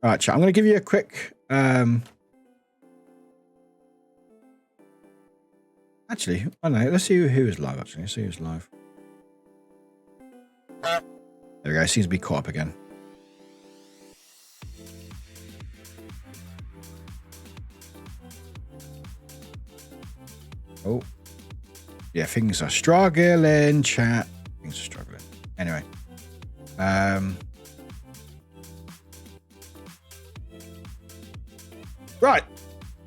All right, chat. I'm going to give you a quick. Actually, I don't know. Let's see who is live. Actually, let's see who's live. There we go. Seems to be caught up again. Oh, yeah. Things are struggling. Chat. Things are struggling. Anyway. Right.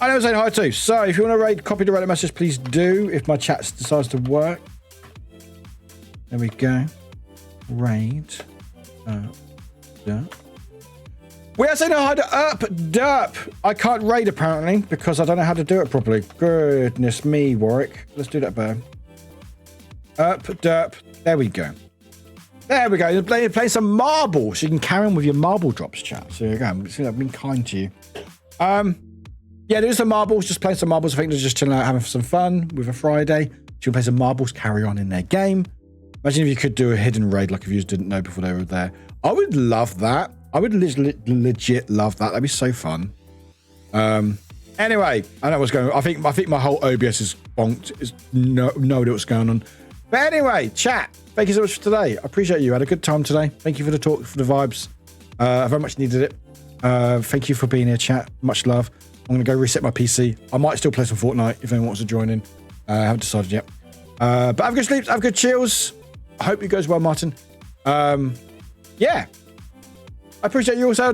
I know I'm saying hi too. So if you want to copy the Reddit message, please do. If my chat decides to work. There we go. Raid. Yeah. We are saying hi to Derp. I can't raid apparently because I don't know how to do it properly. Goodness me, Warwick. Let's do that better. Derp. There we go. There we go. You're playing some marbles. You can carry on with your marble drops, chat. So there you go. I've been kind to you. Yeah, do some marbles. Just playing some marbles. I think they're just chilling out, having some fun with a Friday. If you play some marbles, carry on in their game. Imagine if you could do a hidden raid like if you didn't know before they were there. I would love that. I would legit love that. That'd be so fun. Anyway, I know what's going on. I think my whole OBS is bonked. Is no idea what's going on. But anyway, chat. Thank you so much for today. I appreciate you. I had a good time today. Thank you for the talk, for the vibes. I very much needed it. Thank you for being here, chat. Much love. I'm going to go reset my PC. I might still play some Fortnite if anyone wants to join in. I haven't decided yet. But have good sleeps. Have good chills. I hope it goes well, Martin. Yeah. I appreciate you all so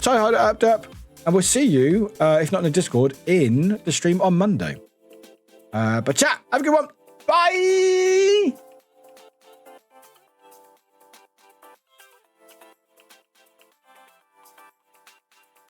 hard up. And we'll see you, if not in the Discord, in the stream on Monday. But chat, have a good one. Bye.